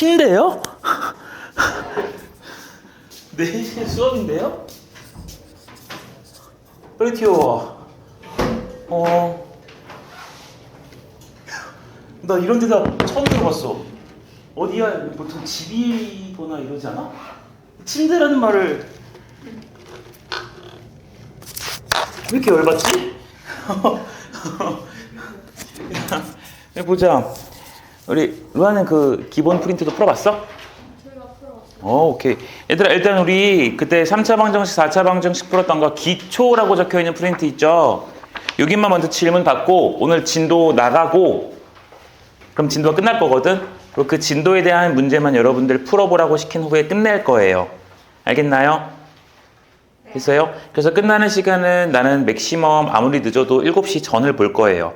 침대요? 4시에 수업인데요? 빨리 튀어와. 나 이런 데다 처음 들어봤어. 어디야? 보통 집이거나 이러지 않아? 침대라는 말을 왜 이렇게 열받지? 보자. 우리 루아는 그 기본 프린트도 풀어봤어? 제가 풀어봤어요. 오케이. 얘들아, 일단 우리 그때 3차 방정식, 4차 방정식 풀었던 거 기초라고 적혀있는 프린트 있죠? 여기만 먼저 질문 받고 오늘 진도 나가고 그럼 진도가 끝날 거거든? 그리고 그 진도에 대한 문제만 여러분들 풀어보라고 시킨 후에 끝낼 거예요. 알겠나요? 됐어요? 그래서 끝나는 시간은 나는 맥시멈 아무리 늦어도 7시 전을 볼 거예요.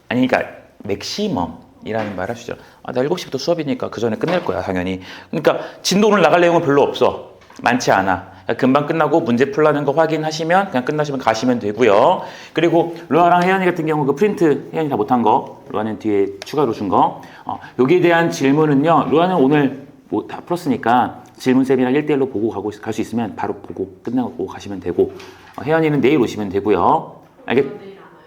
아니, 그러니까 맥시멈이라는 말 하시죠. 나 7시부터 수업이니까 그 전에 끝낼 거야, 당연히. 그러니까 진도 오늘 나갈 내용은 별로 없어. 많지 않아. 금방 끝나고 문제 풀라는 거 확인하시면 그냥 끝나시면 가시면 되고요. 그리고 루아랑 혜연이 같은 경우 그 프린트 혜연이 다 못한 거, 루아는 뒤에 추가로 준 거. 여기에 대한 질문은요. 루아는 오늘 뭐 다 풀었으니까 질문쌤이랑 1대1로 보고 갈 수 있으면 바로 보고 끝나고 가시면 되고, 혜연이는 내일 오시면 되고요. 알겠? 내일 안 와요?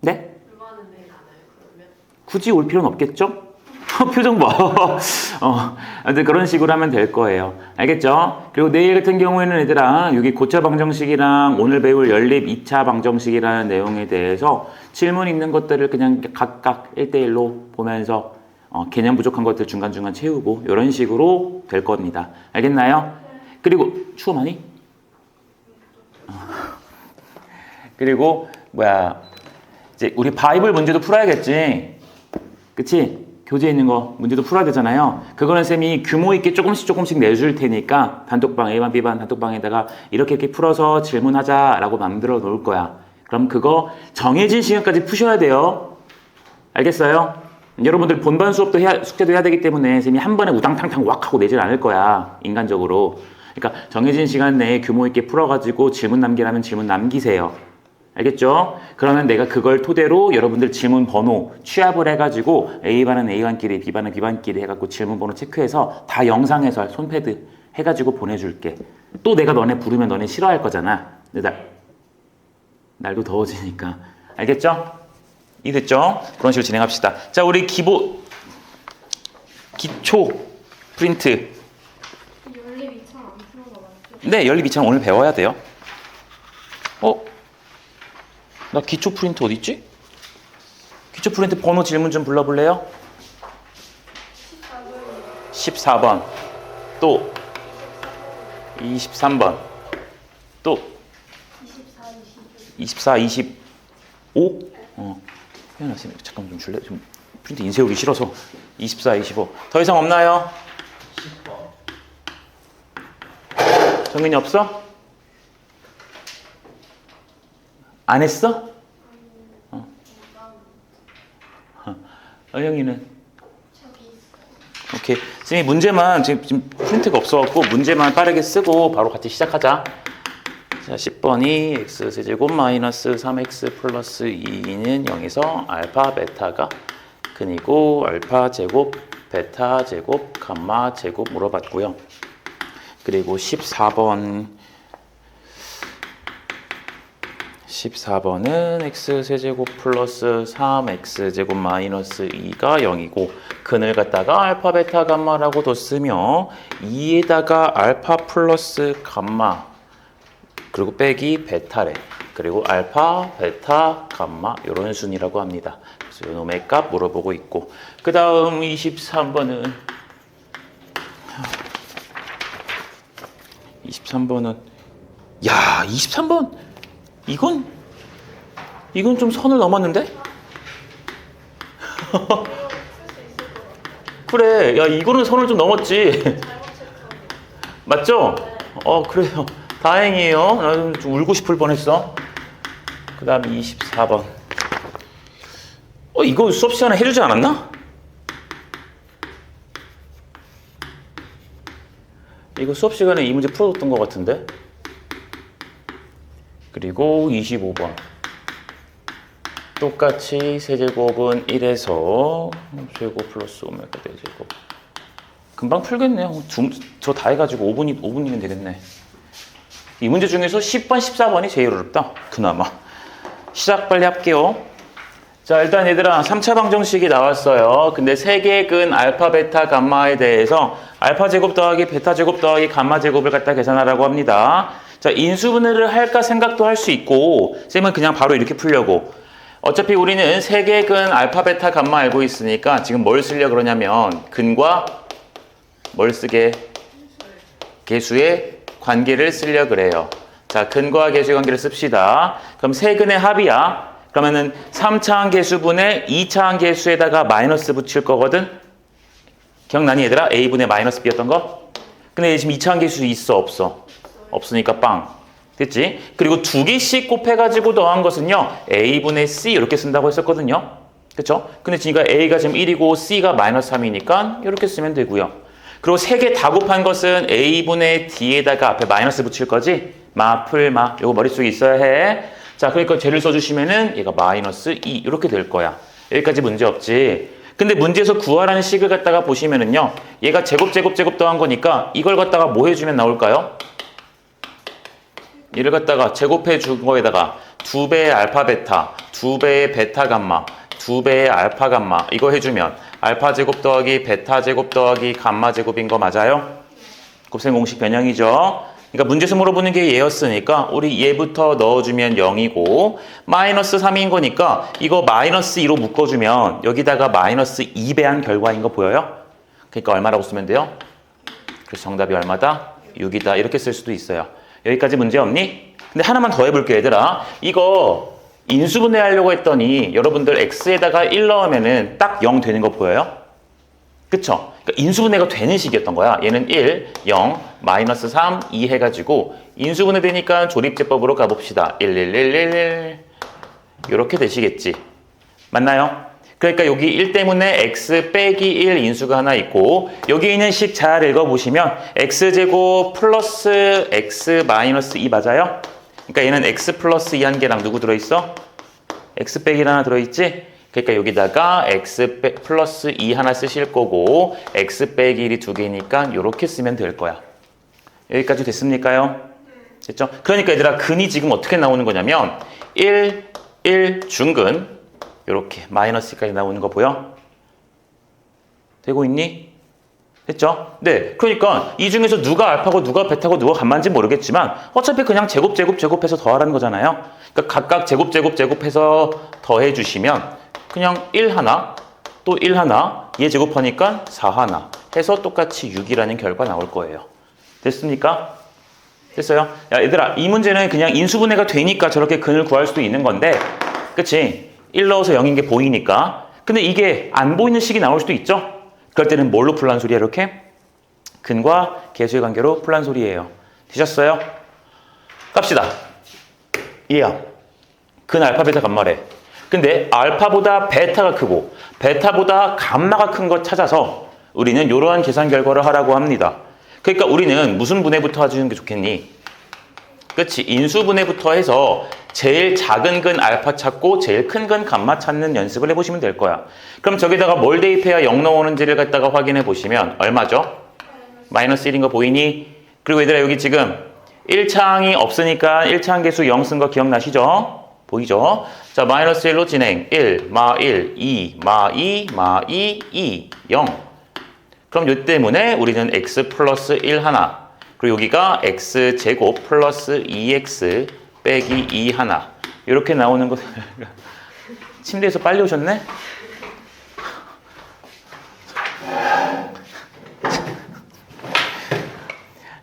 네? 루아는 내일 안 와요, 그러면? 굳이 올 필요는 없겠죠? 표정 봐. 아무튼 그런 식으로 하면 될 거예요. 알겠죠? 그리고 내일 같은 경우에는 얘들아, 여기 고차 방정식이랑 오늘 배울 연립 2차 방정식이라는 내용에 대해서 질문 있는 것들을 그냥 각각 1대1로 보면서 개념 부족한 것들 중간중간 채우고 이런 식으로 될 겁니다. 알겠나요? 그리고 추워 많이? 그리고 이제 우리 바이블 문제도 풀어야겠지. 그치? 교재에 있는 거 문제도 풀어야 되잖아요. 그거는 쌤이 규모 있게 조금씩 내줄 테니까 단톡방 A반 B반 단톡방에다가 이렇게 풀어서 질문하자라고 만들어 놓을 거야. 그럼 그거 정해진 시간까지 푸셔야 돼요. 알겠어요? 여러분들 본반 수업도 숙제도 해야 되기 때문에 쌤이 한 번에 우당탕탕 왁 하고 내질 않을 거야. 인간적으로. 그러니까 정해진 시간 내에 규모 있게 풀어가지고 질문 남기라면 질문 남기세요. 알겠죠? 그러면 내가 그걸 토대로 여러분들 질문 번호 취합을 해가지고 A반은 A반끼리, B반은 B반끼리 해갖고 질문 번호 체크해서 다 영상 해설, 손패드 해가지고 보내줄게. 또 내가 너네 부르면 너네 싫어할 거잖아. 근데 날도 더워지니까. 알겠죠? 이해됐죠? 그런 식으로 진행합시다. 자, 우리 기초 프린트. 연립 2차 안 풀어서 맞죠? 네, 연립 2차는 오늘 배워야 돼요. 나 기초 프린트 어디 있지? 기초 프린트 번호 질문 좀 불러볼래요? 14번. 또 23번. 또 24, 25. 혜연아 쌤 잠깐만 좀 줄래? 좀 프린트 인쇄하기 싫어서. 24, 25. 더 이상 없나요? 10번. 정민이 없어? 안 했어? 영희는? 오케이. 선생님 문제만 지금 프린트가 없어갖고 문제만 빠르게 쓰고 바로 같이 시작하자. 자, 10번이 x세제곱 마이너스 3x 플러스 2는 0에서 알파 베타가 근이고 알파 제곱 베타 제곱 감마 제곱 물어봤고요. 그리고 14번은 x세제곱 플러스 3x제곱 마이너스 2가 0이고 근을 갖다가 알파 베타 감마라고 뒀으며 2에다가 알파 플러스 감마 그리고 빼기 베타래. 그리고 알파 베타 감마 이런 순이라고 합니다. 그래서 이놈의 값 물어보고 있고 그 다음 23번은 야 23번 이건 좀 선을 넘었는데? 그래, 야 이거는 선을 좀 넘었지. 맞죠? 그래요. 다행이에요. 나 좀 울고 싶을 뻔했어. 그 다음 24번. 이거 수업 시간에 해주지 않았나? 이거 수업 시간에 이 문제 풀어줬던 것 같은데? 그리고 25번. 똑같이 세제곱은 1에서 제곱 플러스 오메가 대제곱. 금방 풀겠네요. 저 다 해가지고 5분이면 되겠네. 이 문제 중에서 10번, 14번이 제일 어렵다. 그나마. 시작 빨리 할게요. 자, 일단 얘들아 3차 방정식이 나왔어요. 근데 세개근 알파, 베타, 감마에 대해서 알파 제곱 더하기 베타 제곱 더하기 감마 제곱을 갖다 계산하라고 합니다. 자, 인수분해를 할까 생각도 할 수 있고 쌤은 그냥 바로 이렇게 풀려고. 어차피 우리는 세개근 알파, 베타, 감마 알고 있으니까 지금 뭘 쓰려고 그러냐면 근과 뭘 쓰게? 계수의 관계를 쓰려고 그래요. 자, 근과 계수의 관계를 씁시다. 그럼 세근의 합이야. 그러면은 3차항 계수분의 2차항 계수에다가 마이너스 붙일 거거든? 기억나니 얘들아? A분의 마이너스 B였던 거? 근데 지금 2차항 계수 있어? 없어? 없으니까 빵. 됐지? 그리고 두 개씩 곱해가지고 더한 것은요. A분의 C 이렇게 쓴다고 했었거든요. 그쵸? 근데 지금 A가 지금 1이고 C가 마이너스 3이니까 이렇게 쓰면 되고요. 그리고 세 개 다 곱한 것은 A분의 D에다가 앞에 마이너스 붙일 거지? 마, 풀, 마. 요거 머릿속에 있어야 해. 자, 그러니까 쟤를 써주시면은 얘가 마이너스 2 이렇게 될 거야. 여기까지 문제 없지. 근데 문제에서 구하라는 식을 갖다가 보시면은요. 얘가 제곱 더한 거니까 이걸 갖다가 뭐 해주면 나올까요? 얘를 갖다가 제곱해 준 거에다가 2배의 알파 베타, 2배의 베타 감마, 2배의 알파 감마 이거 해주면 알파 제곱 더하기 베타 제곱 더하기 감마 제곱인 거 맞아요? 곱셈 공식 변형이죠. 그러니까 문제에서 물어보는 게 얘였으니까 우리 얘부터 넣어주면 0이고 마이너스 3인 거니까 이거 마이너스 2로 묶어주면 여기다가 마이너스 2배한 결과인 거 보여요? 그러니까 얼마라고 쓰면 돼요? 그래서 정답이 얼마다? 6이다 이렇게 쓸 수도 있어요. 여기까지 문제 없니? 근데 하나만 더 해볼게 얘들아. 이거 인수분해 하려고 했더니 여러분들 x에다가 1 넣으면은 딱 0 되는 거 보여요? 그쵸? 그러니까 인수분해가 되는 식이었던 거야. 얘는 1, 0, 마이너스 3, 2 해가지고 인수분해 되니까 조립제법으로 가봅시다. 1, 1, 1, 1, 1 이렇게 되시겠지. 맞나요? 그러니까 여기 1 때문에 x 빼기 1 인수가 하나 있고 여기 있는 식 잘 읽어보시면 x제곱 플러스 x 마이너스 2 맞아요? 그러니까 얘는 x 플러스 2 한 개랑 누구 들어있어? x 빼기 1 하나 들어있지? 그러니까 여기다가 x 플러스 2 하나 쓰실 거고 x 빼기 1이 두 개니까 이렇게 쓰면 될 거야. 여기까지 됐습니까요? 됐죠? 그러니까 얘들아 근이 지금 어떻게 나오는 거냐면 1, 1 중근 이렇게 마이너스까지 나오는 거 보여? 되고 있니? 됐죠? 네. 그러니까 이 중에서 누가 알파고 누가 베타고 누가 감마인지 모르겠지만 어차피 그냥 제곱해서 더하라는 거잖아요. 그러니까 각각 제곱해서 더해 주시면 그냥 1 하나 또 1 하나 얘 제곱하니까 4 하나 해서 똑같이 6이라는 결과 나올 거예요. 됐습니까? 됐어요? 야 얘들아 이 문제는 그냥 인수분해가 되니까 저렇게 근을 구할 수도 있는 건데 그치? 1 넣어서 0인 게 보이니까 근데 이게 안 보이는 식이 나올 수도 있죠? 그럴 때는 뭘로 풀란 소리야 이렇게? 근과 계수의 관계로 풀란 소리예요. 되셨어요? 갑시다. 얘야 근 알파 베타 감마래. 근데 알파보다 베타가 크고 베타보다 감마가 큰 거 찾아서 우리는 이러한 계산 결과를 하라고 합니다. 그러니까 우리는 무슨 분해부터 해주는 게 좋겠니? 그치? 인수분해부터 해서 제일 작은 근 알파 찾고 제일 큰 근 감마 찾는 연습을 해보시면 될 거야. 그럼 저기다가 뭘 대입해야 0 나오는지를 갖다가 확인해 보시면 얼마죠? 마이너스 1인 거 보이니? 그리고 얘들아 여기 지금 1차항이 없으니까 1차항 계수 0 쓴 거 기억나시죠? 보이죠? 자, 마이너스 1로 진행. 1, 마 1, 2, 마 2, 마 2, 2, 0. 그럼 요 때문에 우리는 x 플러스 1 하나. 그리고 여기가 x제곱 플러스 2x 빼기 2 하나. 이렇게 나오는 거. 침대에서 빨리 오셨네?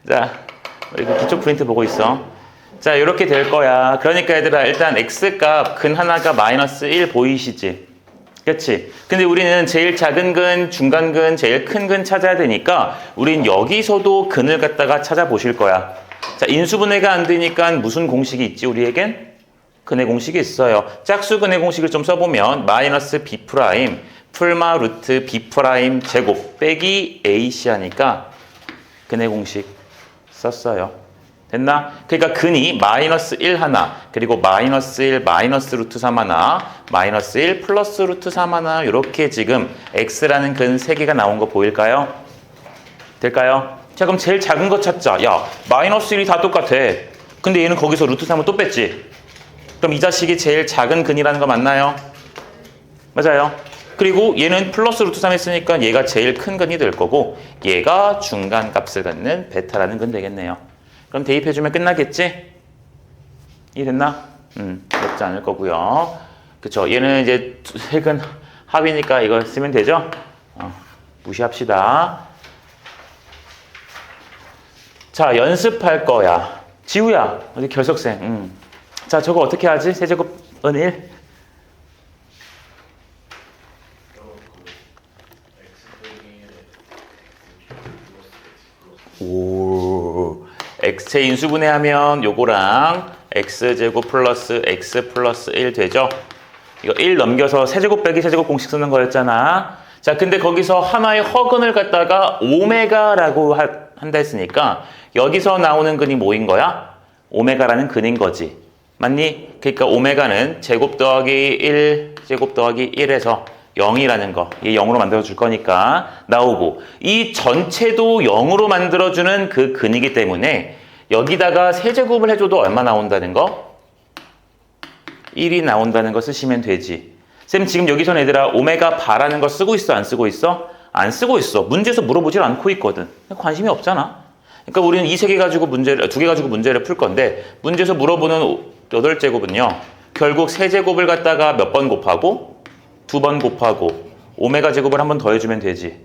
자, 이거 기초 프린트 보고 있어. 자, 이렇게 될 거야. 그러니까 얘들아 일단 x값 근 하나가 마이너스 1 보이시지? 그치? 근데 우리는 제일 작은 근, 중간 근, 제일 큰 근 찾아야 되니까 우린 여기서도 근을 갖다가 찾아보실 거야. 자, 인수분해가 안 되니까 무슨 공식이 있지 우리에겐? 근의 공식이 있어요. 짝수 근의 공식을 좀 써보면 마이너스 b 프라임 풀마 루트 b 프라임 제곱 빼기 ac 하니까 근의 공식 썼어요. 됐나? 그러니까 근이 마이너스 1 하나, 그리고 마이너스 1, 마이너스 루트 3 하나, 마이너스 1, 플러스 루트 3 하나 이렇게 지금 x라는 근 3개가 나온 거 보일까요? 될까요? 자, 그럼 제일 작은 거 찾자. 야, 마이너스 1이 다 똑같아. 근데 얘는 거기서 루트 3을 또 뺐지. 그럼 이 자식이 제일 작은 근이라는 거 맞나요? 맞아요. 그리고 얘는 플러스 루트 3 했으니까 얘가 제일 큰 근이 될 거고 얘가 중간 값을 갖는 베타라는 근 되겠네요. 그럼 대입해주면 끝나겠지? 이해됐나? 어렵지 않을 거고요. 그쵸? 얘는 이제 세근 합이니까 이거 쓰면 되죠? 무시합시다. 자, 연습할 거야. 지우야, 어디 결석생. 자, 저거 어떻게 하지? 세제곱은 1? 오, x체 인수분해하면 요거랑 x제곱 플러스 x 플러스 1 되죠? 이거 1 넘겨서 세제곱 빼기 세제곱 공식 쓰는 거였잖아. 자, 근데 거기서 하나의 허근을 갖다가 오메가라고 한다 했으니까 여기서 나오는 근이 뭐인 거야? 오메가라는 근인 거지. 맞니? 그러니까 오메가는 제곱 더하기 1 제곱 더하기 1에서 0이라는 거, 얘 0으로 만들어줄 거니까 나오고 이 전체도 0으로 만들어주는 그 근이기 때문에 여기다가 세제곱을 해줘도 얼마 나온다는 거? 1이 나온다는 거 쓰시면 되지. 쌤 지금 여기선 얘들아 오메가 바라는 거 쓰고 있어? 안 쓰고 있어? 안 쓰고 있어. 문제에서 물어보질 않고 있거든. 관심이 없잖아. 그러니까 우리는 이 세 개 가지고 두 개 가지고 문제를 풀 건데 문제에서 물어보는 8제곱은요 결국 세제곱을 갖다가 몇 번 곱하고 2번 곱하고 오메가 제곱을 한 번 더해주면 되지.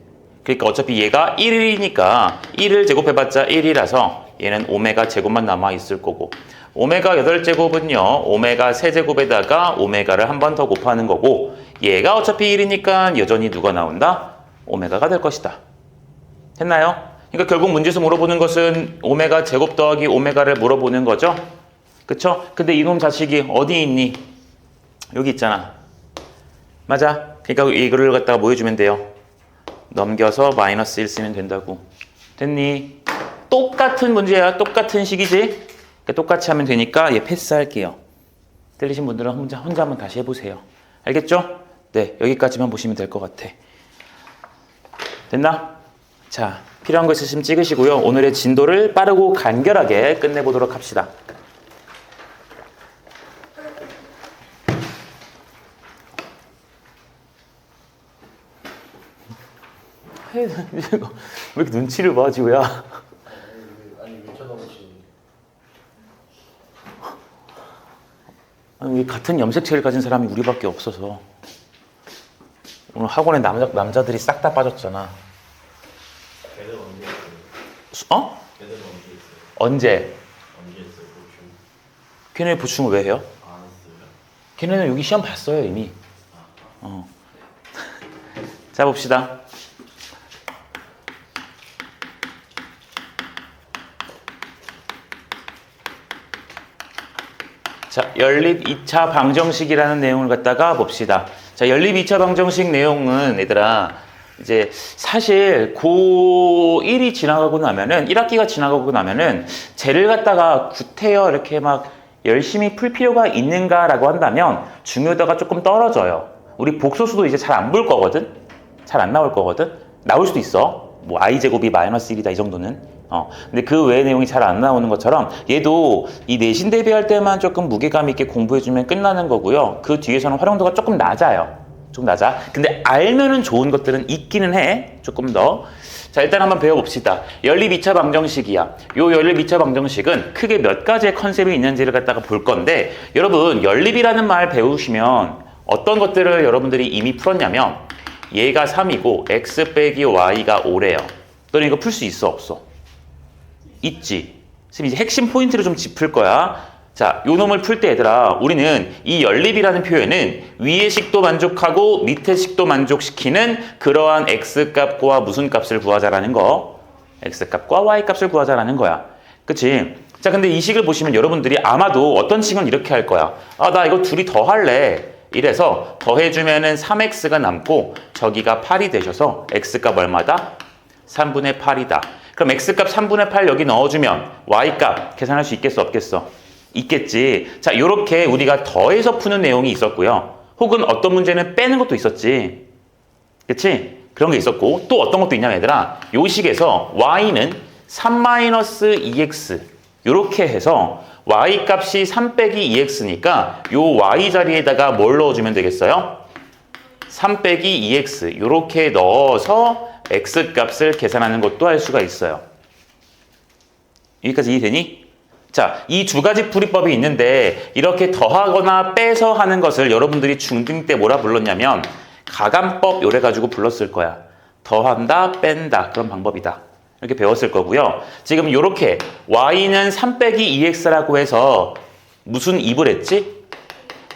그러니까 어차피 얘가 1이니까 1을 제곱해봤자 1이라서 얘는 오메가 제곱만 남아있을 거고 오메가 8제곱은요 오메가 세제곱에다가 오메가를 한 번 더 곱하는 거고 얘가 어차피 1이니까 여전히 누가 나온다? 오메가가 될 것이다. 됐나요? 그러니까 결국 문제에서 물어보는 것은 오메가 제곱 더하기 오메가를 물어보는 거죠. 그쵸? 근데 이놈 자식이 어디 있니? 여기 있잖아. 맞아. 그러니까 이거를 갖다가 뭐 해주면 돼요? 넘겨서 마이너스 1 쓰면 된다고. 됐니? 똑같은 문제야. 똑같은 식이지? 그러니까 똑같이 하면 되니까 얘 패스할게요. 틀리신 분들은 혼자 한번 다시 해보세요. 알겠죠? 네, 여기까지만 보시면 될 것 같아. 됐나? 자, 필요한 거 있으시면 찍으시고요. 오늘의 진도를 빠르고 간결하게 끝내보도록 합시다. 왜 이렇게 눈치를 봐, 지우야? 아니 왜 쳐다보시니? 아니, 우리 같은 염색체를 가진 사람이 우리밖에 없어서 오늘 학원에 남자들이 싹 다 빠졌잖아. 걔들 언제 했어요? 어? 걔들 언제 했어요? 언제? 언제 했어요? 보충? 걔네 보충을 왜 해요? 안 했어요? 걔네는 여기 시험 봤어요 이미. 자, 봅시다. 자, 연립 2차 방정식이라는 내용을 갖다가 봅시다. 자, 연립 2차 방정식 내용은 얘들아 이제 사실 고1이 지나가고 나면은 1학기가 지나가고 나면은 쟤를 갖다가 구태여 이렇게 막 열심히 풀 필요가 있는가라고 한다면 중요도가 조금 떨어져요. 우리 복소수도 이제 잘 안 볼 거거든. 잘 안 나올 거거든. 나올 수도 있어. 뭐 i제곱이 마이너스 1이다 이 정도는. 근데 그 외의 내용이 잘 안 나오는 것처럼 얘도 이 내신 대비할 때만 조금 무게감 있게 공부해주면 끝나는 거고요. 그 뒤에서는 활용도가 조금 낮아요. 좀 낮아. 근데 알면은 좋은 것들은 있기는 해. 조금 더. 자, 일단 한번 배워봅시다. 연립 2차 방정식이야. 요 연립 2차 방정식은 크게 몇 가지의 컨셉이 있는지를 갖다가 볼 건데 여러분 연립이라는 말 배우시면 어떤 것들을 여러분들이 이미 풀었냐면 얘가 3이고 x 빼기 y가 5래요. 너는 이거 풀 수 있어 없어? 있지. 지금 이제 핵심 포인트를 좀 짚을 거야. 자, 요 놈을 풀 때 얘들아 우리는 이 연립이라는 표현은 위의 식도 만족하고 밑의 식도 만족시키는 그러한 x값과 무슨 값을 구하자라는 거. x값과 y값을 구하자라는 거야. 그치? 자, 근데 이 식을 보시면 여러분들이 아마도 어떤 식은 이렇게 할 거야. 아, 나 이거 둘이 더 할래. 이래서 더해주면은 3x가 남고 저기가 8이 되셔서 x값 얼마다? 3분의 8이다. 그럼 x값 3분의 8 여기 넣어주면 y값 계산할 수 있겠어 없겠어? 있겠지. 자, 요렇게 우리가 더해서 푸는 내용이 있었고요. 혹은 어떤 문제는 빼는 것도 있었지. 그치? 그런 게 있었고 또 어떤 것도 있냐면 얘들아 요 식에서 y는 3-2x 요렇게 해서 y값이 3 빼기 2x니까 요 y 자리에다가 뭘 넣어주면 되겠어요? 3 빼기 2x 요렇게 넣어서 x값을 계산하는 것도 할 수가 있어요. 여기까지 이해되니? 자, 이 두 가지 풀이법이 있는데 이렇게 더하거나 빼서 하는 것을 여러분들이 중등 때 뭐라 불렀냐면 가감법 요래 가지고 불렀을 거야. 더한다, 뺀다 그런 방법이다. 이렇게 배웠을 거고요. 지금 이렇게 y는 3 빼기 2x라고 해서 무슨 입을 했지?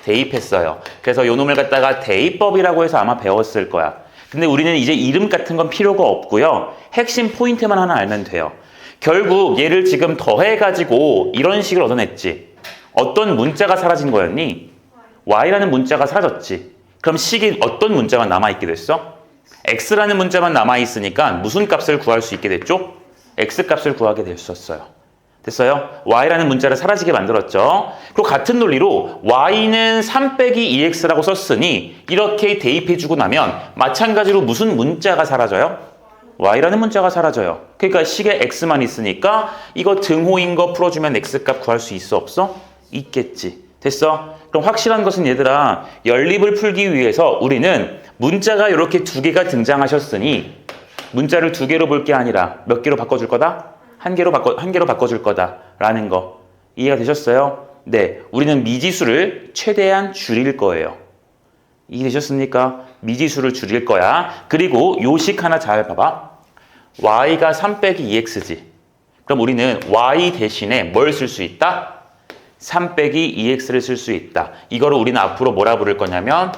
대입했어요. 그래서 요 놈을 갖다가 대입법이라고 해서 아마 배웠을 거야. 근데 우리는 이제 이름 같은 건 필요가 없고요. 핵심 포인트만 하나 알면 돼요. 결국 얘를 지금 더해가지고 이런 식을 얻어냈지. 어떤 문자가 사라진 거였니? y라는 문자가 사라졌지. 그럼 식이 어떤 문자만 남아있게 됐어? x라는 문자만 남아있으니까 무슨 값을 구할 수 있게 됐죠? x값을 구하게 됐었어요. 됐어요? y라는 문자를 사라지게 만들었죠. 그리고 같은 논리로 y는 3 빼기 2x라고 썼으니 이렇게 대입해주고 나면 마찬가지로 무슨 문자가 사라져요? y라는 문자가 사라져요. 그러니까 식에 x만 있으니까 이거 등호인 거 풀어주면 x값 구할 수 있어 없어? 있겠지. 됐어? 그럼 확실한 것은 얘들아 연립을 풀기 위해서 우리는 문자가 이렇게 두 개가 등장하셨으니 문자를 두 개로 볼 게 아니라 몇 개로 바꿔줄 거다? 한 개로 바꿔줄 거다라는 거 이해가 되셨어요? 네, 우리는 미지수를 최대한 줄일 거예요. 이해되셨습니까? 미지수를 줄일 거야. 그리고 요식 하나 잘 봐봐. y가 3 빼기 2x지. 그럼 우리는 y 대신에 뭘 쓸 수 있다? 3 빼기 2x를 쓸 수 있다. 이거를 우리는 앞으로 뭐라 부를 거냐면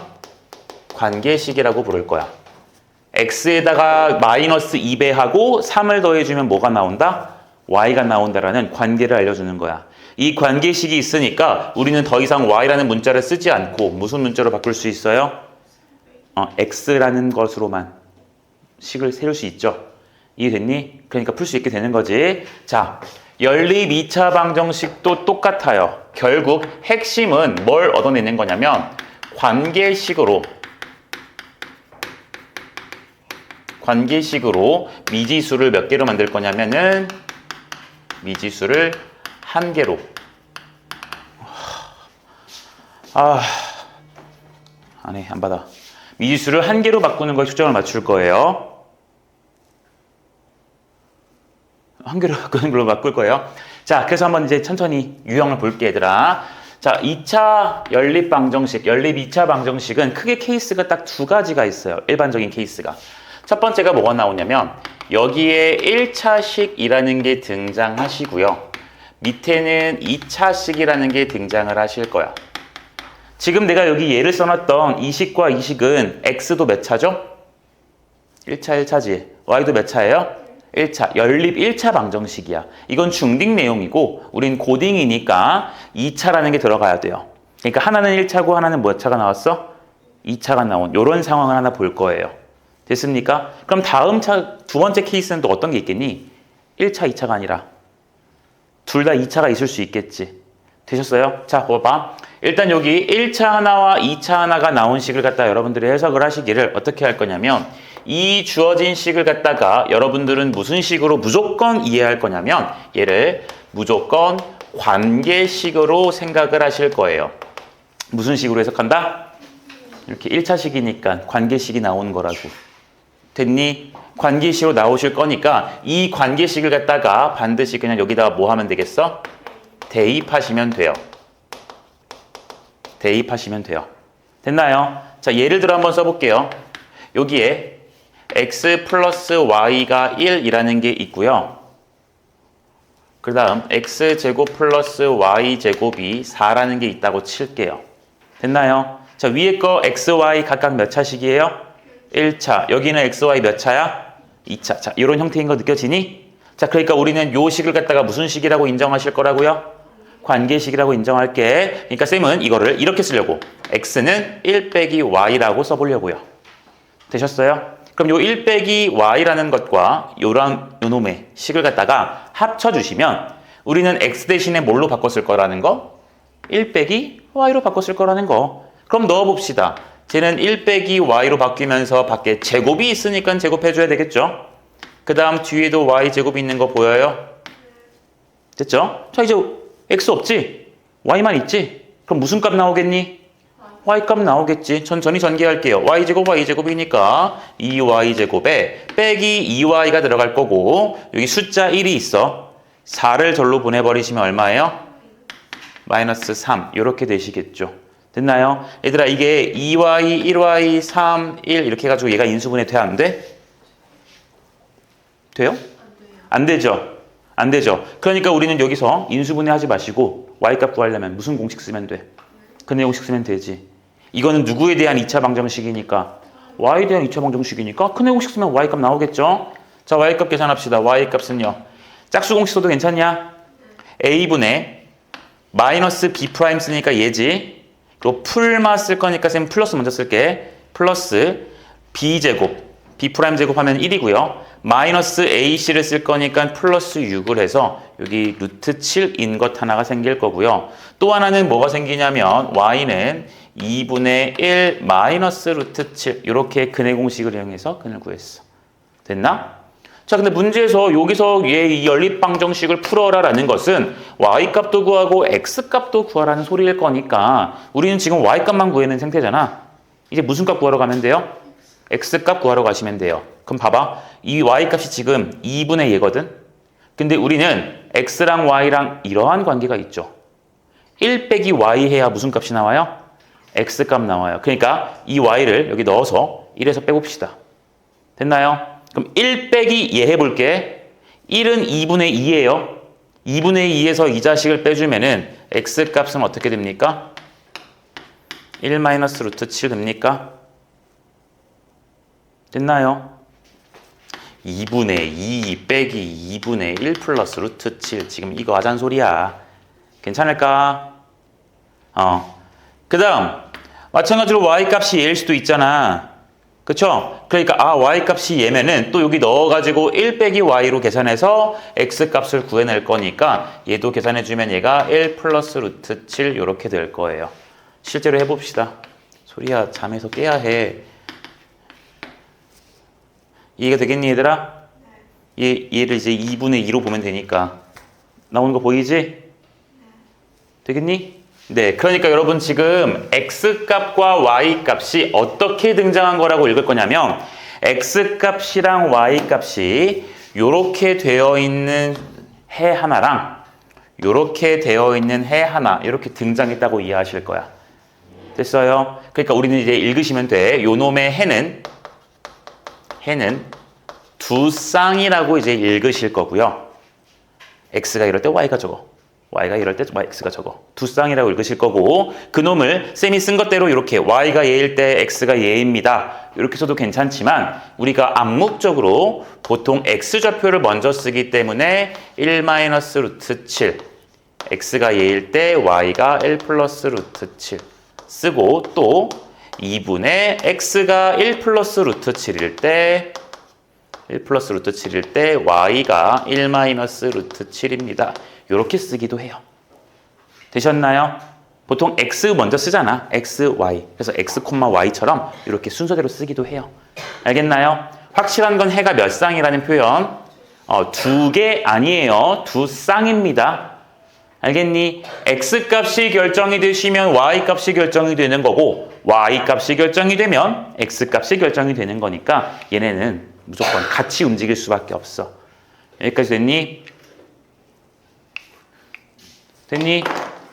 관계식이라고 부를 거야. x에다가 마이너스 2배하고 3을 더해주면 뭐가 나온다? y가 나온다라는 관계를 알려주는 거야. 이 관계식이 있으니까 우리는 더 이상 y라는 문자를 쓰지 않고 무슨 문자로 바꿀 수 있어요? x라는 것으로만 식을 세울 수 있죠. 이해됐니? 그러니까 풀 수 있게 되는 거지. 자, 연립 2차 방정식도 똑같아요. 결국 핵심은 뭘 얻어내는 거냐면 관계식으로 미지수를 몇 개로 만들 거냐면은 미지수를 한 개로. 안 해, 안 받아. 미지수를 한 개로 바꾸는 거에 초점을 맞출 거예요. 한 개로 바꾸는 걸로 바꿀 거예요. 자, 그래서 한번 이제 천천히 유형을 볼게, 얘들아. 자, 2차 연립 방정식, 연립 2차 방정식은 크게 케이스가 딱 두 가지가 있어요. 일반적인 케이스가. 첫 번째가 뭐가 나오냐면 여기에 1차식이라는 게 등장하시고요. 밑에는 2차식이라는 게 등장을 하실 거야. 지금 내가 여기 예를 써놨던 이 식과 이 식은 x도 몇 차죠? 1차 1차지. y도 몇 차예요? 1차. 연립 1차 방정식이야. 이건 중딩 내용이고 우린 고딩이니까 2차라는 게 들어가야 돼요. 그러니까 하나는 1차고 하나는 몇 차가 나왔어? 2차가 나온 이런 상황을 하나 볼 거예요. 됐습니까? 그럼 다음 두 번째 케이스는 또 어떤 게 있겠니? 1차, 2차가 아니라 둘 다 2차가 있을 수 있겠지. 되셨어요? 자, 봐봐. 일단 여기 1차 하나와 2차 하나가 나온 식을 갖다 여러분들이 해석을 하시기를 어떻게 할 거냐면 이 주어진 식을 갖다가 여러분들은 무슨 식으로 무조건 이해할 거냐면 얘를 무조건 관계식으로 생각을 하실 거예요. 무슨 식으로 해석한다? 이렇게 1차식이니까 관계식이 나오는 거라고. 됐니? 관계식으로 나오실 거니까 이 관계식을 갖다가 반드시 그냥 여기다가 뭐 하면 되겠어? 대입하시면 돼요. 대입하시면 돼요. 됐나요? 자, 예를 들어 한번 써볼게요. 여기에 x 플러스 y가 1이라는 게 있고요. 그 다음 x제곱 플러스 y제곱이 4라는 게 있다고 칠게요. 됐나요? 자, 위에 거 x, y 각각 몇 차식이에요? 1차. 여기는 x, y 몇 차야? 2차. 자, 이런 형태인 거 느껴지니? 자, 그러니까 우리는 요 식을 갖다가 무슨 식이라고 인정하실 거라고요? 관계식이라고 인정할게. 그러니까 쌤은 이거를 이렇게 쓰려고 x는 1 빼기 y라고 써보려고요. 되셨어요? 그럼 요 1 빼기 y라는 것과 요런 요놈의 식을 갖다가 합쳐주시면 우리는 x 대신에 뭘로 바꿨을 거라는 거? 1 빼기 y로 바꿨을 거라는 거. 그럼 넣어봅시다. 쟤는 1 빼기 y로 바뀌면서 밖에 제곱이 있으니까 제곱해줘야 되겠죠? 그 다음 뒤에도 y제곱이 있는 거 보여요? 됐죠? 자, 이제 x 없지? y만 있지? 그럼 무슨 값 나오겠니? y값 나오겠지. 천천히 전개할게요. y제곱 y제곱이니까 2y제곱에 빼기 2y가 들어갈 거고 여기 숫자 1이 있어. 4를 절로 보내버리시면 얼마예요? 마이너스 3 이렇게 되시겠죠. 됐나요? 얘들아 이게 2y, 1y, 3, 1 이렇게 해가지고 얘가 인수분해 돼? 안 돼? 돼요? 안 되죠. 안 되죠. 그러니까 우리는 여기서 인수분해 하지 마시고 y값 구하려면 무슨 공식 쓰면 돼? 근해 공식 쓰면 되지. 이거는 누구에 대한 2차 방정식이니까? y에 대한 2차 방정식이니까 근해 공식 쓰면 y값 나오겠죠? 자, y값 계산합시다. y값은요. 짝수 공식 써도 괜찮냐? a분의 마이너스 b 프라임 쓰니까 얘지. 그리고 풀마 쓸 거니까 쌤 플러스 먼저 쓸게. 플러스 b제곱. b 프라임 제곱하면 1이고요. 마이너스 ac를 쓸 거니까 플러스 6을 해서 여기 루트 7인 것 하나가 생길 거고요. 또 하나는 뭐가 생기냐면 y는 2분의 1 마이너스 루트 7 이렇게 근해 공식을 이용해서 근을 구했어. 됐나? 자, 근데 문제에서 여기서 얘 이 연립방정식을 풀어라라는 것은 y값도 구하고 x값도 구하라는 소리일 거니까 우리는 지금 y값만 구해낸 상태잖아. 이제 무슨 값 구하러 가면 돼요? x값 구하러 가시면 돼요. 그럼 봐봐. 이 y값이 지금 2분의 얘거든. 근데 우리는 x랑 y랑 이러한 관계가 있죠. 1 빼기 y 해야 무슨 값이 나와요? x값 나와요. 그러니까 이 y를 여기 넣어서 1에서 빼봅시다. 됐나요? 그럼 1 빼기 얘 해볼게. 1은 2분의 2예요. 2분의 2에서 이 자식을 빼주면은 x값은 어떻게 됩니까? 1 마이너스 루트 7 됩니까? 됐나요? 2분의 2 빼기 2분의 1 플러스 루트 7 지금 이거 하자는 소리야. 괜찮을까? 그 다음 마찬가지로 y값이 얘일 수도 있잖아. 그쵸? 그러니까 y값이 얘면은 또 여기 넣어가지고 1 빼기 y로 계산해서 x값을 구해낼 거니까 얘도 계산해주면 얘가 1 플러스 루트 7 이렇게 될 거예요. 실제로 해봅시다. 소리야 잠에서 깨야 해. 이해가 되겠니 얘들아? 얘를 이제 2분의 2로 보면 되니까 나오는 거 보이지? 되겠니? 네, 그러니까 여러분 지금 x값과 y값이 어떻게 등장한 거라고 읽을 거냐면 x값이랑 y값이 요렇게 되어 있는 해 하나랑 요렇게 되어 있는 해 하나 이렇게 등장했다고 이해하실 거야. 됐어요? 그러니까 우리는 이제 읽으시면 돼. 요 놈의 해는 두 쌍이라고 이제 읽으실 거고요. x가 이럴 때 y가 저거, y가 이럴 때 x가 저거. 두 쌍이라고 읽으실 거고 그 놈을 쌤이 쓴 것대로 이렇게 y가 얘일 때 x가 얘입니다. 이렇게 써도 괜찮지만 우리가 암묵적으로 보통 x좌표를 먼저 쓰기 때문에 1 마이너스 루트 7 x가 얘일 때 y가 1 플러스 루트 7 쓰고 또 2분의 x가 1 플러스 루트 7일 때 1 플러스 루트 7일 때 y가 1 마이너스 루트 7입니다. 이렇게 쓰기도 해요. 되셨나요? 보통 x 먼저 쓰잖아. x, y. 그래서 x, y처럼 이렇게 순서대로 쓰기도 해요. 알겠나요? 확실한 건 해가 몇 쌍이라는 표현. 두 개 아니에요. 두 쌍입니다. 알겠니? x값이 결정이 되시면 y값이 결정이 되는 거고 y값이 결정이 되면 x값이 결정이 되는 거니까 얘네는 무조건 같이 움직일 수밖에 없어. 여기까지 됐니? 됐니?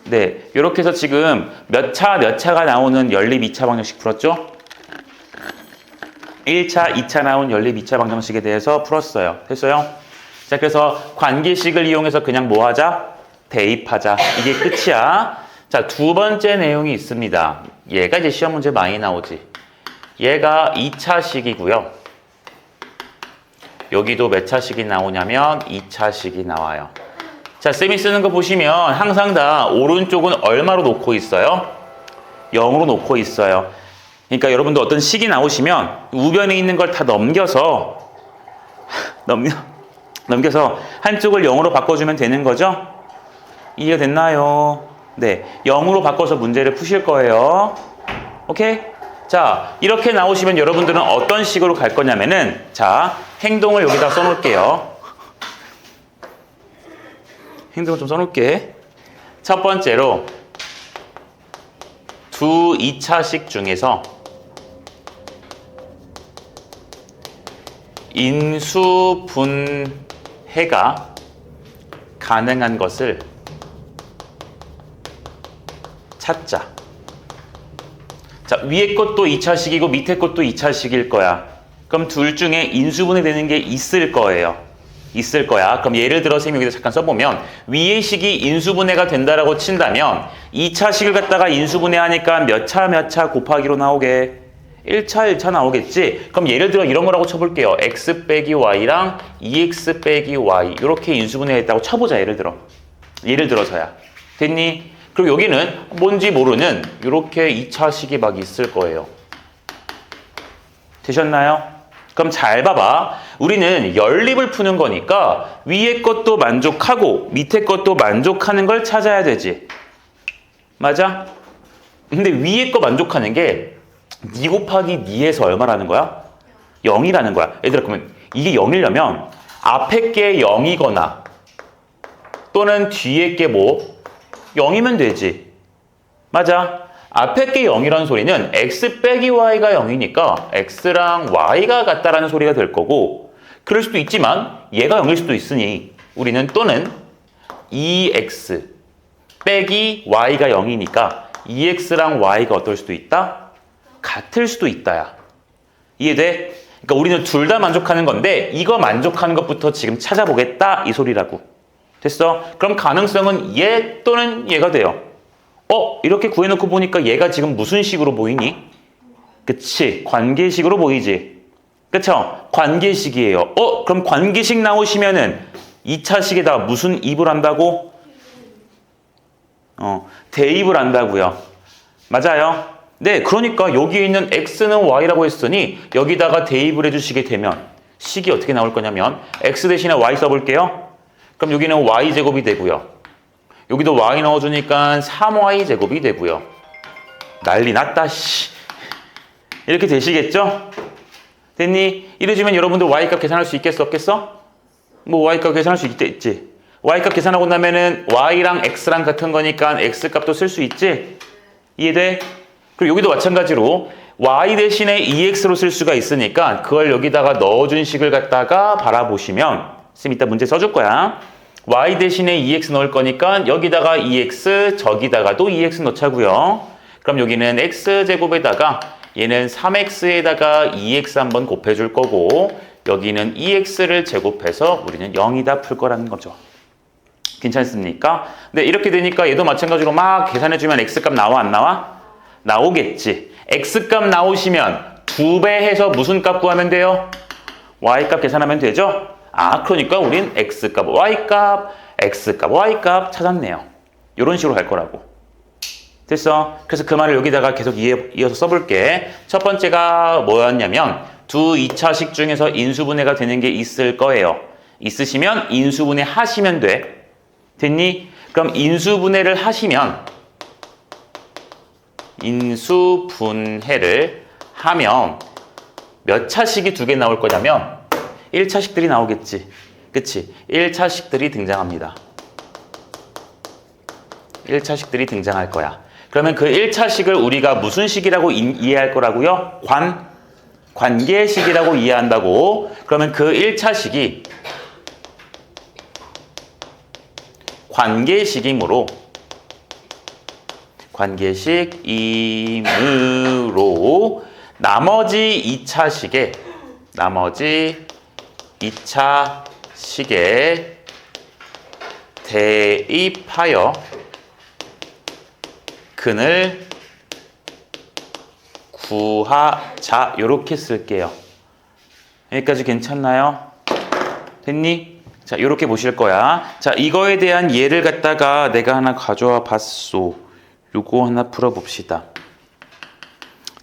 네. 이렇게 해서 지금 몇 차가 나오는 연립 2차 방정식 풀었죠? 1차, 2차 나온 연립 2차 방정식에 대해서 풀었어요. 됐어요? 자, 그래서 관계식을 이용해서 그냥 뭐 하자? 대입하자. 이게 끝이야. 자, 두 번째 내용이 있습니다. 얘가 이제 시험 문제 많이 나오지. 얘가 2차식이고요. 여기도 몇 차식이 나오냐면 2차식이 나와요. 자, 쌤이 쓰는 거 보시면 항상 다 오른쪽은 얼마로 놓고 있어요? 0으로 놓고 있어요. 그러니까 여러분도 어떤 식이 나오시면 우변에 있는 걸 다 넘겨서 한쪽을 0으로 바꿔주면 되는 거죠? 이해가 됐나요? 네, 0으로 바꿔서 문제를 푸실 거예요. 오케이? 자, 이렇게 나오시면 여러분들은 어떤 식으로 갈 거냐면은, 자, 행동을 여기다 써놓을게요. 행동을 좀 써놓을게. 첫 번째로 두 2차식 중에서 인수분해가 가능한 것을 찾자. 자, 위에 것도 2차식이고 밑에 것도 2차식일 거야. 그럼 둘 중에 인수분해 되는 게 있을 거예요. 있을 거야. 그럼 예를 들어 쌤이 여기다 잠깐 써보면 위의 식이 인수분해가 된다라고 친다면 2차식을 갖다가 인수분해하니까 몇 차 곱하기로 나오게? 1차 나오겠지? 그럼 예를 들어 이런 거라고 쳐볼게요. x 빼기 y랑 2x 빼기 y 이렇게 인수분해했다고 쳐보자. 예를 들어서야. 됐니? 그리고 여기는 뭔지 모르는 이렇게 2차식이 막 있을 거예요. 되셨나요? 그럼 잘 봐봐. 우리는 연립을 푸는 거니까 위에 것도 만족하고 밑에 것도 만족하는 걸 찾아야 되지. 맞아? 근데 위에 거 만족하는 게 2 곱하기 2에서 얼마라는 거야? 0이라는 거야. 얘들아, 그러면 이게 0이려면 앞에 게 0이거나 또는 뒤에 게 뭐? 0이면 되지. 맞아. 앞에 게 0이라는 소리는 x 빼기 y가 0이니까 x랑 y가 같다라는 소리가 될 거고, 그럴 수도 있지만 얘가 0일 수도 있으니 우리는 또는 2x 빼기 y가 0이니까 2x랑 y가 어떨 수도 있다? 같을 수도 있다야. 이해돼? 그러니까 우리는 둘 다 만족하는 건데 이거 만족하는 것부터 지금 찾아보겠다 이 소리라고. 됐어? 그럼 가능성은 얘 또는 얘가 돼요. 이렇게 구해놓고 보니까 얘가 지금 무슨 식으로 보이니? 그치? 관계식으로 보이지? 그쵸? 관계식이에요. 그럼 관계식 나오시면은 2차식에다 무슨 입을 한다고? 대입을 한다고요. 맞아요? 네, 그러니까 여기에 있는 x는 y라고 했으니 여기다가 대입을 해주시게 되면 식이 어떻게 나올 거냐면 x 대신에 y 써볼게요. 그럼 여기는 y제곱이 되고요. 여기도 y 넣어주니까 3y 제곱이 되고요. 난리 났다, 씨. 이렇게 되시겠죠? 됐니? 이래주면 여러분들 y값 계산할 수 있겠어, 없겠어? 뭐 y값 계산할 수 있지. y값 계산하고 나면은 y랑 x랑 같은 거니까 x값도 쓸 수 있지? 이해돼? 그리고 여기도 마찬가지로 y 대신에 2x로 쓸 수가 있으니까 그걸 여기다가 넣어준 식을 갖다가 바라보시면 쌤 이따 문제 써줄 거야. y 대신에 2x 넣을 거니까 여기다가 2x, 저기다가도 2x 넣자고요. 그럼 여기는 x제곱에다가 얘는 3x에다가 2x 한번 곱해줄 거고 여기는 2x를 제곱해서 우리는 0이다 풀 거라는 거죠. 괜찮습니까? 네, 이렇게 되니까 얘도 마찬가지로 막 계산해주면 x값 나와 안 나와? 나오겠지. x값 나오시면 2배 해서 무슨 값 구하면 돼요? y값 계산하면 되죠? 그러니까 우린 x값, y값, x값, y값 찾았네요. 이런 식으로 갈 거라고. 됐어? 그래서 그 말을 여기다가 계속 이어서 써볼게. 첫 번째가 뭐였냐면 두 2차식 중에서 인수분해가 되는 게 있을 거예요. 있으시면 인수분해 하시면 돼. 됐니? 그럼 인수분해를 하시면 인수분해를 하면 몇 차식이 두 개 나올 거냐면 1차식들이 나오겠지. 그치? 1차식들이 등장합니다. 1차식들이 등장할 거야. 그러면 그 1차식을 우리가 무슨 식이라고 이해할 거라고요? 관계식이라고 이해한다고. 그러면 그 1차식이 관계식이므로 나머지 2차식에 대입하여 근을 구하자. 요렇게 쓸게요. 여기까지 괜찮나요? 됐니? 자, 요렇게 보실 거야. 자, 이거에 대한 예를 갖다가 내가 하나 가져와 봤소. 요거 하나 풀어봅시다.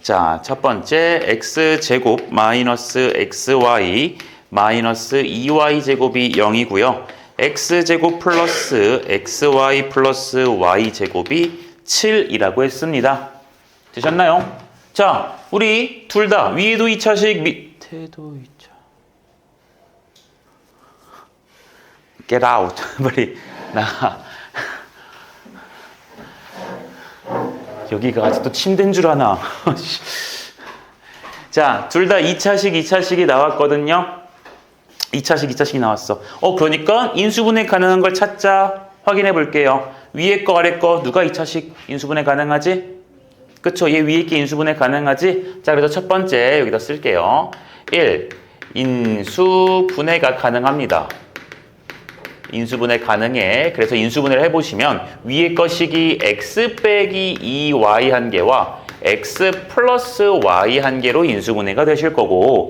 자, 첫 번째 x제곱 마이너스 xy 마이너스 2y 제곱이 0이고요. x제곱 플러스 xy 플러스 y 제곱이 7이라고 했습니다. 되셨나요? 자, 우리 둘 다 위에도 2차식 밑에도 2차. Get out. 빨리 나가. 여기가 아직도 침대인 줄 아나. 자, 둘 다 2차식이 나왔거든요. 2차식이 나왔어. 그러니까 인수분해 가능한 걸 찾자. 확인해 볼게요. 위에 거 아래 거 누가 2차식 인수분해 가능하지? 그쵸? 얘 위에 게 인수분해 가능하지? 자, 그래서 첫 번째 여기다 쓸게요. 1. 인수분해가 가능합니다. 인수분해 가능해. 그래서 인수분해를 해보시면 위에 거 식이 x 빼기 2y 한 개와 x 플러스 y 한 개로 인수분해가 되실 거고,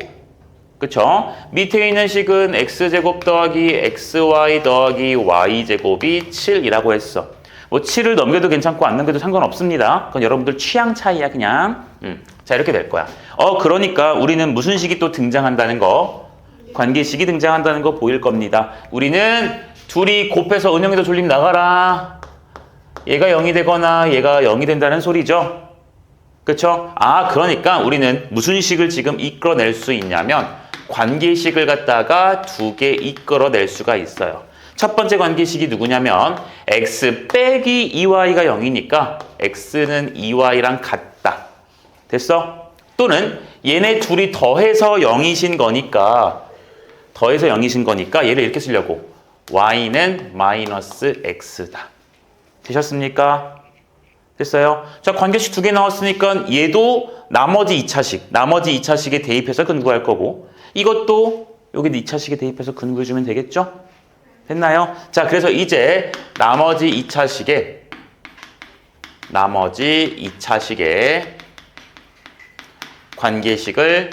그쵸? 밑에 있는 식은 x제곱 더하기 xy 더하기 y제곱이 7이라고 했어. 뭐 7을 넘겨도 괜찮고 안 넘겨도 상관없습니다. 그건 여러분들 취향 차이야 그냥. 자, 이렇게 될 거야. 그러니까 우리는 무슨 식이 또 등장한다는 거, 관계식이 등장한다는 거 보일 겁니다. 우리는 둘이 곱해서 은영이도 졸림 나가라. 얘가 0이 되거나 얘가 0이 된다는 소리죠. 그쵸? 그러니까 우리는 무슨 식을 지금 이끌어낼 수 있냐면 관계식을 갖다가 두 개 이끌어낼 수가 있어요. 첫 번째 관계식이 누구냐면 x 빼기 2y가 0이니까 x는 2y랑 같다. 됐어? 또는 얘네 둘이 더해서 0이신 거니까 얘를 이렇게 쓰려고 y는 마이너스 x다. 되셨습니까? 됐어요? 자, 관계식 두 개 나왔으니까 얘도 나머지 2차식에 대입해서 근거할 거고, 이것도 여기 2차식에 대입해서 근거해주면 되겠죠? 됐나요? 자, 그래서 이제 나머지 2차식에 관계식을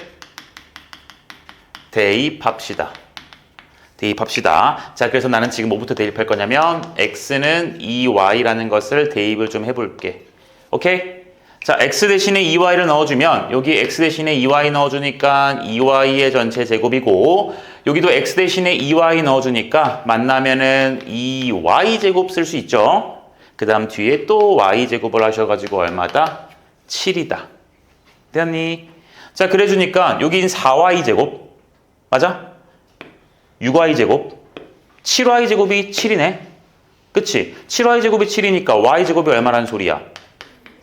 대입합시다. 자, 그래서 나는 지금 뭐부터 대입할 거냐면 x는 2y라는 것을 대입을 좀 해볼게. 오케이? 자, x 대신에 2y를 넣어주면 여기 x 대신에 2y 넣어주니까 2y의 전체 제곱이고, 여기도 x 대신에 2y 넣어주니까 만나면은 2y 제곱 쓸 수 있죠. 그 다음 뒤에 또 y 제곱을 하셔가지고 얼마다? 7이다. 됐니? 자, 그래주니까 여긴 4y 제곱 맞아? 6y 제곱 7y 제곱이 7이네. 그치? 7y 제곱이 7이니까 y 제곱이 얼마라는 소리야?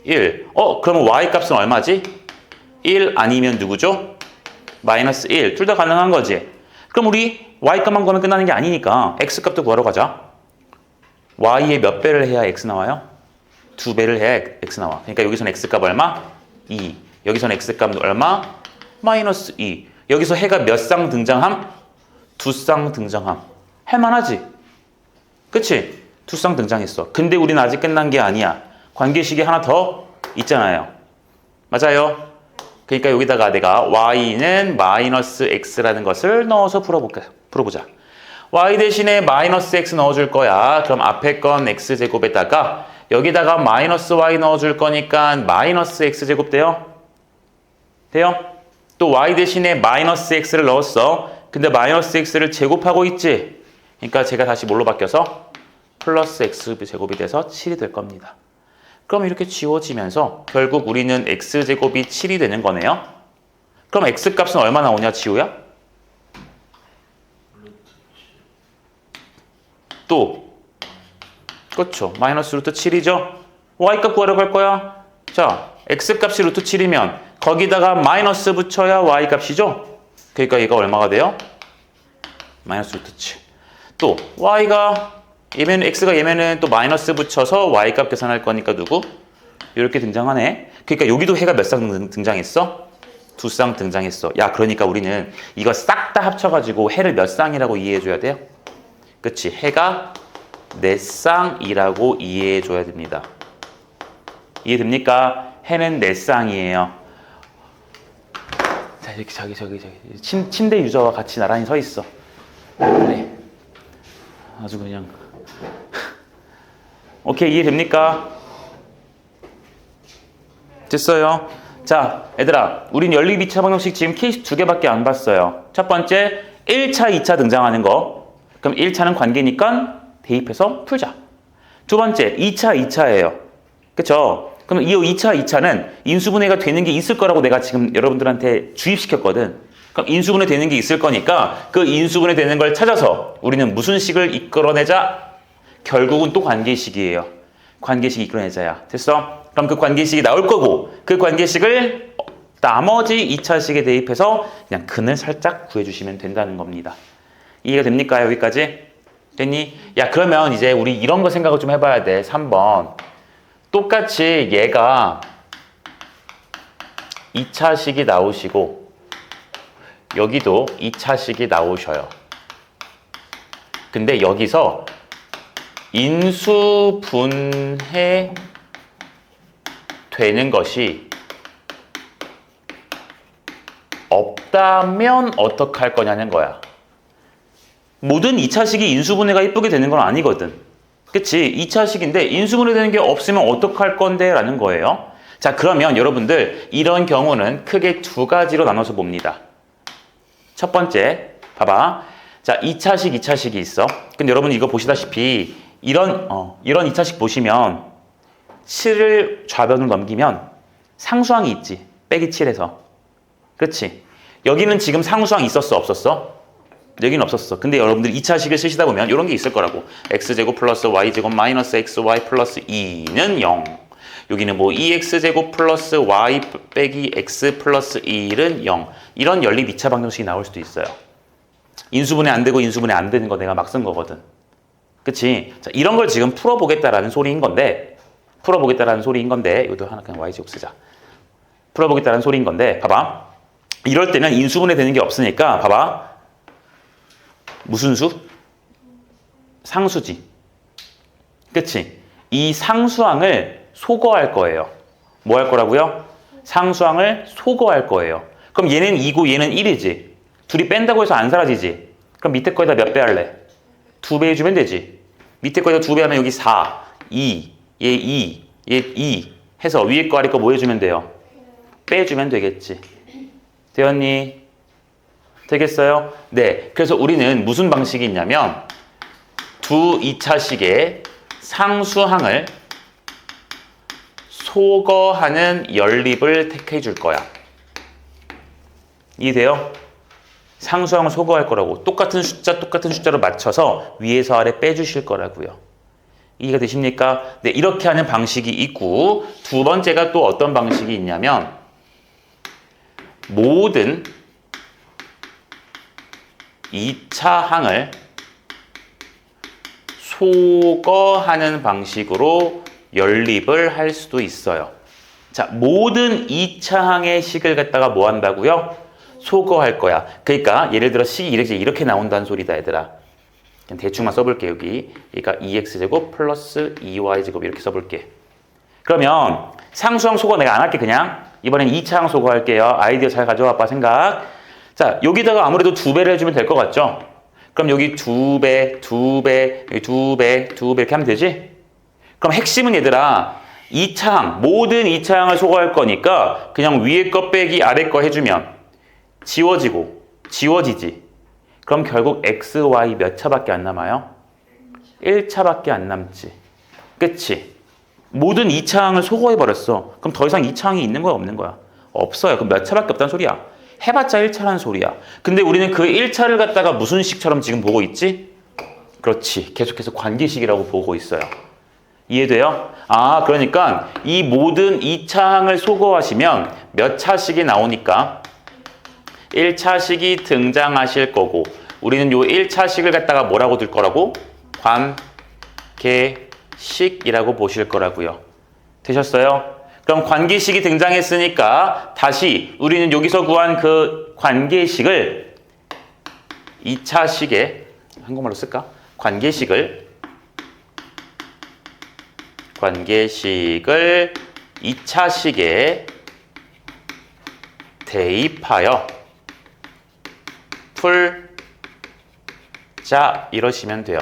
1. 그러면 y 값은 얼마지? 1 아니면 누구죠? 마이너스 1. 둘 다 가능한 거지. 그럼 우리 y 값만 구하면 끝나는 게 아니니까 x 값도 구하러 가자. y의 몇 배를 해야 x 나와요? 2배를 해야 x 나와. 그러니까 여기서는 x 값 얼마? 2. 여기서는 x 값 얼마? 마이너스 2. 여기서 해가 몇 쌍 등장함? 2쌍 등장함. 할만하지? 그치? 2쌍 등장했어. 근데 우리는 아직 끝난 게 아니야. 관계식이 하나 더 있잖아요. 맞아요? 그러니까 여기다가 내가 y는 마이너스 x라는 것을 넣어서 풀어보자. y 대신에 마이너스 x 넣어줄 거야. 그럼 앞에 건 x제곱에다가 여기다가 마이너스 y 넣어줄 거니까 마이너스 x제곱 돼요? 또 y 대신에 마이너스 x를 넣었어. 근데 마이너스 x를 제곱하고 있지? 그러니까 제가 다시 뭘로 바뀌어서 플러스 x제곱이 돼서 7이 될 겁니다. 그럼 이렇게 지워지면서 결국 우리는 x제곱이 7이 되는 거네요. 그럼 x값은 얼마 나오냐, 지우야? 또 그렇죠. 마이너스 루트 7이죠. y값 구하러 갈 거야. 자, x값이 루트 7이면 거기다가 마이너스 붙여야 y값이죠. 그러니까 얘가 얼마가 돼요? 마이너스 루트 7. 또 y가 x가 얘면은 또 마이너스 붙여서 y값 계산할 거니까 누구? 이렇게 등장하네. 그러니까 여기도 해가 몇 쌍 등장했어? 2쌍 등장했어. 야, 그러니까 우리는 이거 싹 다 합쳐가지고 해를 몇 쌍이라고 이해해줘야 돼요? 그치? 해가 4쌍이라고 이해해줘야 됩니다. 이해됩니까? 해는 4쌍이에요. 자, 이렇게 저기 침대 유저와 같이 나란히 서 있어. 그래. 아주 그냥. 오케이, 이해됩니까? 됐어요. 자, 얘들아, 우린 연립 2차 방정식 지금 케이스 2개밖에 안 봤어요. 첫 번째, 1차, 2차 등장하는 거. 그럼 1차는 관계니까 대입해서 풀자. 두 번째, 2차, 2차예요. 그쵸? 그럼 이 2차, 2차는 인수분해가 되는 게 있을 거라고 내가 지금 여러분들한테 주입시켰거든. 그럼 인수분해 되는 게 있을 거니까 그 인수분해 되는 걸 찾아서 우리는 무슨 식을 이끌어내자? 결국은 또 관계식이에요. 관계식 이끌어내자야. 됐어? 그럼 그 관계식이 나올 거고 그 관계식을 나머지 2차식에 대입해서 그냥 근을 살짝 구해주시면 된다는 겁니다. 이해가 됩니까? 여기까지? 됐니? 야, 그러면 이제 우리 이런 거 생각을 좀 해봐야 돼. 3번. 똑같이 얘가 2차식이 나오시고 여기도 2차식이 나오셔요. 근데 여기서 인수분해 되는 것이 없다면 어떡할 거냐는 거야. 모든 2차식이 인수분해가 이쁘게 되는 건 아니거든. 그치? 2차식인데 인수분해 되는 게 없으면 어떡할 건데? 라는 거예요. 자, 그러면 여러분들 이런 경우는 크게 두 가지로 나눠서 봅니다. 첫 번째, 봐봐. 자, 2차식, 2차식이 있어. 근데 여러분 이거 보시다시피 이런 2차식 보시면 7을 좌변으로 넘기면 상수항이 있지. 빼기 7에서. 그렇지? 여기는 지금 상수항 있었어? 없었어? 여기는 없었어. 근데 여러분들 2차식을 쓰시다 보면 이런 게 있을 거라고. x제곱 플러스 y제곱 마이너스 xy 플러스 2는 0. 여기는 뭐 2x제곱 플러스 y 빼기 x 플러스 1은 0. 이런 연립 2차 방정식이 나올 수도 있어요. 인수분해 안 되고 인수분해 안 되는 거 내가 막 쓴 거거든. 그치? 자, 이런 걸 지금 풀어보겠다라는 소리인 건데 이것도 하나 그냥 y제곱 쓰자. 풀어보겠다는 소리인 건데 봐봐. 이럴 때는 인수분해 되는 게 없으니까 봐봐. 무슨 수? 상수지. 그치? 이 상수항을 소거할 거예요. 뭐 할 거라고요? 상수항을 소거할 거예요. 그럼 얘는 2고 얘는 1이지. 둘이 뺀다고 해서 안 사라지지. 그럼 밑에 거에다 몇 배 할래? 2배 해주면 되지. 밑에 거에다 2배 하면 여기 4, 2, 얘 2, 얘 2 해서 위에 거 아래 거 뭐 해주면 돼요? 빼주면 되겠지. 되었니? 되겠어요? 네. 그래서 우리는 무슨 방식이 있냐면 두 2차식의 상수항을 소거하는 연립을 택해 줄 거야. 이해돼요? 상수항을 소거할 거라고. 똑같은 숫자로 맞춰서 위에서 아래 빼주실 거라고요. 이해가 되십니까? 네, 이렇게 하는 방식이 있고 두 번째가 또 어떤 방식이 있냐면 모든 2차 항을 소거하는 방식으로 연립을 할 수도 있어요. 자, 모든 2차 항의 식을 갖다가 뭐 한다고요? 소거할 거야. 그러니까 예를 들어 식이 이렇게 나온다는 소리다, 얘들아. 그냥 대충만 써볼게, 여기. 그러니까 2x제곱 플러스 2y제곱 이렇게 써볼게. 그러면 상수항 소거 내가 안 할게, 그냥. 이번엔 2차 항 소거할게요. 아이디어 잘 가져와봐, 생각. 자, 여기다가 아무래도 2배를 해주면 될 것 같죠? 그럼 여기 2배, 2배, 여기 2배, 2배 이렇게 하면 되지? 그럼 핵심은 얘들아, 2차항, 모든 2차항을 소거할 거니까 그냥 위에 거 빼기 아래 거 해주면 지워지지. 그럼 결국 x, y 몇 차밖에 안 남아요? 1차밖에 안 남지. 그치? 모든 2차항을 소거해버렸어. 그럼 더 이상 2차항이 있는 거야, 없는 거야? 없어요. 그럼 몇 차밖에 없다는 소리야. 해봤자 1차라는 소리야. 근데 우리는 그 1차를 갖다가 무슨 식처럼 지금 보고 있지? 그렇지. 계속해서 관계식이라고 보고 있어요. 이해돼요? 아, 그러니까 이 모든 2차항을 소거하시면 몇 차식이 나오니까 1차식이 등장하실 거고 우리는 요 1차식을 갖다가 뭐라고 들 거라고? 관계식이라고 보실 거라고요. 되셨어요? 그럼 관계식이 등장했으니까 다시 우리는 여기서 구한 그 관계식을 2차식에 한국말로 쓸까? 관계식을 2차식에 대입하여 풀자 이러시면 돼요.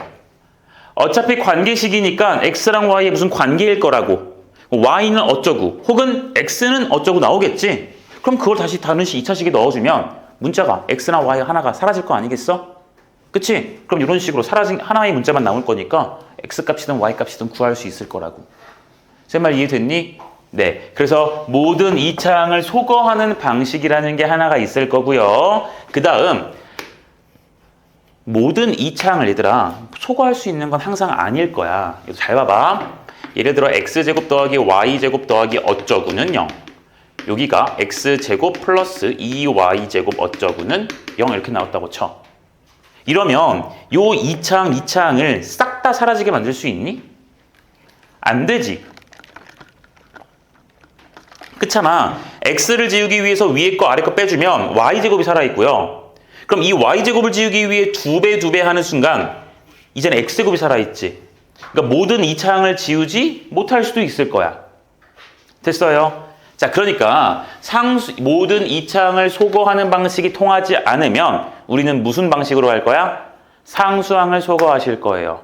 어차피 관계식이니까 x랑 y의 무슨 관계일 거라고. y는 어쩌고 혹은 x는 어쩌고 나오겠지. 그럼 그걸 다시 다른 2차식에 넣어주면 문자가 x나 y 하나가 사라질 거 아니겠어? 그치? 그럼 이런 식으로 사라진 하나의 문자만 나올 거니까 x값이든 y값이든 구할 수 있을 거라고. 제 말 이해됐니? 네. 그래서 모든 이차항을 소거하는 방식이라는 게 하나가 있을 거고요. 그 다음 모든 이차항을 얘들아 소거할 수 있는 건 항상 아닐 거야. 이거 잘 봐봐. 예를 들어 x제곱 더하기 y제곱 더하기 어쩌구는 0. 여기가 x제곱 플러스 2y제곱 어쩌구는 0 이렇게 나왔다고 쳐. 이러면 요 2차항을 싹 다 사라지게 만들 수 있니? 안 되지. 그렇잖아. x를 지우기 위해서 위에 거 아래 거 빼주면 y제곱이 살아있고요. 그럼 이 y제곱을 지우기 위해 2배 하는 순간 이제는 x제곱이 살아있지. 그러니까 모든 2차항을 지우지 못할 수도 있을 거야. 됐어요? 자, 그러니까 모든 2차항을 소거하는 방식이 통하지 않으면 우리는 무슨 방식으로 할 거야? 상수항을 소거하실 거예요.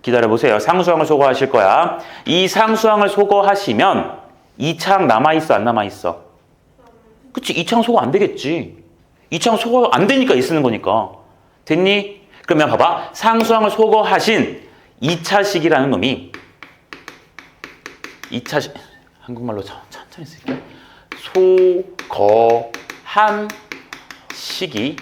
기다려보세요. 상수항을 소거하실 거야. 이 상수항을 소거하시면 2차항 남아있어, 안 남아있어? 그치? 2차항 소거 안 되겠지. 2차항 소거 안 되니까 이 쓰는 거니까. 됐니? 그러면 봐봐. 상수항을 소거하신 2차식이라는 놈이 2차식, 한국말로 천천히 쓸게요. 소거한 식이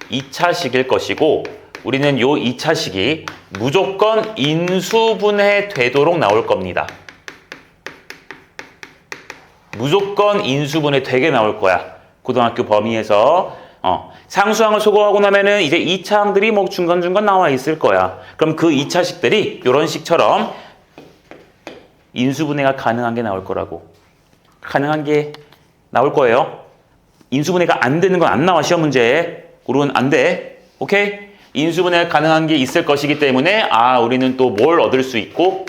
2차식일 것이고 우리는 요 2차식이 무조건 인수분해 되도록 나올 겁니다. 무조건 인수분해 되게 나올 거야. 고등학교 범위에서. 상수항을 소거하고 나면은 이제 2차항들이 뭐 중간중간 나와 있을 거야. 그럼 그 2차식들이 이런 식처럼 인수분해가 가능한 게 나올 거라고. 가능한 게 나올 거예요. 인수분해가 안 되는 건 안 나와, 시험 문제에. 그러면 안 돼. 오케이? 인수분해가 가능한 게 있을 것이기 때문에 우리는 또 뭘 얻을 수 있고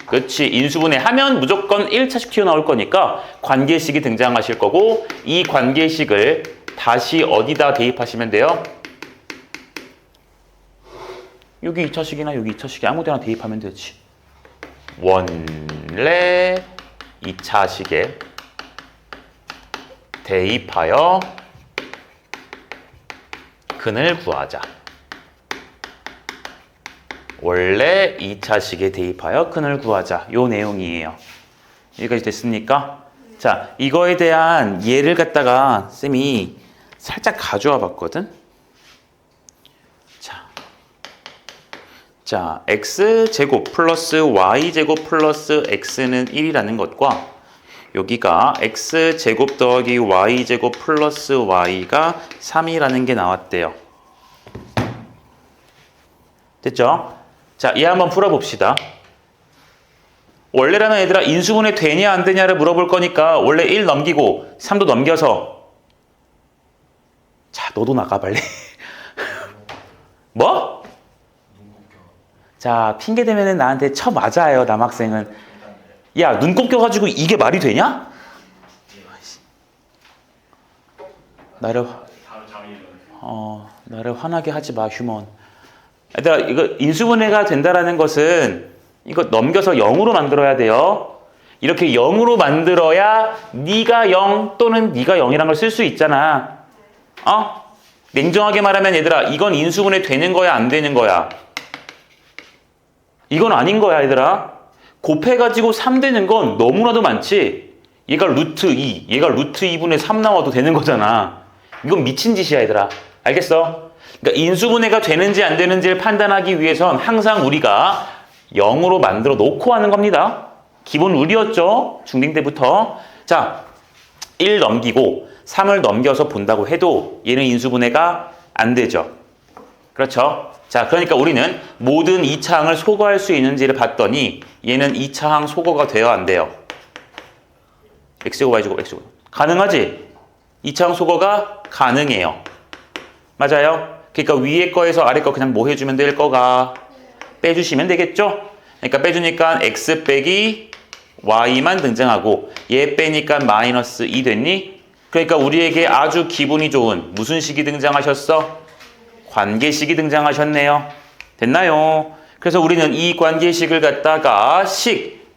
그렇지. 인수분해 하면 무조건 1차식 튀어나올 거니까 관계식이 등장하실 거고 이 관계식을 다시 어디다 대입하시면 돼요? 여기 2차식이나 여기 2차식이 아무 데나 대입하면 되지. 원래 2차식에 대입하여 근을 구하자. 원래 2차식에 대입하여 근을 구하자. 요 내용이에요. 여기까지 됐습니까? 자, 이거에 대한 예를 갖다가 쌤이 살짝 가져와 봤거든. 자, x제곱 플러스 y제곱 플러스 x는 1이라는 것과 여기가 x제곱 더하기 y제곱 플러스 y가 3이라는 게 나왔대요. 됐죠? 자, 얘 한번 풀어봅시다. 원래라면 얘들아 인수분해 되냐 안 되냐를 물어볼 거니까 원래 1 넘기고 3도 넘겨서 자, 너도 나가 빨리. 뭐? 자, 핑계 대면은 나한테 쳐 맞아요, 남학생은. 야, 눈곱 껴가지고 이게 말이 되냐? 나를 화나게 하지 마, 휴먼. 얘들아, 이거 인수분해가 된다라는 것은 이거 넘겨서 0으로 만들어야 돼요. 이렇게 0으로 만들어야 네가 0 또는 네가 0이라는 걸 쓸 수 있잖아. 냉정하게 말하면 얘들아, 이건 인수분해 되는 거야, 안 되는 거야? 이건 아닌 거야, 얘들아. 곱해가지고 3 되는 건 너무나도 많지. 얘가 루트 2, 얘가 루트 2분의 3 나와도 되는 거잖아. 이건 미친 짓이야, 얘들아. 알겠어? 그러니까 인수분해가 되는지 안 되는지를 판단하기 위해선 항상 우리가 0으로 만들어 놓고 하는 겁니다. 기본 룰이었죠. 중딩 때부터. 자, 1 넘기고 3을 넘겨서 본다고 해도 얘는 인수분해가 안 되죠. 그렇죠? 자, 그러니까 우리는 모든 2차항을 소거할 수 있는지를 봤더니 얘는 2차항 소거가 돼요, 안 돼요? x제곱, y제곱, x제곱. 가능하지? 2차항 소거가 가능해요. 맞아요? 그러니까 위에 거에서 아래 거 그냥 뭐 해주면 될 거가? 빼주시면 되겠죠? 그러니까 빼주니까 x 빼기 y만 등장하고 얘 빼니까 마이너스 2 됐니? 그러니까 우리에게 아주 기분이 좋은 무슨 식이 등장하셨어? 관계식이 등장하셨네요. 됐나요? 그래서 우리는 이 관계식을 갖다가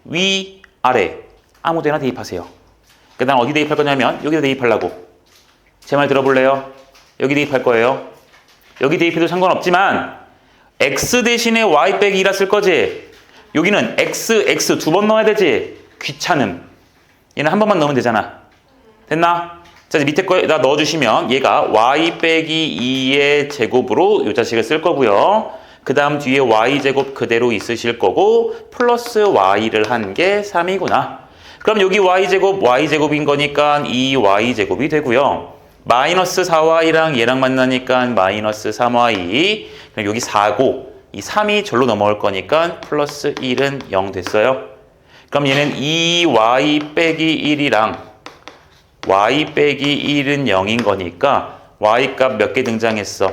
위, 아래 아무 데나 대입하세요. 그러니까 난 어디 대입할 거냐면 여기다 대입하려고. 제 말 들어볼래요? 여기 대입할 거예요. 여기 대입해도 상관없지만 x 대신에 y 빼기 2라 쓸 거지. 여기는 x 두 번 넣어야 되지. 귀찮음. 얘는 한 번만 넣으면 되잖아. 됐나? 자, 이제 밑에 거에다 넣어주시면 얘가 y 빼기 2의 제곱으로 이 자식을 쓸 거고요. 그 다음 뒤에 y제곱 그대로 있으실 거고 플러스 y를 한 게 3이구나. 그럼 여기 y제곱인 거니까 2y제곱이 되고요. 마이너스 4y랑 얘랑 만나니까 마이너스 3y. 그럼 여기 4고 이 3이 절로 넘어올 거니까 플러스 1은 0 됐어요. 그럼 얘는 2y 빼기 1이랑 y 빼기 1은 0인 거니까 y 값 몇 개 등장했어?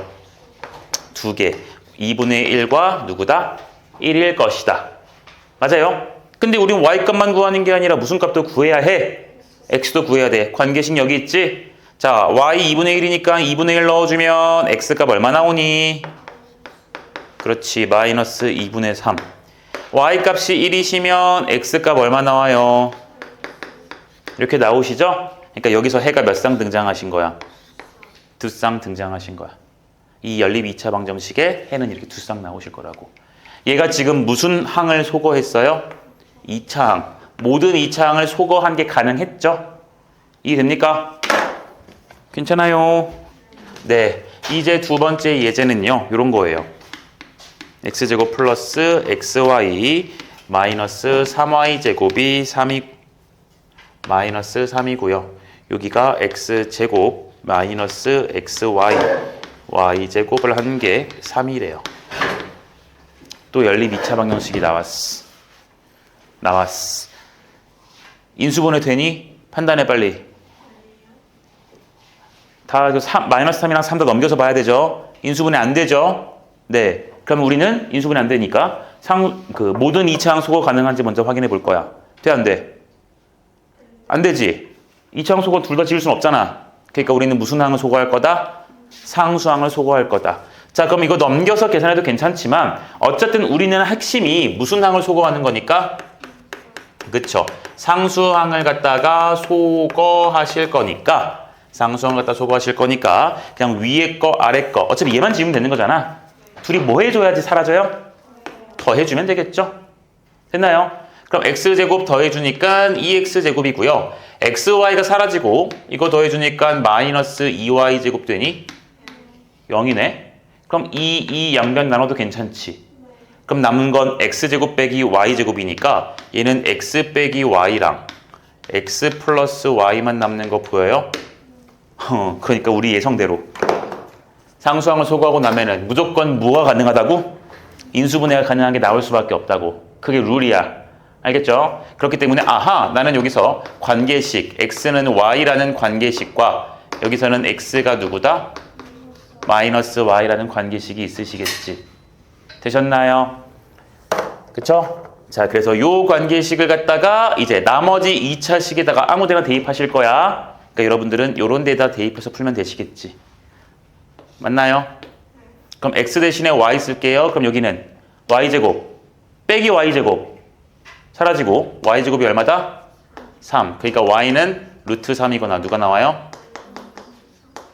2개. 2분의 1과 누구다? 1일 것이다. 맞아요? 근데 우린 y 값만 구하는 게 아니라 무슨 값도 구해야 해? x도 구해야 돼. 관계식 여기 있지? 자, y 2분의 1이니까 2분의 1 넣어주면 x 값 얼마 나오니? 그렇지, 마이너스 2분의 3. y 값이 1이시면 x 값 얼마 나와요? 이렇게 나오시죠? 그러니까 여기서 해가 몇 쌍 등장하신 거야? 2쌍 등장하신 거야. 이 연립 2차 방정식에 해는 이렇게 2쌍 나오실 거라고. 얘가 지금 무슨 항을 소거했어요? 2차 항. 모든 2차 항을 소거한 게 가능했죠? 이해됩니까? 괜찮아요? 네. 이제 두 번째 예제는요. 이런 거예요. x제곱 플러스 xy 마이너스 3y제곱이 3이고요. 여기가 x제곱 마이너스 xy y제곱을 한 게 3이래요. 또 연립 2차 방정식이 나왔어. 인수분해 되니? 판단해 빨리. 다 마이너스 3이랑 3 다 넘겨서 봐야 되죠. 인수분해 안 되죠. 네. 그럼 우리는 인수분해 안 되니까 모든 2차항 소거 가능한지 먼저 확인해 볼 거야. 돼, 안 돼? 안 되지. 2차항 소거 둘 다 지을 수는 없잖아. 그러니까 우리는 무슨 항을 소거할 거다? 상수항을 소거할 거다. 자, 그럼 이거 넘겨서 계산해도 괜찮지만 어쨌든 우리는 핵심이 무슨 항을 소거하는 거니까? 그쵸. 상수항을 갖다가 소거하실 거니까 그냥 위에 거 아래 거 어차피 얘만 지우면 되는 거잖아. 둘이 뭐 해줘야지 사라져요? 더해주면 되겠죠? 됐나요? 그럼 x제곱 더해주니까 2x제곱이고요. xy가 사라지고 이거 더해주니까 마이너스 2y제곱 되니? 0이네. 그럼 2 양변 나눠도 괜찮지. 그럼 남은 건 x제곱 빼기 y제곱이니까 얘는 x 빼기 y랑 x 플러스 y만 남는 거 보여요? 그러니까 우리 예상대로 상수항을 소거하고 나면은 무조건 뭐가 가능하다고? 인수분해가 가능한 게 나올 수밖에 없다고. 그게 룰이야. 알겠죠? 그렇기 때문에 나는 여기서 관계식 x는 y라는 관계식과 여기서는 x가 누구다? 마이너스 y라는 관계식이 있으시겠지. 되셨나요? 그쵸? 자, 그래서 요 관계식을 갖다가 이제 나머지 2차식에다가 아무 데나 대입하실 거야. 그러니까 여러분들은 요런 데다 대입해서 풀면 되시겠지. 맞나요? 그럼 x 대신에 y 쓸게요. 그럼 여기는 y제곱 빼기 y제곱 사라지고 y제곱이 얼마다? 3. 그러니까 y는 루트 3이거나 누가 나와요?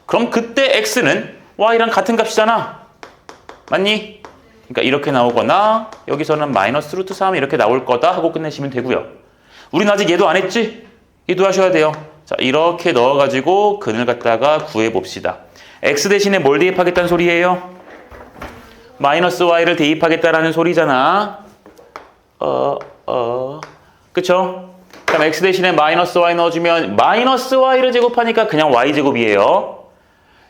그럼 그때 x는 y랑 같은 값이잖아. 맞니? 그러니까 이렇게 나오거나 여기서는 마이너스 루트 3 이렇게 나올 거다 하고 끝내시면 되고요. 우린 아직 얘도 안 했지? 얘도 하셔야 돼요. 자, 이렇게 넣어가지고 근을 갖다가 구해봅시다. x 대신에 뭘 대입하겠다는 소리예요? 마이너스 y를 대입하겠다라는 소리잖아. 그쵸? 그럼 x 대신에 마이너스 y 넣어주면 마이너스 y를 제곱하니까 그냥 y제곱이에요.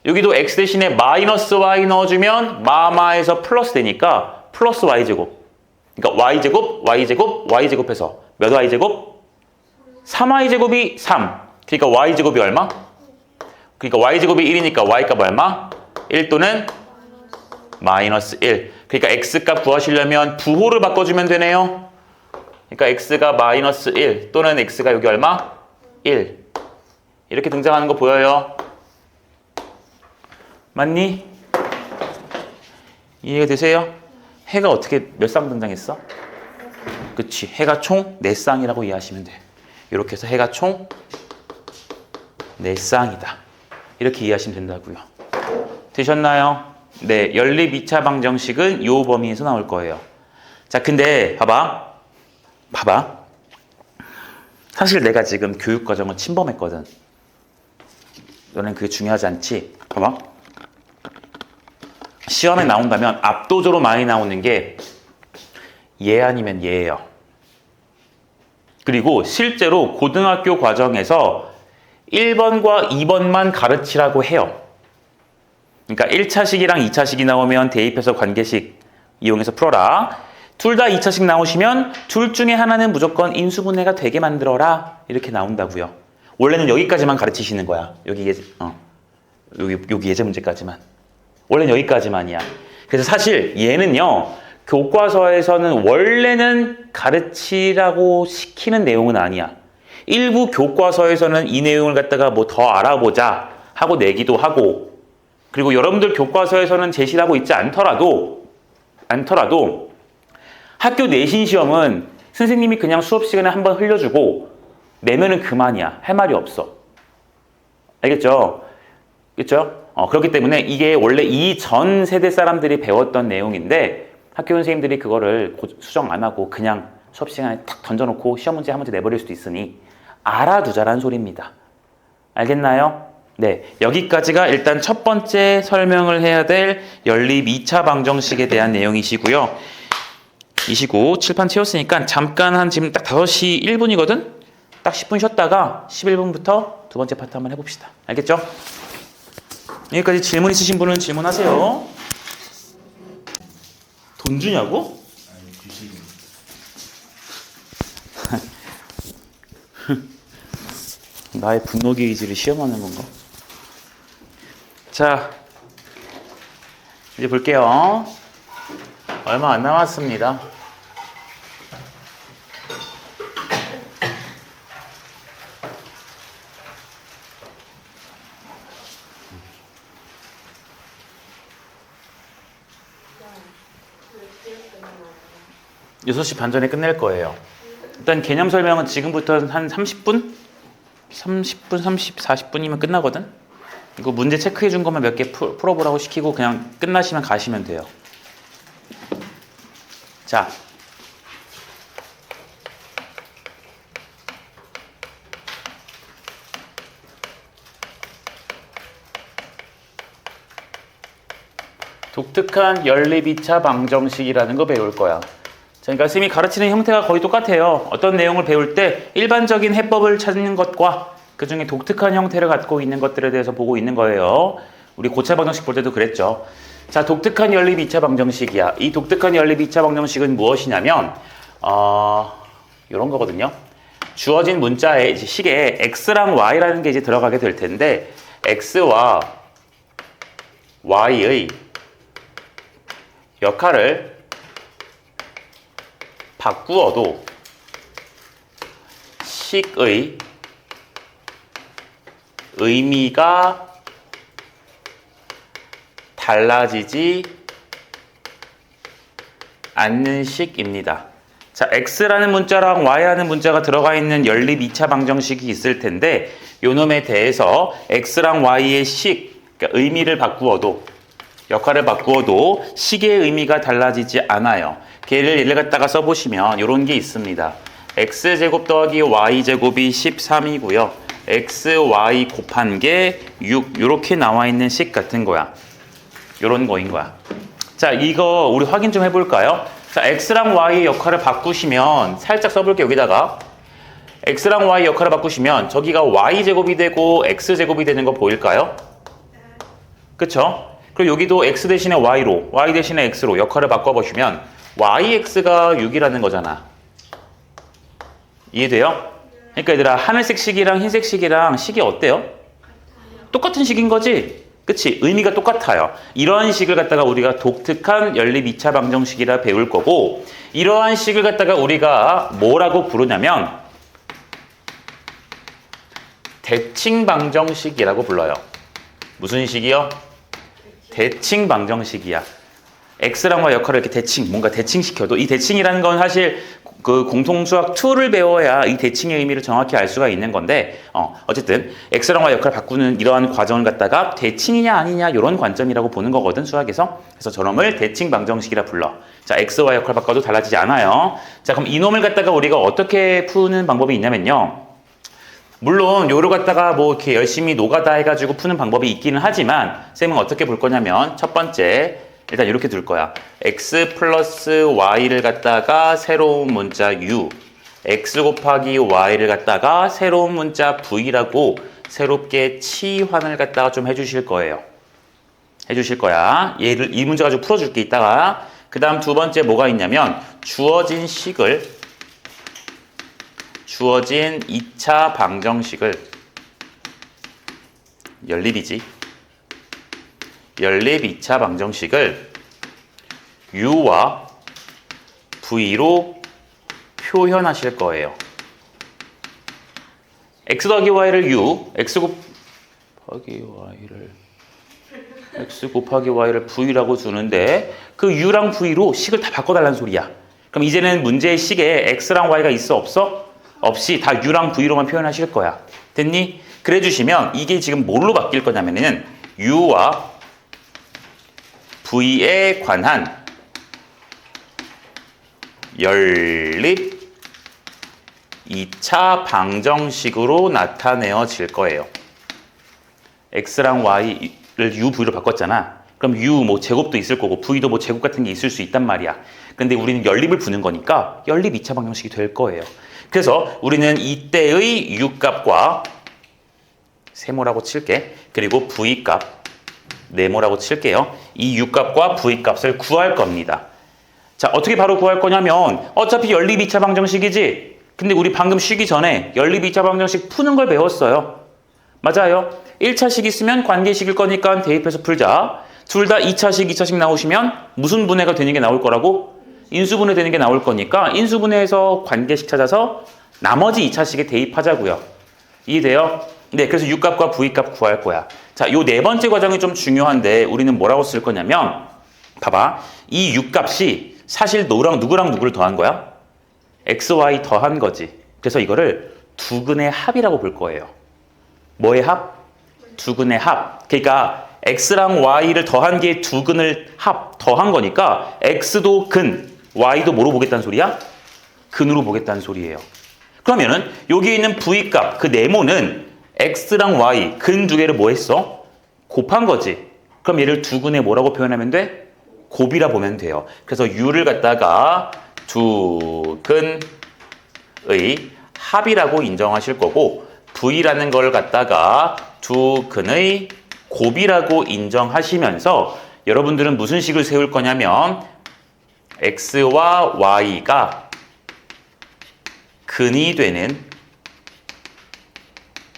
여기도 x 대신에 마이너스 y 넣어주면 마마에서 플러스 되니까 플러스 y제곱. 그러니까 y제곱해서 몇 y제곱? 3y제곱이 3. 그러니까 y제곱이 얼마? 그러니까 y제곱이 1이니까 y값 얼마? 1 또는 마이너스 1. 그러니까 x값 구하시려면 부호를 바꿔주면 되네요. 그러니까 x가 마이너스 1 또는 x가 여기 얼마? 1. 이렇게 등장하는 거 보여요? 맞니? 이해가 되세요? 해가 어떻게 몇 쌍 등장했어? 그치. 해가 총 4쌍이라고 이해하시면 돼. 이렇게 해서 해가 총 4쌍이다. 이렇게 이해하시면 된다고요. 되셨나요? 네, 연립 2차 방정식은 요 범위에서 나올 거예요. 자, 근데 봐봐. 사실 내가 지금 교육과정을 침범했거든. 너는 그게 중요하지 않지? 봐봐. 시험에 나온다면 압도적으로 많이 나오는 게 얘 아니면 얘예요. 그리고 실제로 고등학교 과정에서 1번과 2번만 가르치라고 해요. 그러니까 1차식이랑 2차식이 나오면 대입해서 관계식 이용해서 풀어라. 둘 다 2차식 나오시면 둘 중에 하나는 무조건 인수분해가 되게 만들어라. 이렇게 나온다고요. 원래는 여기까지만 가르치시는 거야. 여기 예제 문제까지만. 원래는 여기까지만이야. 그래서 사실 얘는요. 교과서에서는 원래는 가르치라고 시키는 내용은 아니야. 일부 교과서에서는 이 내용을 갖다가 뭐 더 알아보자 하고 내기도 하고, 그리고 여러분들 교과서에서는 제시를 하고 있지 않더라도 학교 내신 시험은 선생님이 그냥 수업 시간에 한번 흘려주고 내면은 그만이야. 할 말이 없어. 알겠죠? 그렇죠? 그렇기 때문에 이게 원래 이 전 세대 사람들이 배웠던 내용인데 학교 선생님들이 그거를 수정 안 하고 그냥 수업 시간에 탁 던져놓고 시험 문제 한 문제 내버릴 수도 있으니 알아두자라는 소리입니다. 알겠나요? 네, 여기까지가 일단 첫 번째 설명을 해야 될 연립 2차 방정식에 대한 내용이시고요. 이시고 칠판 채웠으니까 잠깐 지금 딱 5시 1분이거든? 딱 10분 쉬었다가 11분부터 두 번째 파트 한번 해봅시다. 알겠죠? 여기까지 질문 있으신 분은 질문하세요. 돈 주냐고? 아니 귀식이. 나의 분노 게이지를 시험하는 건가? 자, 이제 볼게요. 얼마 안 남았습니다. 여섯 시 반 전에 끝낼 거예요. 일단 개념 설명은 지금부터 한 30분? 40분이면 끝나거든? 이거 문제 체크해 준 것만 몇 개 풀어보라고 시키고 그냥 끝나시면 가시면 돼요. 자. 독특한 연립 2차 방정식이라는 거 배울 거야. 자, 그러니까 선생님이 가르치는 형태가 거의 똑같아요. 어떤 내용을 배울 때 일반적인 해법을 찾는 것과 그 중에 독특한 형태를 갖고 있는 것들에 대해서 보고 있는 거예요. 우리 고차 방정식 볼 때도 그랬죠. 자, 독특한 연립 2차 방정식이야. 이 독특한 연립 2차 방정식은 무엇이냐면 이런 거거든요. 주어진 문자에 이제 식에 x랑 y라는 게 이제 들어가게 될 텐데 x와 y의 역할을 바꾸어도 식의 의미가 달라지지 않는 식입니다. 자, x라는 문자랑 y라는 문자가 들어가 있는 연립 2차 방정식이 있을 텐데 요 놈에 대해서 x랑 y의 식, 그러니까 의미를 바꾸어도 역할을 바꾸어도 식의 의미가 달라지지 않아요. 예를 갖다가 써보시면 이런 게 있습니다. x제곱 더하기 y제곱이 13이고요. xy 곱한 게 6 이렇게 나와 있는 식 같은 거야. 이런 거인 거야. 자, 이거 우리 확인 좀 해볼까요? 자, x랑 y의 역할을 바꾸시면 살짝 써볼게요. 여기다가 x랑 y 역할을 바꾸시면 저기가 y제곱이 되고 x제곱이 되는 거 보일까요? 그쵸? 그리고 여기도 x 대신에 y로, y 대신에 x로 역할을 바꿔보시면 yx가 6이라는 거잖아. 이해돼요? 그러니까 얘들아, 하늘색 식이랑 흰색 식이랑 식이 어때요? 똑같은 식인 거지? 그치? 의미가 똑같아요. 이러한 식을 갖다가 우리가 독특한 연립 2차 방정식이라 배울 거고, 이러한 식을 갖다가 우리가 뭐라고 부르냐면 대칭 방정식이라고 불러요. 무슨 식이요? 대칭 방정식이야. x랑 y 역할을 이렇게 뭔가 대칭시켜도 이 대칭이라는 건 사실 그 공통수학 2를 배워야 이 대칭의 의미를 정확히 알 수가 있는 건데 어쨌든 x랑 y 역할을 바꾸는 이러한 과정을 갖다가 대칭이냐 아니냐 이런 관점이라고 보는 거거든 수학에서. 그래서 저놈을 대칭 방정식이라 불러. 자, x, y 역할 바꿔도 달라지지 않아요. 자, 그럼 이놈을 갖다가 우리가 어떻게 푸는 방법이 있냐면요. 물론 요를 갖다가 뭐 이렇게 열심히 노가다 해가지고 푸는 방법이 있기는 하지만 쌤은 어떻게 볼 거냐면 첫 번째 일단 이렇게 둘 거야. x 플러스 y를 갖다가 새로운 문자 u, x 곱하기 y를 갖다가 새로운 문자 v라고 새롭게 치환을 갖다가 좀 해주실 거예요. 해주실 거야. 얘를 이 문제 가지고 풀어줄게 이따가. 그 다음 두 번째 뭐가 있냐면 주어진 2차 방정식을 연립이지. 연립 2차 방정식을 u와 v로 표현하실 거예요. x 더하기 y를 u, x 곱하기 y를 v라고 주는데 그 u랑 v로 식을 다 바꿔달라는 소리야. 그럼 이제는 문제의 식에 x랑 y가 있어 없어? 없이 다 u랑 v로만 표현하실 거야. 됐니? 그래 주시면 이게 지금 뭘로 바뀔 거냐면은 u와 v에 관한 연립 2차 방정식으로 나타내어질 거예요. x랑 y를 u, v로 바꿨잖아. 그럼 u 뭐 제곱도 있을 거고 v도 뭐 제곱 같은 게 있을 수 있단 말이야. 근데 우리는 연립을 부는 거니까 연립 2차 방정식이 될 거예요. 그래서 우리는 이때의 u 값과 세모라고 칠게. 그리고 v 값 네모라고 칠게요. 이 u 값과 v 값을 구할 겁니다. 자, 어떻게 바로 구할 거냐면 어차피 연립 2차 방정식이지. 근데 우리 방금 쉬기 전에 연립 2차 방정식 푸는 걸 배웠어요. 맞아요. 1차식 있으면 관계식일 거니까 대입해서 풀자. 둘 다 2차식, 2차식 나오시면 무슨 분해가 되는 게 나올 거라고? 인수분해 되는 게 나올 거니까 인수분해해서 관계식 찾아서 나머지 2차식에 대입하자고요. 이해돼요? 네, 그래서 u 값과 v 값 구할 거야. 자, 요 네 번째 과정이 좀 중요한데 우리는 뭐라고 쓸 거냐면 봐봐. 이 u 값이 사실 누구랑 누구를 더한 거야? x, y 더한 거지. 그래서 이거를 두근의 합이라고 볼 거예요. 뭐의 합? 두근의 합. 그러니까 x랑 y를 더한 게 두근을 더한 거니까 x도 근, y도 뭐로 보겠다는 소리야? 근으로 보겠다는 소리예요. 그러면은 여기 있는 v 값, 그 네모는 x랑 y, 근 두 개를 뭐 했어? 곱한 거지. 그럼 얘를 두근의 뭐라고 표현하면 돼? 곱이라 보면 돼요. 그래서 u를 갖다가 두근의 합이라고 인정하실 거고 v라는 걸 갖다가 두근의 곱이라고 인정하시면서 여러분들은 무슨 식을 세울 거냐면 x와 y가 근이 되는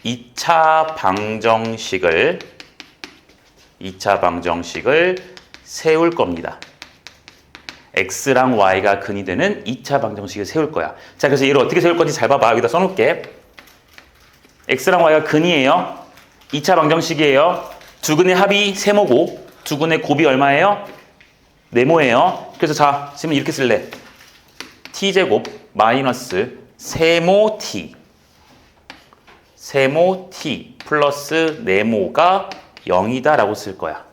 2차 방정식을 세울 겁니다. x랑 y가 근이 되는 2차 방정식을 세울 거야. 자, 그래서 얘를 어떻게 세울 건지 잘 봐봐. 여기다 써놓을게. x랑 y가 근이에요. 2차 방정식이에요. 두근의 합이 세모고 두근의 곱이 얼마예요? 네모예요. 그래서 자, 지금 이렇게 쓸래. t제곱 마이너스 세모 t 플러스 네모가 0이다 라고 쓸 거야.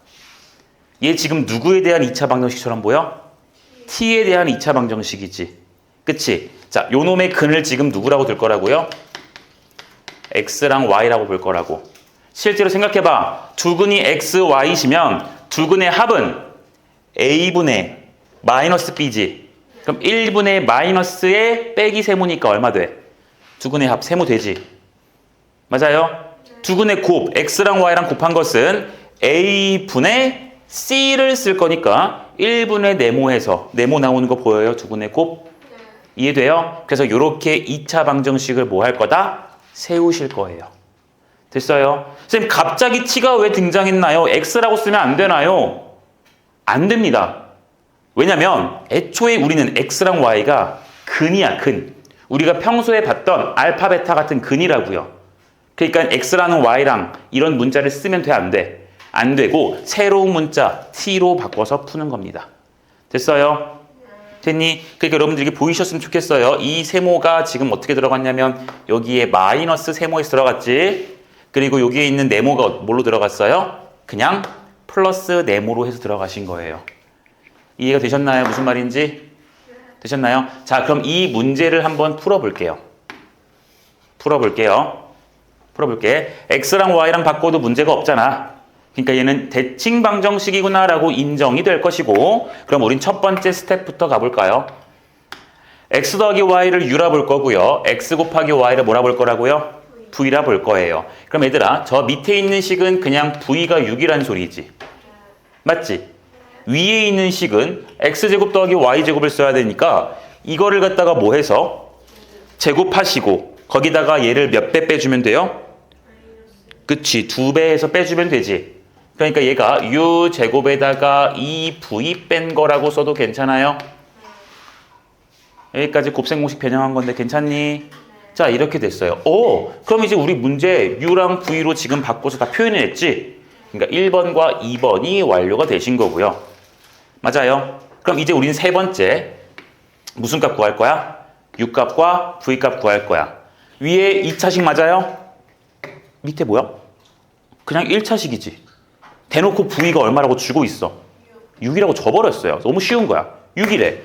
얘 지금 누구에 대한 2차 방정식처럼 보여? t에 대한 2차 방정식이지. 그치? 자, 요 놈의 근을 지금 누구라고 들 거라고요? x랑 y라고 볼 거라고. 실제로 생각해봐. 두근이 x, y시면 두근의 합은 a분의 마이너스 b지. 그럼 1분의 마이너스에 빼기 세모니까 얼마 돼? 두근의 합 세모 되지. 맞아요? 두근의 곱, x랑 y랑 곱한 것은 a분의 c를 쓸 거니까 1분의 네모해서 네모 나오는 거 보여요? 두근의 곱? 이해돼요? 그래서 이렇게 2차 방정식을 뭐 할 거다? 세우실 거예요. 됐어요? 선생님 갑자기 t가 왜 등장했나요? x라고 쓰면 안 되나요? 안 됩니다. 왜냐면 애초에 우리는 x랑 y가 근이야, 근. 우리가 평소에 봤던 알파, 베타 같은 근이라고요. 그러니까 x랑 y랑 이런 문자를 쓰면 돼, 안 돼? 안 되고 새로운 문자 t로 바꿔서 푸는 겁니다. 됐어요? 됐니? 그러니까 여러분들 이게 보이셨으면 좋겠어요. 이 세모가 지금 어떻게 들어갔냐면 여기에 마이너스 세모에서 들어갔지. 그리고 여기에 있는 네모가 뭘로 들어갔어요? 그냥 플러스 네모로 해서 들어가신 거예요. 이해가 되셨나요? 무슨 말인지? 되셨나요? 자, 그럼 이 문제를 한번 풀어볼게. x랑 y랑 바꿔도 문제가 없잖아. 그러니까 얘는 대칭 방정식이구나 라고 인정이 될 것이고, 그럼 우린 첫 번째 스텝부터 가볼까요? x 더하기 y를 u라 볼 거고요. x 곱하기 y를 뭐라 볼 거라고요? v라 볼 거예요. 그럼 얘들아, 저 밑에 있는 식은 그냥 v가 6이란 소리지. 맞지? 위에 있는 식은 x제곱 더하기 y제곱을 써야 되니까 이거를 갖다가 뭐 해서 제곱하시고 거기다가 얘를 몇 배 빼주면 돼요? 그치, 2배 해서 빼주면 되지. 그러니까 얘가 u제곱에다가 2v 뺀 거라고 써도 괜찮아요? 여기까지 곱셈공식 변형한 건데 괜찮니? 자, 이렇게 됐어요. 그럼 이제 우리 문제 u랑 v로 지금 바꿔서 다 표현했지? 그러니까 1번과 2번이 완료가 되신 거고요. 맞아요? 그럼 이제 우리는 세 번째 무슨 값 구할 거야? u 값과 v 값 구할 거야. 위에 2차식 맞아요? 밑에 뭐야? 그냥 1차식이지. 대놓고 v가 얼마라고 주고 있어? 6이라고 줘버렸어요. 너무 쉬운 거야. 6이래.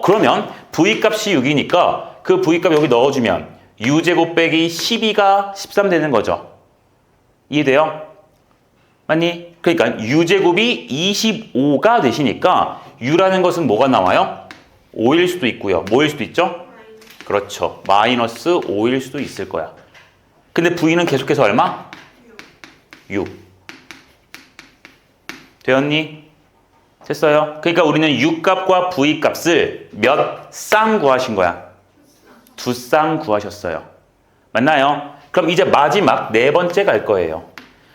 그러면 v 값이 6이니까 그 v 값 여기 넣어주면 u제곱 빼기 12가 13 되는 거죠. 이해돼요? 맞니? 그러니까 u제곱이 25가 되시니까 u라는 것은 뭐가 나와요? 5일 수도 있고요. 뭐일 수도 있죠? 그렇죠. 마이너스 5일 수도 있을 거야. 근데 v는 계속해서 얼마? 6. 되었니? 됐어요? 그러니까 우리는 u 값과 v 값을 몇 쌍 구하신 거야? 2쌍 구하셨어요. 맞나요? 그럼 이제 마지막 네 번째 갈 거예요.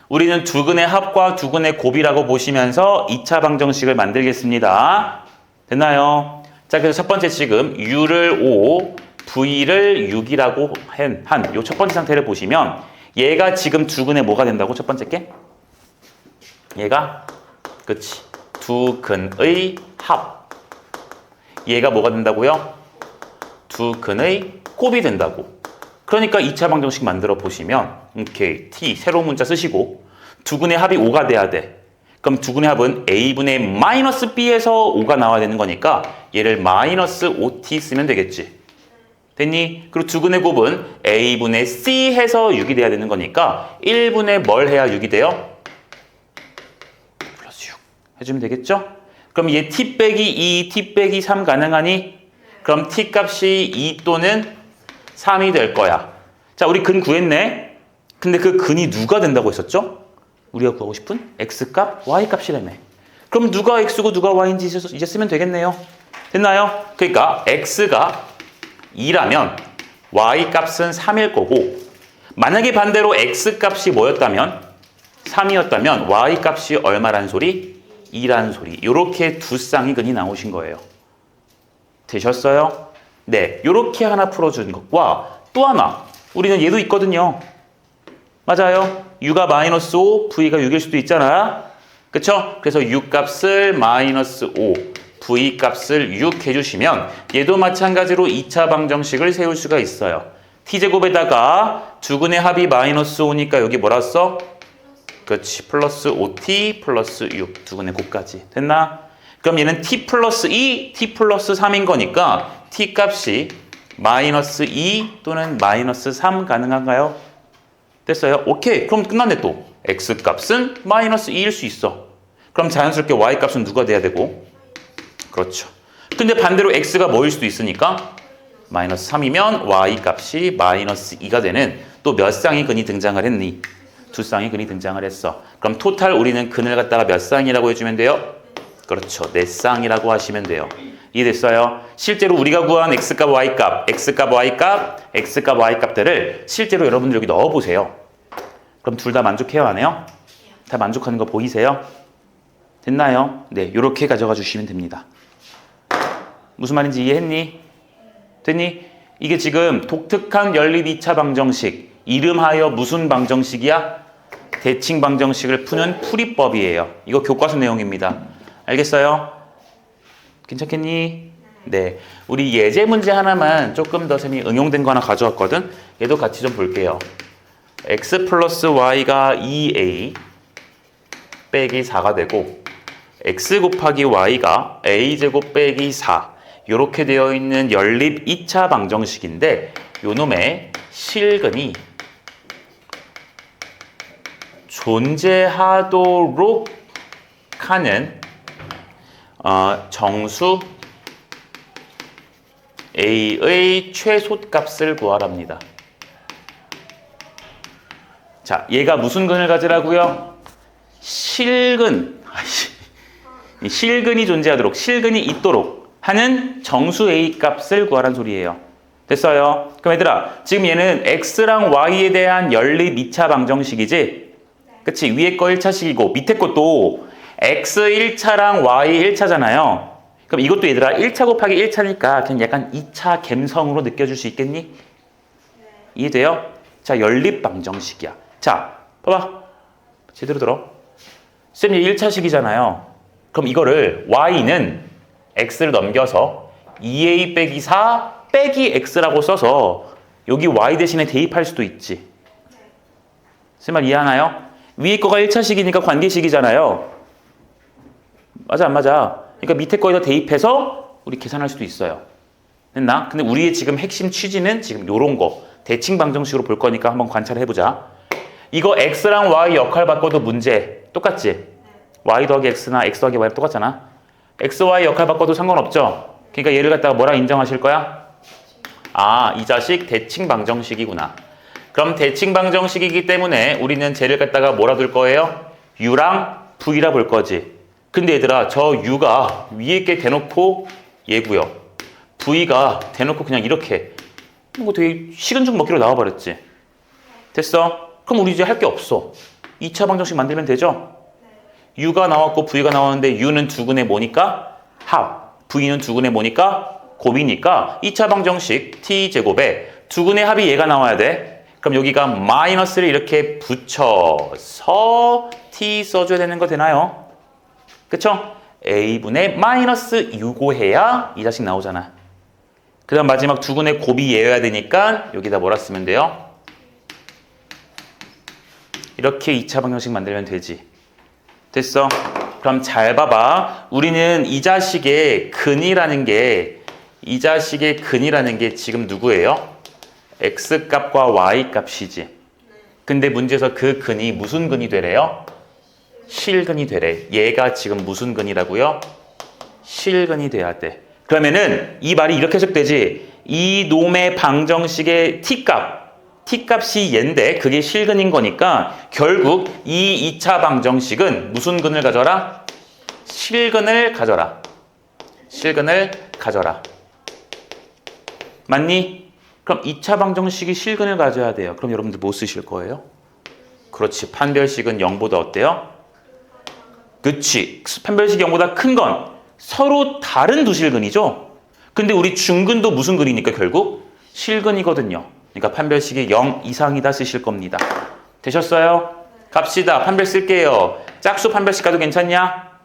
우리는 두근의 합과 두근의 곱이라고 보시면서 2차 방정식을 만들겠습니다. 됐나요? 자, 그래서 첫 번째 지금 u를 5, v를 6이라고 한 요 첫 번째 상태를 보시면 얘가 지금 두근의 뭐가 된다고? 첫 번째 게? 얘가 그치. 두근의 합. 얘가 뭐가 된다고요? 두근의 곱이 된다고. 그러니까 2차 방정식 만들어 보시면 오케이. t 새로운 문자 쓰시고 두근의 합이 5가 돼야 돼. 그럼 두근의 합은 a분의 마이너스 b에서 5가 나와야 되는 거니까 얘를 마이너스 5t 쓰면 되겠지. 됐니? 그리고 두근의 곱은 a분의 c 해서 6이 돼야 되는 거니까 1분의 뭘 해야 6이 돼요? 플러스 6 해주면 되겠죠? 그럼 얘 t 빼기 2, t 빼기 3 가능하니? 그럼 t 값이 2 또는 3이 될 거야. 자, 우리 근 구했네. 근데 그 근이 누가 된다고 했었죠? 우리가 구하고 싶은 x값, y값이라며. 그럼 누가 x고 누가 y인지 이제 쓰면 되겠네요. 됐나요? 그러니까 x가 2라면 y값은 3일 거고, 만약에 반대로 x값이 뭐였다면? 3이었다면 y값이 얼마란 소리? 2란 소리. 이렇게 두 쌍의 근이 나오신 거예요. 되셨어요? 네, 이렇게 하나 풀어준 것과 또 하나, 우리는 얘도 있거든요. 맞아요? u가 마이너스 5, v가 6일 수도 있잖아. 그쵸? 그래서 u 값을 마이너스 5, v 값을 6 해주시면 얘도 마찬가지로 2차 방정식을 세울 수가 있어요. t제곱에다가 두근의 합이 마이너스 5니까 여기 뭐라 써? 그렇지. 플러스 5t 플러스 6 두근의 곱까지. 됐나? 그럼 얘는 t 플러스 2, t 플러스 3인 거니까 t 값이 마이너스 2 또는 마이너스 3 가능한가요? 됐어요? 오케이. 그럼 끝났네 또. x 값은 마이너스 2일 수 있어. 그럼 자연스럽게 y 값은 누가 돼야 되고? 그렇죠. 근데 반대로 x가 뭐일 수도 있으니까 마이너스 3이면 y 값이 마이너스 2가 되는 또 몇 쌍의 근이 등장을 했니? 두 쌍의 근이 등장을 했어. 그럼 토탈 우리는 근을 갖다가 몇 쌍이라고 해주면 돼요? 그렇죠. 네 쌍이라고 하시면 돼요. 이해됐어요? 실제로 우리가 구한 x값, y값, x값, y값, x값, y값들을 실제로 여러분들 여기 넣어보세요. 그럼 둘 다 만족해요? 안 해요? 다 만족하는 거 보이세요? 됐나요? 네, 이렇게 가져가 주시면 됩니다. 무슨 말인지 이해했니? 됐니? 이게 지금 독특한 연립 2차 방정식, 이름하여 무슨 방정식이야? 대칭 방정식을 푸는 풀이법이에요. 이거 교과서 내용입니다. 알겠어요? 괜찮겠니? 네, 우리 예제 문제 하나만 조금 더 쌤이 응용된 거 하나 가져왔거든. 얘도 같이 좀 볼게요. x 플러스 y가 2a 빼기 4가 되고 x 곱하기 y가 a제곱 빼기 4 이렇게 되어 있는 연립 2차 방정식인데 요 놈의 실근이 존재하도록 하는 정수 a의 최소값을 구하랍니다. 자, 얘가 무슨 근을 가지라고요? 실근. 이 실근이 존재하도록, 실근이 있도록 하는 정수 a 값을 구하란 소리예요. 됐어요? 그럼 얘들아, 지금 얘는 x랑 y에 대한 연립 2차 방정식이지? 그치? 위에 거 1차식이고 밑에 것도 x 1차랑 y 1차잖아요. 그럼 이것도 얘들아 1차 곱하기 1차니까 그냥 약간 2차 갬성으로 느껴질 수 있겠니? 이해돼요? 자, 연립 방정식이야. 자, 봐봐. 제대로 들어. 쌤이 1차식이잖아요. 그럼 이거를 y는 x를 넘겨서 2a 빼기 4 빼기 x라고 써서 여기 y 대신에 대입할 수도 있지. 쌤 말 이해하나요? 위에 거가 1차식이니까 관계식이잖아요. 맞아 안 맞아? 그러니까 밑에 거에다 대입해서 우리 계산할 수도 있어요. 됐나? 근데 우리의 지금 핵심 취지는 지금 요런 거 대칭 방정식으로 볼 거니까 한번 관찰해보자. 이거 x랑 y 역할 바꿔도 문제 똑같지? y 더하기 x나 x 더하기 y랑 똑같잖아. x, y 역할 바꿔도 상관없죠? 그러니까 얘를 갖다가 뭐라 인정하실 거야? 아, 이 자식 대칭 방정식이구나. 그럼 대칭 방정식이기 때문에 우리는 쟤를 갖다가 뭐라 둘 거예요? u랑 v라 볼 거지. 근데 얘들아, 저 u가 위에 게 대놓고 얘고요. v가 대놓고 그냥 이렇게 뭐 되게 식은죽 먹기로 나와버렸지. 됐어? 그럼 우리 이제 할 게 없어. 2차 방정식 만들면 되죠? u가 나왔고 v가 나왔는데 u는 두근의 뭐니까? 합. v는 두근의 뭐니까? 곱이니까 2차 방정식 t제곱에 두근의 합이 얘가 나와야 돼. 그럼 여기가 마이너스를 이렇게 붙여서 t 써줘야 되는 거 되나요? 그쵸? a분의 마이너스 유고해야 이 자식 나오잖아. 그 다음 마지막 두근의 곱이 얘여야 되니까 여기다 뭐라 쓰면 돼요? 이렇게 2차 방정식 만들면 되지. 됐어? 그럼 잘 봐봐. 우리는 이 자식의 근이라는 게 지금 누구예요? x값과 y값이지. 근데 문제에서 그 근이 무슨 근이 되래요? 실근이 되래. 얘가 지금 무슨 근이라고요? 실근이 돼야 돼. 그러면은 이 말이 이렇게 해석되지. 이 놈의 방정식의 t값이 얘인데 그게 실근인 거니까 결국 이 2차 방정식은 무슨 근을 가져라? 실근을 가져라. 실근을 가져라. 맞니? 그럼 2차 방정식이 실근을 가져야 돼요. 그럼 여러분들 뭐 쓰실 거예요? 그렇지. 판별식은 0보다 어때요? 그치. 판별식이 0보다 큰 건 서로 다른 두 실근이죠? 근데 우리 중근도 무슨 근이니까 결국 실근이거든요. 그러니까 판별식이 0 이상이다 쓰실 겁니다. 되셨어요? 갑시다. 판별 쓸게요. 짝수 판별식 가도 괜찮냐?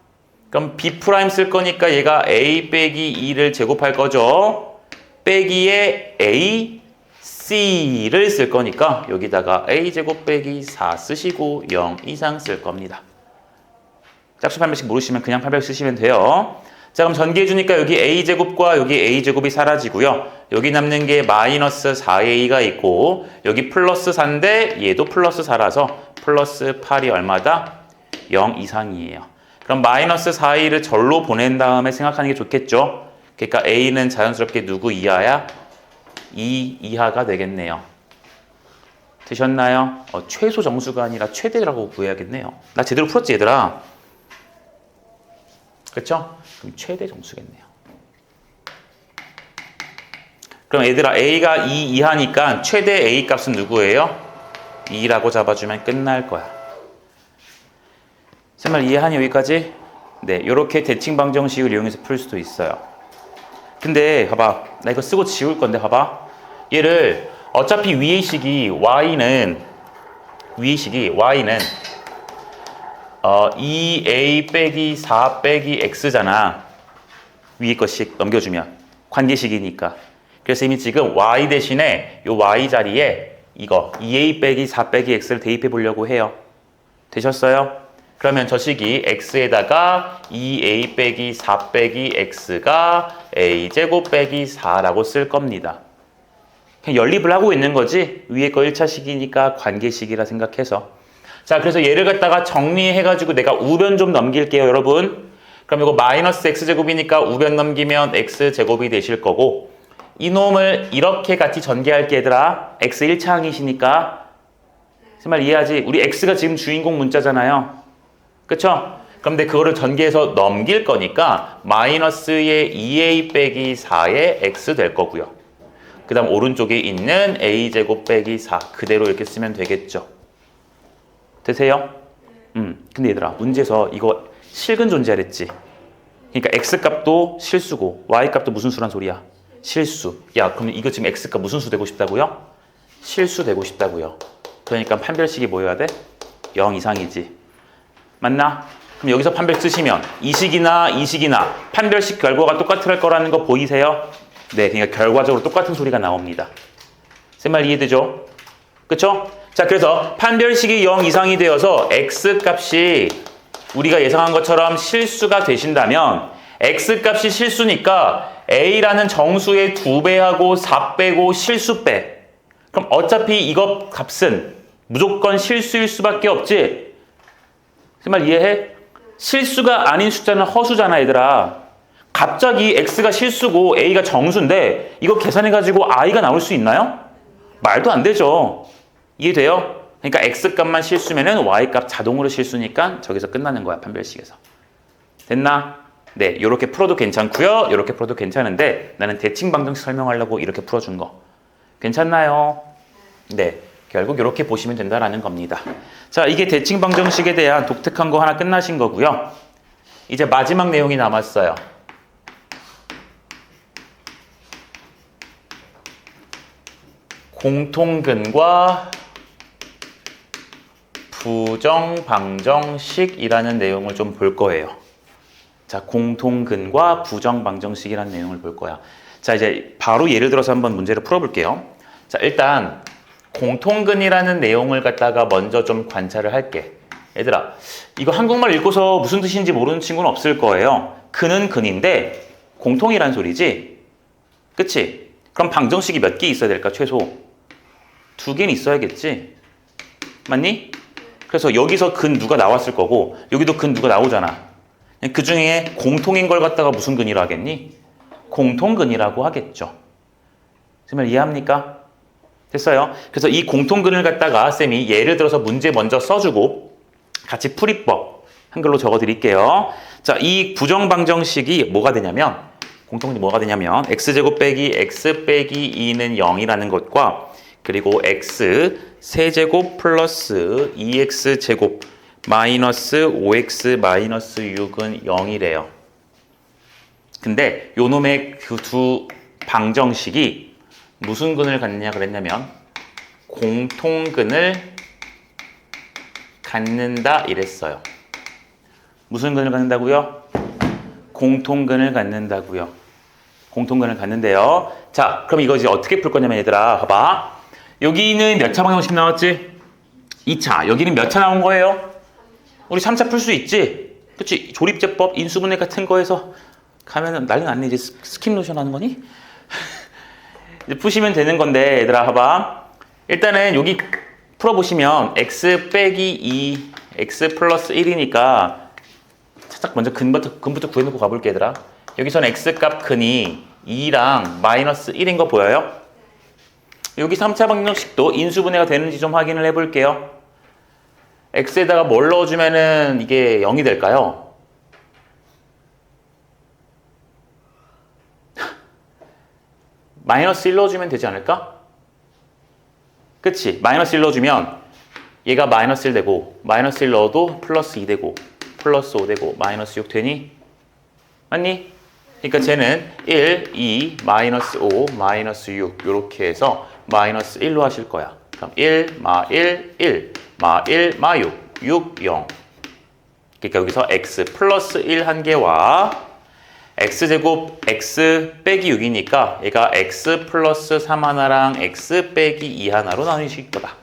그럼 B' 쓸 거니까 얘가 A 빼기 2를 제곱할 거죠. 빼기에 A, C를 쓸 거니까 여기다가 A제곱 빼기 4 쓰시고 0 이상 쓸 겁니다. 짝수 판별식 모르시면 그냥 판별식 쓰시면 돼요. 자, 그럼 전개해주니까 여기 A제곱과 여기 A제곱이 사라지고요. 여기 남는 게 마이너스 4A가 있고 여기 플러스 4인데 얘도 플러스 4라서 플러스 8이 얼마다? 0 이상이에요. 그럼 마이너스 4A를 절로 보낸 다음에 생각하는 게 좋겠죠? 그러니까 A는 자연스럽게 누구 이하야? 2 이하가 되겠네요. 되셨나요? 최소 정수가 아니라 최대라고 구해야겠네요. 나 제대로 풀었지 얘들아? 그렇죠? 그럼 최대 정수겠네요. 그럼 얘들아 A가 2 이하니까 최대 A 값은 누구예요? 2라고 잡아주면 끝날 거야. 정말 이해하니 여기까지? 네, 이렇게 대칭 방정식을 이용해서 풀 수도 있어요. 근데 봐봐, 나 이거 쓰고 지울 건데 봐봐. 얘를 어차피 위의 식이 Y는 2A 빼기 4 빼기 X잖아. 위에 것씩 넘겨주면. 관계식이니까. 그래서 이미 지금 y 대신에 요 y 자리에 이거 2a 빼기 4 빼기 x를 대입해 보려고 해요. 되셨어요? 그러면 저 식이 x에다가 2a 빼기 4 빼기 x가 a제곱 빼기 4라고 쓸 겁니다. 그냥 연립을 하고 있는 거지 위에 거 1차식이니까 관계식이라 생각해서. 자, 그래서 얘를 갖다가 정리해가지고 내가 우변 좀 넘길게요, 여러분. 그럼 이거 마이너스 x제곱이니까 우변 넘기면 x제곱이 되실 거고, 이놈을 이렇게 같이 전개할게 얘들아. x 1차항이시니까 정말 이해하지? 우리 x가 지금 주인공 문자잖아요. 그쵸? 그런데 그거를 전개해서 넘길 거니까 마이너스의 2a 빼기 4의 x 될 거고요. 그 다음 오른쪽에 있는 a제곱 빼기 4 그대로 이렇게 쓰면 되겠죠. 되세요? 근데 얘들아 문제에서 이거 실근 존재하랬지. 그러니까 x값도 실수고 y값도 무슨 수란 소리야? 실수. 야, 그럼 이거 지금 x값 무슨 수 되고 싶다고요? 실수 되고 싶다고요. 그러니까 판별식이 뭐여야 돼? 0 이상이지. 맞나? 그럼 여기서 판별 쓰시면 이 식이나 이 식이나 판별식 결과가 똑같을 거라는 거 보이세요? 네, 그러니까 결과적으로 똑같은 소리가 나옵니다. 제 말 이해되죠? 그쵸? 자, 그래서 판별식이 0 이상이 되어서 x값이 우리가 예상한 것처럼 실수가 되신다면 x값이 실수니까 a라는 정수의 2배하고 4 빼고 실수 빼. 그럼 어차피 이거 값은 무조건 실수일 수밖에 없지. 그 말 이해해? 실수가 아닌 숫자는 허수잖아, 얘들아. 갑자기 x가 실수고 a가 정수인데 이거 계산해가지고 i가 나올 수 있나요? 말도 안 되죠. 이해돼요? 그러니까 x값만 실수면은 y값 자동으로 실수니까 저기서 끝나는 거야, 판별식에서. 됐나? 네, 이렇게 풀어도 괜찮고요. 이렇게 풀어도 괜찮은데 나는 대칭 방정식 설명하려고 이렇게 풀어준 거. 괜찮나요? 네, 결국 이렇게 보시면 된다라는 겁니다. 자, 이게 대칭 방정식에 대한 독특한 거 하나 끝나신 거고요. 이제 마지막 내용이 남았어요. 공통근과 부정방정식이라는 내용을 좀 볼 거예요. 자, 공통근과 부정방정식이라는 내용을 볼 거야. 자, 이제 바로 예를 들어서 한번 문제를 풀어볼게요. 자, 일단 공통근이라는 내용을 갖다가 먼저 좀 관찰을 할게. 얘들아, 이거 한국말 읽고서 무슨 뜻인지 모르는 친구는 없을 거예요. 근은 근인데 공통이란 소리지? 그치? 그럼 방정식이 몇 개 있어야 될까, 최소? 2개는 있어야겠지? 맞니? 그래서 여기서 근 누가 나왔을 거고 여기도 근 누가 나오잖아. 그 중에 공통인 걸 갖다가 무슨 근이라 하겠니? 공통근이라고 하겠죠. 정말 이해합니까? 됐어요? 그래서 이 공통근을 갖다가 쌤이 예를 들어서 문제 먼저 써주고 같이 풀이법 한글로 적어드릴게요. 자, 이 부정방정식이 뭐가 되냐면 공통근이 뭐가 되냐면 x제곱 빼기 x 빼기 2는 0이라는 것과 그리고 x 세제곱 플러스 2x제곱 마이너스 5x 마이너스 6은 0이래요. 근데 요 놈의 그 두 방정식이 무슨 근을 갖느냐 그랬냐면 공통근을 갖는다 이랬어요. 무슨 근을 갖는다고요? 공통근을 갖는다고요. 공통근을 갖는데요. 자, 그럼 이거 이제 어떻게 풀 거냐면 얘들아 봐봐. 여기는 몇 차 방정식 나왔지? 2차. 여기는 몇 차 나온 거예요? 우리 3차 풀 수 있지? 그치? 조립제법, 인수분해 같은 거에서 가면은 난리 났네. 이제 스킵 노션 하는 거니? 이제 푸시면 되는 건데 얘들아 봐봐. 일단은 여기 풀어보시면 x 빼기 2 x 플러스 1이니까 살짝 먼저 근부터 구해놓고 가볼게 얘들아. 여기서는 x값 근이 2랑 마이너스 1인 거 보여요? 여기 3차 방정식도 인수분해가 되는지 좀 확인을 해볼게요. x에다가 뭘 넣어주면은 이게 0이 될까요? 마이너스 1 넣어주면 되지 않을까? 그치? 마이너스 1 넣어주면 얘가 마이너스 1 되고 마이너스 1 넣어도 플러스 2 되고 플러스 5 되고 마이너스 6 되니? 맞니? 그러니까 쟤는 1, 2, 마이너스 5, 마이너스 6 이렇게 해서 마이너스 1로 하실 거야. 그럼 1, 마 1, 1, 마 1, 마 6, 6, 0. 그러니까 여기서 x 플러스 1 한 개와 x제곱 x 빼기 6이니까 얘가 x 플러스 3 하나랑 x 빼기 2 하나로 나누실 거다.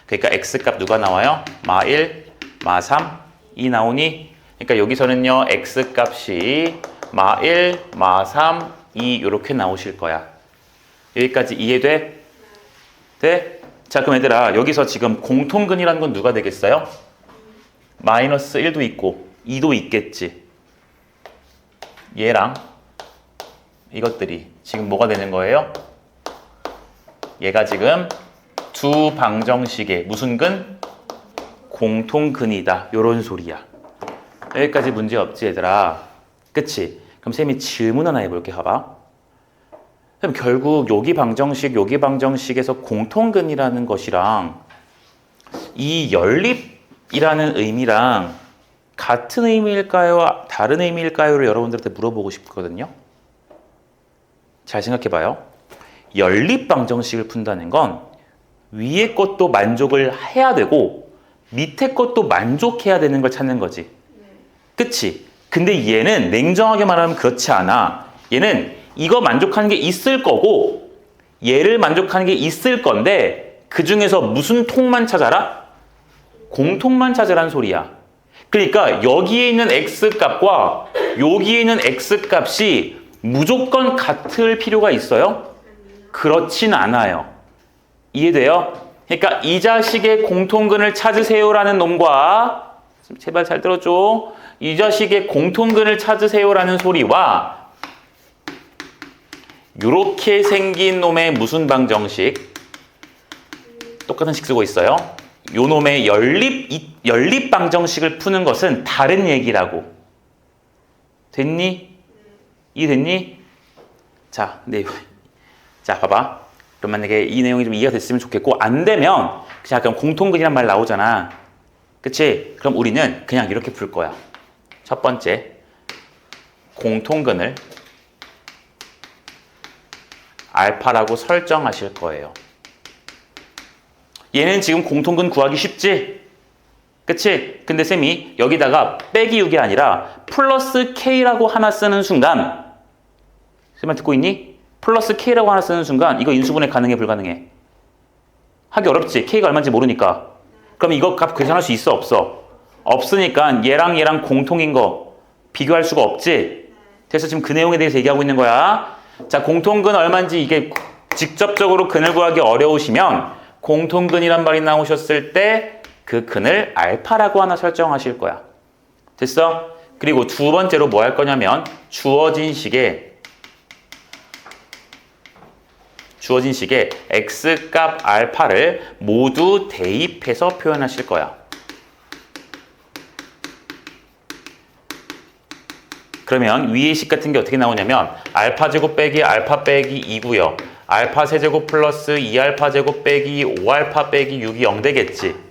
그러니까 x값 누가 나와요? 마 1, 마 3, 2 나오니? 그러니까 여기서는요 x값이 마 1, 마 3, 2 이렇게 나오실 거야. 여기까지 이해돼? 돼? 자 그럼 얘들아 여기서 지금 공통근이라는 건 누가 되겠어요? 마이너스 1도 있고 2도 있겠지. 얘랑 이것들이 지금 뭐가 되는 거예요? 얘가 지금 두 방정식의 무슨 근? 공통근이다. 요런 소리야. 여기까지 문제 없지 얘들아. 그치? 그럼 쌤이 질문 하나 해볼게. 봐봐. 그럼 결국 여기 방정식에서 공통근이라는 것이랑 이 연립이라는 의미랑 같은 의미일까요? 다른 의미일까요?를 여러분들한테 물어보고 싶거든요. 잘 생각해봐요. 연립 방정식을 푼다는 건 위에 것도 만족을 해야 되고 밑에 것도 만족해야 되는 걸 찾는 거지. 그치? 근데 얘는 냉정하게 말하면 그렇지 않아. 얘는 이거 만족하는 게 있을 거고 얘를 만족하는 게 있을 건데 그 중에서 무슨 통만 찾아라? 공통만 찾으란 소리야. 그러니까 여기에 있는 x값과 여기에 있는 x값이 무조건 같을 필요가 있어요? 그렇진 않아요. 이해돼요? 그러니까 이 자식의 공통근을 찾으세요라는 놈과 제발 잘 들어줘. 이 자식의 공통근을 찾으세요라는 소리와 이렇게 생긴 놈의 무슨 방정식 똑같은 식 쓰고 있어요. 요 놈의 연립 방정식을 푸는 것은 다른 얘기라고. 됐니? 이해됐니? 자, 자, 봐봐. 그럼 만약에 이 내용이 좀 이해가 됐으면 좋겠고 안 되면 그냥 그럼 공통근이란 말 나오잖아. 그치? 그럼 우리는 그냥 이렇게 풀 거야. 첫 번째, 공통근을 알파라고 설정하실 거예요. 얘는 지금 공통근 구하기 쉽지? 그치? 근데 쌤이 여기다가 빼기 6이 아니라 플러스 K라고 하나 쓰는 순간 쌤만 듣고 있니? 플러스 K라고 하나 쓰는 순간 이거 인수분해 가능해 불가능해? 하기 어렵지? K가 얼마인지 모르니까. 그럼 이거 값 계산할 수 있어 없어? 없으니까 얘랑 공통인 거 비교할 수가 없지? 그래서 지금 그 내용에 대해서 얘기하고 있는 거야. 자, 공통근 얼마인지 이게 직접적으로 근을 구하기 어려우시면 공통근이란 말이 나오셨을 때 그 근을 알파라고 하나 설정하실 거야. 됐어? 그리고 두 번째로 뭐 할 거냐면 주어진 식에 x값 알파를 모두 대입해서 표현하실 거야. 그러면 위의 식 같은 게 어떻게 나오냐면 알파 제곱 빼기 알파 빼기 2고요. 알파 세제곱 플러스 2알파 제곱 빼기 5알파 빼기 6이 0 되겠지.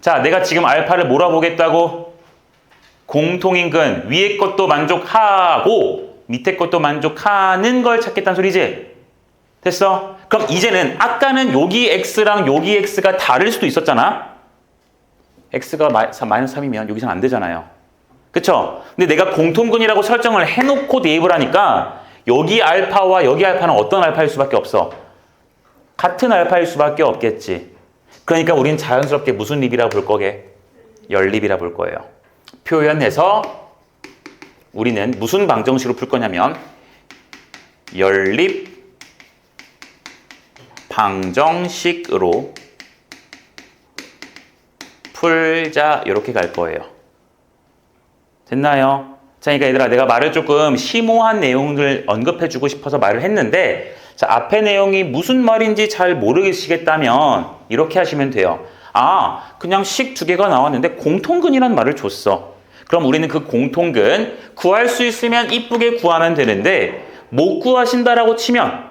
자, 내가 지금 알파를 몰아보겠다고? 공통인 근 위의 것도 만족하고 밑에 것도 만족하는 걸 찾겠다는 소리지. 됐어? 그럼 이제는 아까는 여기 x랑 여기 x가 다를 수도 있었잖아. x가 마이너스 3이면 여기서는 안 되잖아요. 그쵸? 근데 내가 공통근이라고 설정을 해놓고 대입을 하니까 여기 알파와 여기 알파는 어떤 알파일 수밖에 없어? 같은 알파일 수밖에 없겠지. 그러니까 우린 자연스럽게 무슨 립이라 볼 거게? 연립이라 볼 거예요. 표현해서 우리는 무슨 방정식으로 풀 거냐면 연립 방정식으로 풀자 이렇게 갈 거예요. 됐나요? 자, 그러니까 얘들아 내가 말을 조금 심오한 내용을 언급해주고 싶어서 말을 했는데 자, 앞에 내용이 무슨 말인지 잘 모르시겠다면 이렇게 하시면 돼요. 아, 그냥 식 두 개가 나왔는데 공통근이란 말을 줬어. 그럼 우리는 그 공통근 구할 수 있으면 이쁘게 구하면 되는데 못 구하신다라고 치면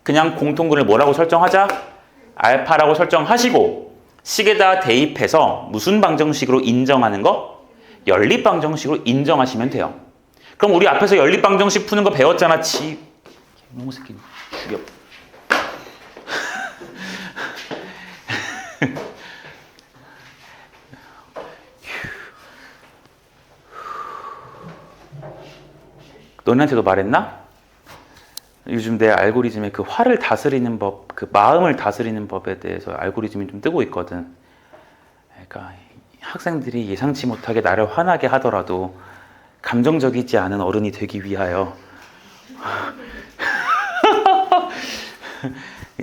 그냥 공통근을 뭐라고 설정하자? 알파라고 설정하시고 식에다 대입해서 무슨 방정식으로 인정하는 거? 연립 방정식으로 인정하시면 돼요. 그럼 우리 앞에서 연립 방정식 푸는 거 배웠잖아. 너무 새끼 죽여. 너네한테도 말했나? 요즘 내 알고리즘에 그 화를 다스리는 법, 그 마음을 다스리는 법에 대해서 알고리즘이 좀 뜨고 있거든. 그러니까 학생들이 예상치 못하게 나를 화나게 하더라도 감정적이지 않은 어른이 되기 위하여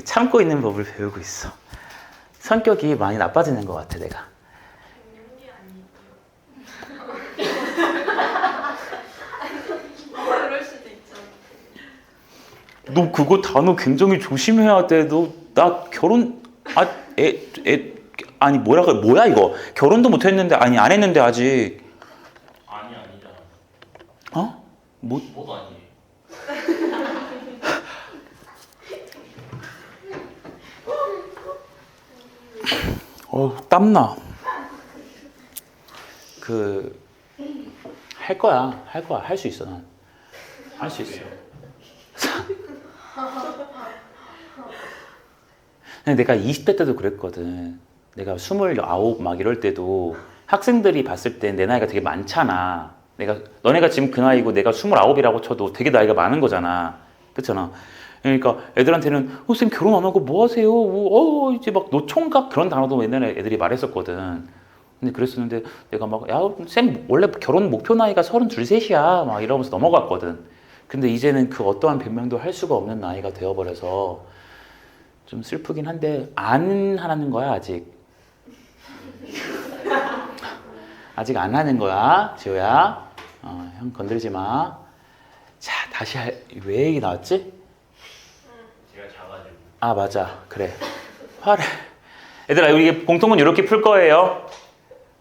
참고 있는 법을 배우고 있어. 성격이 많이 나빠지는 것 같아, 내가. 그럴 수도 있죠. 너 그거 단어 굉장히 조심해야 돼. 너 나 결혼 아니 뭐야 이거? 결혼도 못 했는데 아니 안 했는데 아직. 아니 아니잖아. 어? 뭐? 뭐도 아니에요. 땀나. 할 거야. 할 수 있어 난. 할 수 있어. 근데 내가 20대 때도 그랬거든. 내가 29 막 이럴 때도 학생들이 봤을 때 내 나이가 되게 많잖아. 너네가 지금 그 나이고 내가 29이라고 쳐도 되게 나이가 많은 거잖아. 그렇잖아. 그러니까 애들한테는 쌤 결혼 안 하고 뭐 하세요? 이제 막 노총각 그런 단어도 옛날에 애들이 말했었거든. 근데 그랬었는데 내가 막 쌤 원래 결혼 목표 나이가 32, 3이야 막 이러면서 넘어갔거든. 근데 이제는 그 어떠한 변명도 할 수가 없는 나이가 되어버려서 좀 슬프긴 한데 안 하는 거야 아직. 아직 안 하는 거야 지호야. 형 건들지 마. 자 다시 왜 얘기 나왔지? 제가 작아지고. 아 맞아 그래. 화를 얘들아 우리 공통은 이렇게 풀 거예요.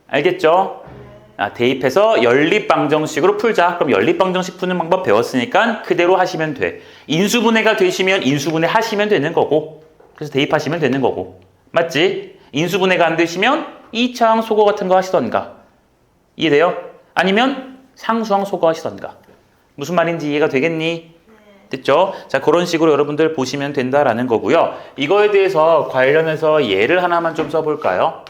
알겠죠? 대입해서 연립방정식으로 풀자. 그럼 연립방정식 푸는 방법 배웠으니까 그대로 하시면 돼. 인수분해가 되시면 인수분해 하시면 되는 거고, 그래서 대입하시면 되는 거고, 맞지? 인수분해가 안 되시면 2차항 소거 같은 거 하시던가. 이해돼요? 아니면 상수항 소거 하시던가. 무슨 말인지 이해가 되겠니? 됐죠? 자, 그런 식으로 여러분들 보시면 된다라는 거고요. 이거에 대해서 관련해서 예를 하나만 좀 써볼까요?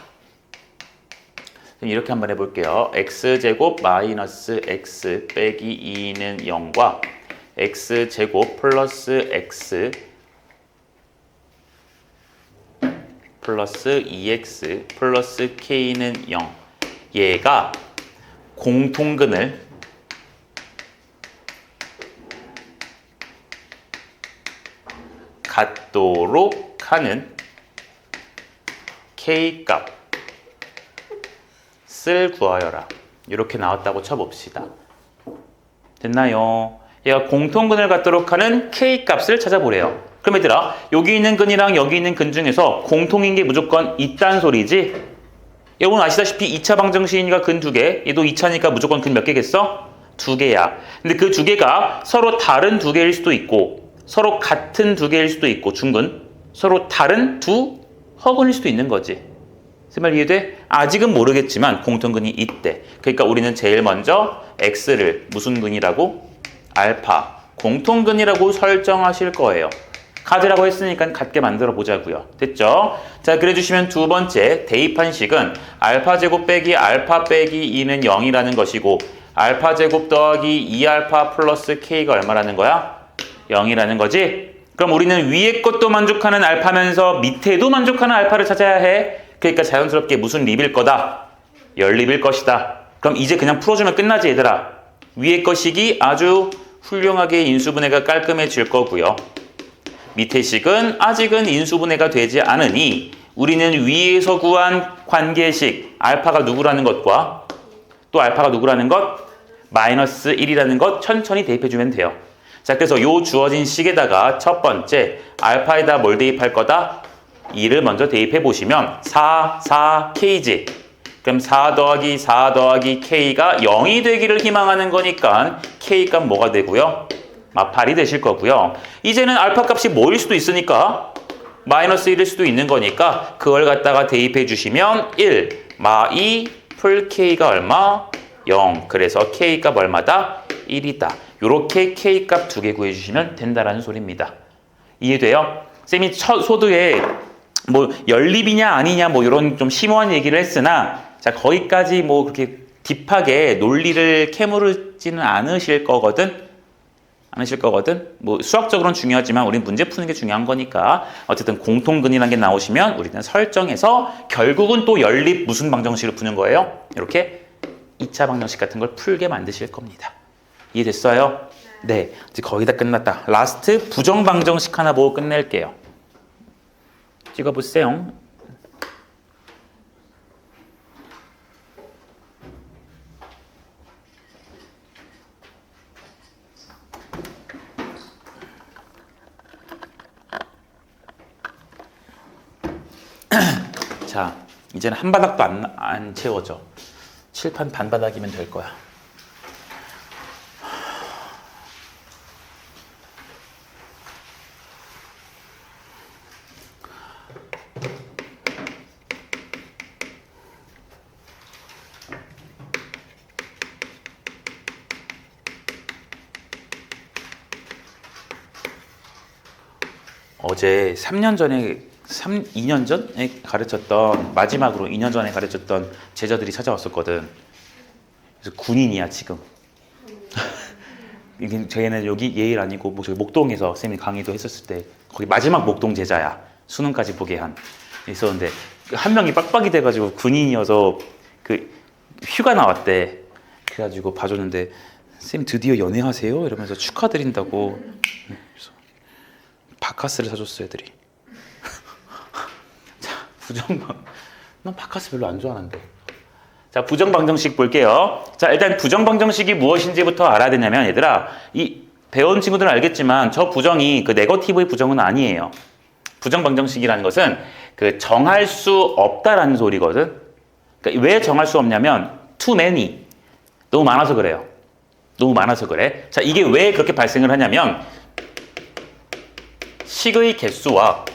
이렇게 한번 해볼게요. x제곱 마이너스 x 빼기 2는 0과 x제곱 플러스 x 플러스 2x 플러스 k는 0. 얘가 공통근을 같도록 하는 k값 을 구하여라. 이렇게 나왔다고 쳐봅시다. 됐나요? 얘가 공통근을 갖도록 하는 K값을 찾아보래요. 그럼 얘들아 여기 있는 근이랑 여기 있는 근 중에서 공통인 게 무조건 있단 소리지? 여러분 아시다시피 2차 방정식이니까 근 2개, 얘도 2차니까 무조건 근 몇 개겠어? 2개야. 근데 그 2개가 서로 다른 2개일 수도 있고 서로 같은 2개일 수도 있고 중근 서로 다른 두 허근일 수도 있는 거지. 그 말 이해돼? 아직은 모르겠지만 공통근이 있대. 그러니까 우리는 제일 먼저 x를 무슨 근이라고? 알파 공통근이라고 설정하실 거예요. 카드라고 했으니까 같게 만들어 보자고요. 됐죠? 자, 그래 주시면 두 번째 대입한 식은 알파 제곱 빼기 알파 빼기 2는 0이라는 것이고 알파 제곱 더하기 2알파 플러스 k가 얼마라는 거야? 0이라는 거지? 그럼 우리는 위에 것도 만족하는 알파면서 밑에도 만족하는 알파를 찾아야 해. 그러니까 자연스럽게 무슨 립일 거다? 연립일 것이다. 그럼 이제 그냥 풀어주면 끝나지 얘들아. 위에 거식이 아주 훌륭하게 인수분해가 깔끔해질 거고요. 밑에 식은 아직은 인수분해가 되지 않으니 우리는 위에서 구한 관계식 알파가 누구라는 것과 또 알파가 누구라는 것? 마이너스 1이라는 것 천천히 대입해주면 돼요. 자, 그래서 요 주어진 식에다가 첫 번째 알파에다 뭘 대입할 거다? 2를 먼저 대입해 보시면 4kg. 그럼 4 더하기 4 더하기 k가 0이 되기를 희망하는 거니까 k값 뭐가 되고요? 8이 되실 거고요. 이제는 알파 값이 뭐일 수도 있으니까 마이너스 1일 수도 있는 거니까 그걸 갖다가 대입해 주시면 1 마2 풀 k가 얼마? 0. 그래서 k값 얼마다? 1이다. 요렇게 k값 2개 구해주시면 된다라는 소리입니다. 이해돼요? 쌤이 소두에 뭐 연립이냐 아니냐 뭐 이런 좀 심오한 얘기를 했으나 자 거기까지 뭐 그렇게 딥하게 논리를 캐물지는 않으실 거거든. 않으실 거거든. 뭐 수학적으로는 중요하지만 우리는 문제 푸는 게 중요한 거니까 어쨌든 공통근이라는 게 나오시면 우리는 설정해서 결국은 또 연립 무슨 방정식을 푸는 거예요? 이렇게 2차 방정식 같은 걸 풀게 만드실 겁니다. 이해됐어요? 네. 이제 거의 다 끝났다. 라스트 부정 방정식 하나 보고 끝낼게요. 찍어보세요. 자, 이제는 한 바닥도 안 채워져. 칠판 반바닥이면 될 거야. 어제 3년 전에 2년 전에 가르쳤던 마지막으로 2년 전에 가르쳤던 제자들이 찾아왔었거든. 그래서 군인이야 지금. 이게 저희는 여기 예일 아니고 뭐 저기 목동에서 쌤이 강의도 했었을 때 거기 마지막 목동 제자야. 수능까지 보게 한 있었는데 한 명이 빡빡이 돼가지고 군인이어서 그 휴가 나왔대. 그래가지고 봐줬는데 쌤 드디어 연애하세요? 이러면서 축하드린다고. 그래서 바카스를 사줬어 애들이. 자, 난 바카스 별로 안 좋아하는데. 자, 부정방정식 볼게요. 자, 일단 부정방정식이 무엇인지부터 알아야 되냐면 얘들아, 이 배운 친구들은 알겠지만 저 부정이 그 네거티브의 부정은 아니에요. 부정방정식이라는 것은 그 정할 수 없다라는 소리거든. 그러니까 왜 정할 수 없냐면 too many, 너무 많아서 그래요. 너무 많아서 그래. 자, 이게 왜 그렇게 발생을 하냐면 식의 개수와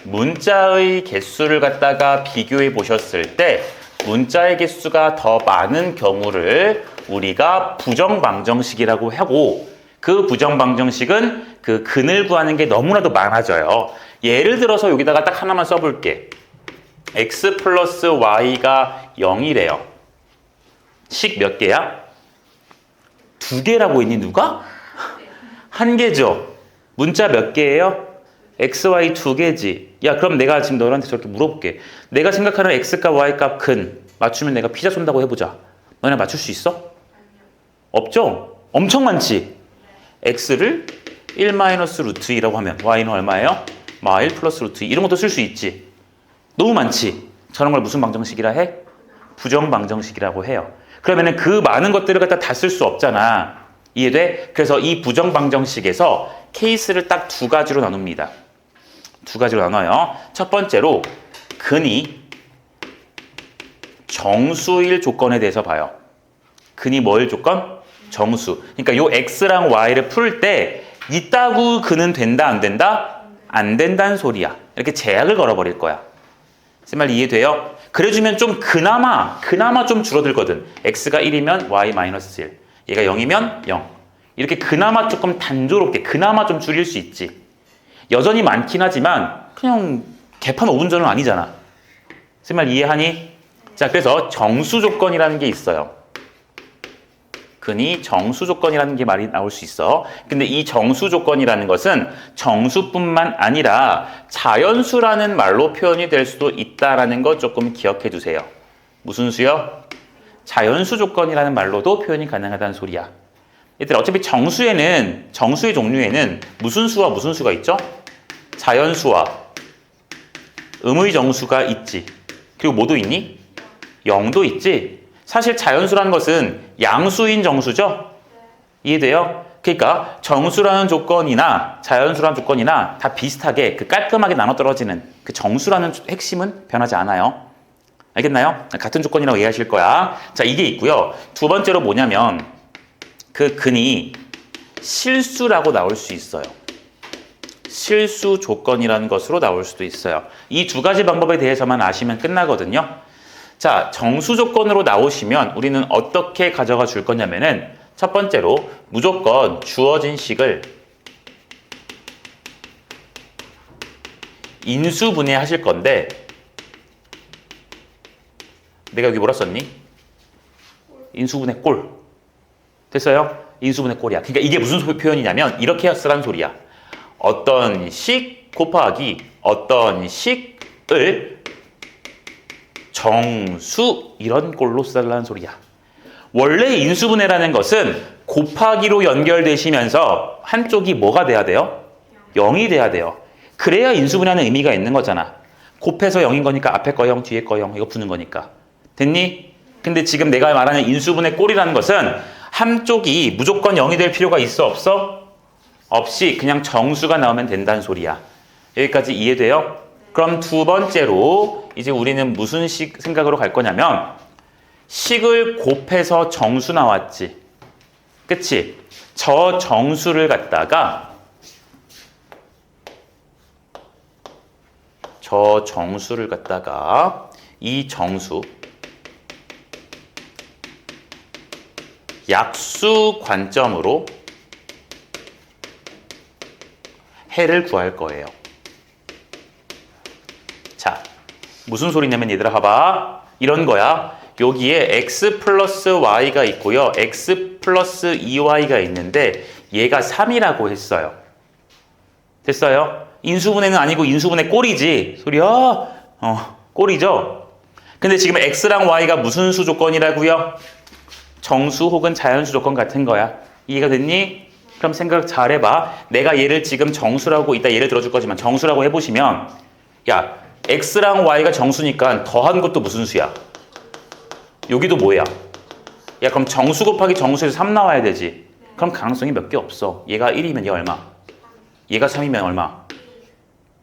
문자의 개수를 갖다가 비교해 보셨을 때 문자의 개수가 더 많은 경우를 우리가 부정방정식이라고 하고, 그 부정방정식은 그 근을 구하는 게 너무나도 많아져요. 예를 들어서 여기다가 딱 하나만 써볼게. x 플러스 y가 0이래요. 식 몇 개야? 2개라고 했니 누가? 1개죠. 문자 몇 개예요? xy 2개지. 야, 그럼 내가 지금 너한테 저렇게 물어볼게. 내가 생각하는 x값 y값 근 맞추면 내가 피자 쏜다고 해보자. 너네 맞출 수 있어? 없죠? 엄청 많지? x를 1-루트 2라고 하면 y는 얼마예요? 마1 플러스 루트 2. 이런 것도 쓸 수 있지. 너무 많지? 저런 걸 무슨 방정식이라 해? 부정방정식이라고 해요. 그러면은 그 많은 것들을 갖다 다 쓸 수 없잖아. 이해돼? 그래서 이 부정방정식에서 케이스를 딱 2가지로 나눕니다. 2가지로 나눠요. 첫 번째로 근이 정수일 조건에 대해서 봐요. 근이 뭐일 조건? 정수. 그러니까 요 x랑 y를 풀 때 이따구 근은 된다 안 된다? 안 된다는 소리야. 이렇게 제약을 걸어버릴 거야. 쌤 말 이해돼요? 그래주면 좀 그나마 좀 줄어들거든. x가 1이면 y 마이너스 1. 얘가 0이면 0. 이렇게 그나마 조금 단조롭게 그나마 좀 줄일 수 있지. 여전히 많긴 하지만 그냥 개판 5분 전은 아니잖아. 쌤 말 이해하니? 자, 그래서 정수 조건이라는 게 있어요. 근이 정수 조건이라는 게 말이 나올 수 있어. 근데 이 정수 조건이라는 것은 정수뿐만 아니라 자연수라는 말로 표현이 될 수도 있다라는 거 조금 기억해 두세요. 무슨 수요? 자연수 조건이라는 말로도 표현이 가능하다는 소리야. 얘들아, 어차피 정수의 종류에는 무슨 수와 무슨 수가 있죠? 자연수와 음의 정수가 있지. 그리고 뭐도 있니? 0도 있지. 사실 자연수라는 것은 양수인 정수죠? 이해돼요? 그러니까 정수라는 조건이나 자연수라는 조건이나 다 비슷하게 그 깔끔하게 나눠 떨어지는 그 정수라는 핵심은 변하지 않아요. 알겠나요? 같은 조건이라고 이해하실 거야. 자, 이게 있고요. 두 번째로 뭐냐면 그 근이 실수라고 나올 수 있어요. 실수 조건이라는 것으로 나올 수도 있어요. 이 2가지 방법에 대해서만 아시면 끝나거든요. 자, 정수 조건으로 나오시면 우리는 어떻게 가져가 줄 거냐면은 첫 번째로 무조건 주어진 식을 인수분해 하실 건데, 내가 여기 뭐라 썼니? 인수분해 꼴. 됐어요? 인수분해 꼴이야. 그러니까 이게 무슨 표현이냐면 이렇게 쓰란 소리야. 어떤 식 곱하기 어떤 식을 정수 이런 꼴로 쓰라는 소리야. 원래 인수분해라는 것은 곱하기로 연결되시면서 한쪽이 뭐가 돼야 돼요? 0이 돼야 돼요. 그래야 인수분해하는 의미가 있는 거잖아. 곱해서 0인 거니까 앞에 거 0, 뒤에 거 0 이거 푸는 거니까. 됐니? 근데 지금 내가 말하는 인수분해 꼴이라는 것은 한쪽이 무조건 0이 될 필요가 있어 없어? 없이 그냥 정수가 나오면 된다는 소리야. 여기까지 이해돼요? 그럼 두 번째로 이제 우리는 무슨 식 생각으로 갈 거냐면 식을 곱해서 정수 나왔지. 그치? 저 정수를 갖다가 이 정수 약수 관점으로 해를 구할 거예요. 자, 무슨 소리냐면 얘들아 봐봐. 이런 거야. 여기에 x 플러스 y가 있고요. x 플러스 2y가 있는데 얘가 3이라고 했어요. 됐어요? 인수분해는 아니고 인수분해 꼴이지. 소리야? 꼴이죠? 근데 지금 x랑 y가 무슨 수 조건이라고요? 정수 혹은 자연수 조건 같은 거야. 이해가 됐니? 그럼 생각 잘 해봐. 내가 얘를 지금 정수라고 이따 예를 들어줄 거지만 정수라고 해보시면 야 x랑 y가 정수니까 더한 것도 무슨 수야? 여기도 뭐야? 야 그럼 정수 곱하기 정수에서 3 나와야 되지. 그럼 가능성이 몇 개 없어. 얘가 1이면 얘 얼마? 얘가 3이면 얼마?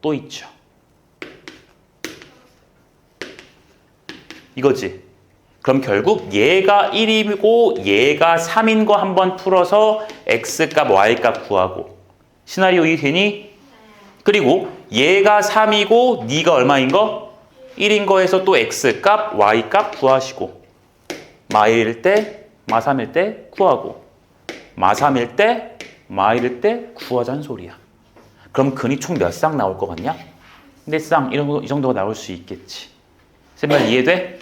또 있죠. 이거지. 그럼 결국 얘가 1이고 얘가 3인 거 한번 풀어서 x값 y값 구하고 시나리오 이해되니? 그리고 얘가 3이고 네가 얼마인 거? 1인 거에서 또 x값 y값 구하시고 마1일 때 마3일 때 구하고 마3일 때 마1일 때 구하자는 소리야. 그럼 근이 총 몇 쌍 나올 것 같냐? 네 쌍 이 정도가 나올 수 있겠지. 쌤말 이해돼?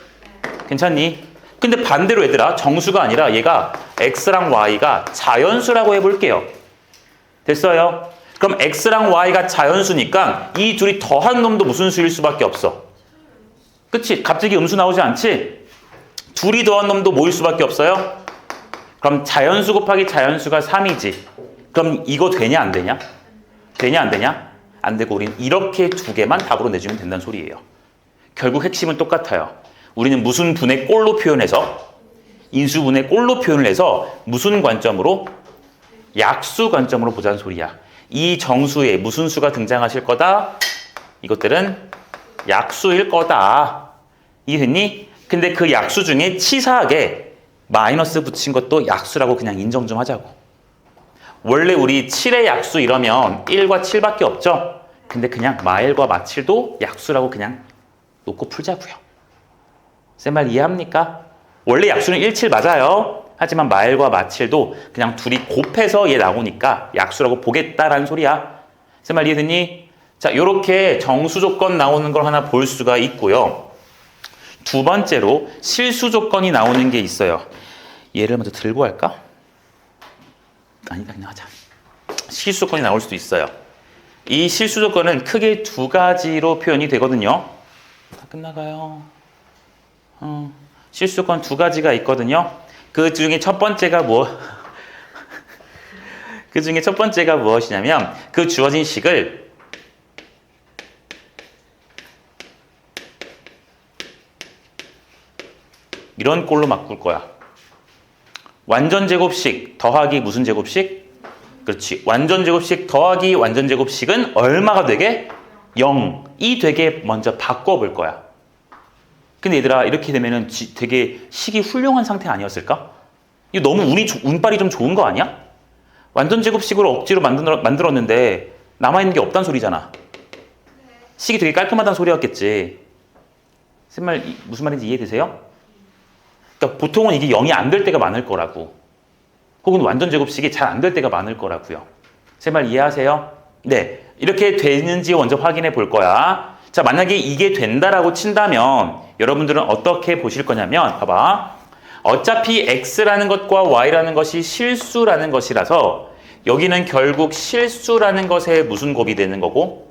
괜찮니? 근데 반대로 얘들아 정수가 아니라 얘가 x랑 y가 자연수라고 해볼게요. 됐어요? 그럼 x랑 y가 자연수니까 이 둘이 더한 놈도 무슨 수일 수밖에 없어? 그치? 갑자기 음수 나오지 않지? 둘이 더한 놈도 뭐일 수밖에 없어요? 그럼 자연수 곱하기 자연수가 3이지. 그럼 이거 되냐 안 되냐? 되냐 안 되냐? 안 되고 우린 이렇게 두 개만 답으로 내주면 된다는 소리예요. 결국 핵심은 똑같아요. 우리는 무슨 분의 꼴로 표현해서 인수분의 꼴로 표현을 해서 무슨 관점으로? 약수 관점으로 보자는 소리야. 이 정수에 무슨 수가 등장하실 거다? 이것들은 약수일 거다. 이해됐니? 근데 그 약수 중에 치사하게 마이너스 붙인 것도 약수라고 그냥 인정 좀 하자고. 원래 우리 7의 약수 이러면 1과 7밖에 없죠? 근데 그냥 마1과 마7도 약수라고 그냥 놓고 풀자고요. 쌤 말 이해합니까? 원래 약수는 1, 7 맞아요. 하지만 마1과 마7도 그냥 둘이 곱해서 얘 나오니까 약수라고 보겠다라는 소리야. 쌤 말 이해됐니? 자, 요렇게 정수 조건 나오는 걸 하나 볼 수가 있고요. 두 번째로 실수 조건이 나오는 게 있어요. 얘를 먼저 들고 할까? 아니다, 그냥 하자. 실수 조건이 나올 수도 있어요. 이 실수 조건은 크게 두 가지로 표현이 되거든요. 다 끝나가요. 실수 조건 두 가지가 있거든요. 그 중에 첫 번째가 무엇이냐면 그 주어진 식을 이런 꼴로 바꿀 거야. 완전 제곱식 더하기 무슨 제곱식? 그렇지. 완전 제곱식 더하기 완전 제곱식은 얼마가 되게? 0이 되게 먼저 바꿔볼 거야. 근데 얘들아 이렇게 되면은 되게 식이 훌륭한 상태 아니었을까? 이거 너무 운빨이 좀 좋은 거 아니야? 완전 제곱식으로 억지로 만들었는데 남아있는 게 없단 소리잖아. 식이 되게 깔끔하다는 소리였겠지. 쌤말 무슨 말인지 이해되세요? 그러니까 보통은 이게 0이 안 될 때가 많을 거라고. 혹은 완전 제곱식이 잘 안 될 때가 많을 거라고요. 쌤말 이해하세요? 네. 이렇게 되는지 먼저 확인해 볼 거야. 자, 만약에 이게 된다라고 친다면 여러분들은 어떻게 보실 거냐면 봐봐. 어차피 x라는 것과 y라는 것이 실수라는 것이라서 여기는 결국 실수라는 것의 무슨 곱이 되는 거고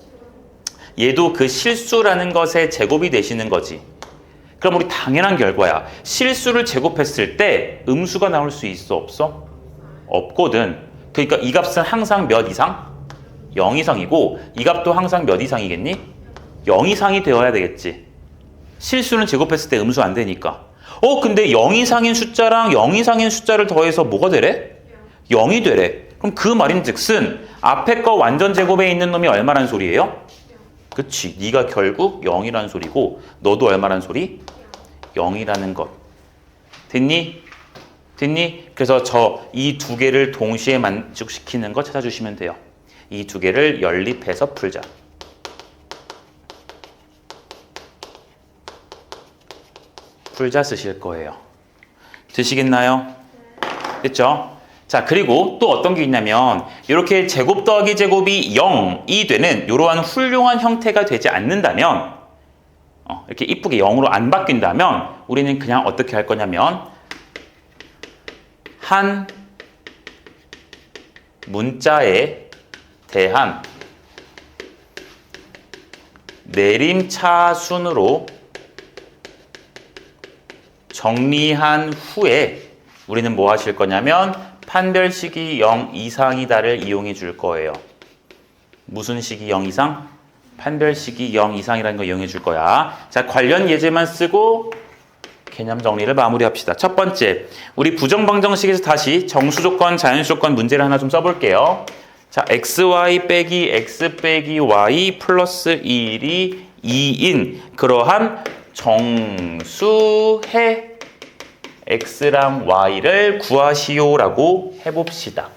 얘도 그 실수라는 것의 제곱이 되시는 거지. 그럼 우리 당연한 결과야. 실수를 제곱했을 때 음수가 나올 수 있어 없어? 없거든. 그러니까 이 값은 항상 몇 이상? 0 이상이고 이 값도 항상 몇 이상이겠니? 0 이상이 되어야 되겠지. 실수는 제곱했을 때 음수 안 되니까. 근데 0 이상인 숫자랑 0 이상인 숫자를 더해서 뭐가 되래? 0이 되래. 그럼 그 말인즉슨 앞에 거 완전 제곱에 있는 놈이 얼마란 소리예요? 그치. 네가 결국 0이란 소리고 너도 얼마란 소리? 0이라는 것. 됐니? 됐니? 그래서 이 두 개를 동시에 만족시키는 거 찾아주시면 돼요. 이 두 개를 연립해서 풀자. 풀자 쓰실 거예요. 되시겠나요? 됐죠? 자, 그리고 또 어떤 게 있냐면 이렇게 제곱 더하기 제곱이 0이 되는 이러한 훌륭한 형태가 되지 않는다면 이렇게 이쁘게 0으로 안 바뀐다면 우리는 그냥 어떻게 할 거냐면 한 문자에 대한 내림차순으로 정리한 후에 우리는 뭐 하실 거냐면 판별식이 0 이상이다를 이용해 줄 거예요. 무슨 식이 0 이상? 판별식이 0 이상이라는 거 이용해 줄 거야. 자, 관련 예제만 쓰고 개념 정리를 마무리합시다. 첫 번째, 우리 부정방정식에서 다시 정수조건, 자연수조건 문제를 하나 좀 써볼게요. 자, xy 빼기 x 빼기 y 플러스 1이 2인 그러한 정수해 x랑 y를 구하시오라고 해봅시다.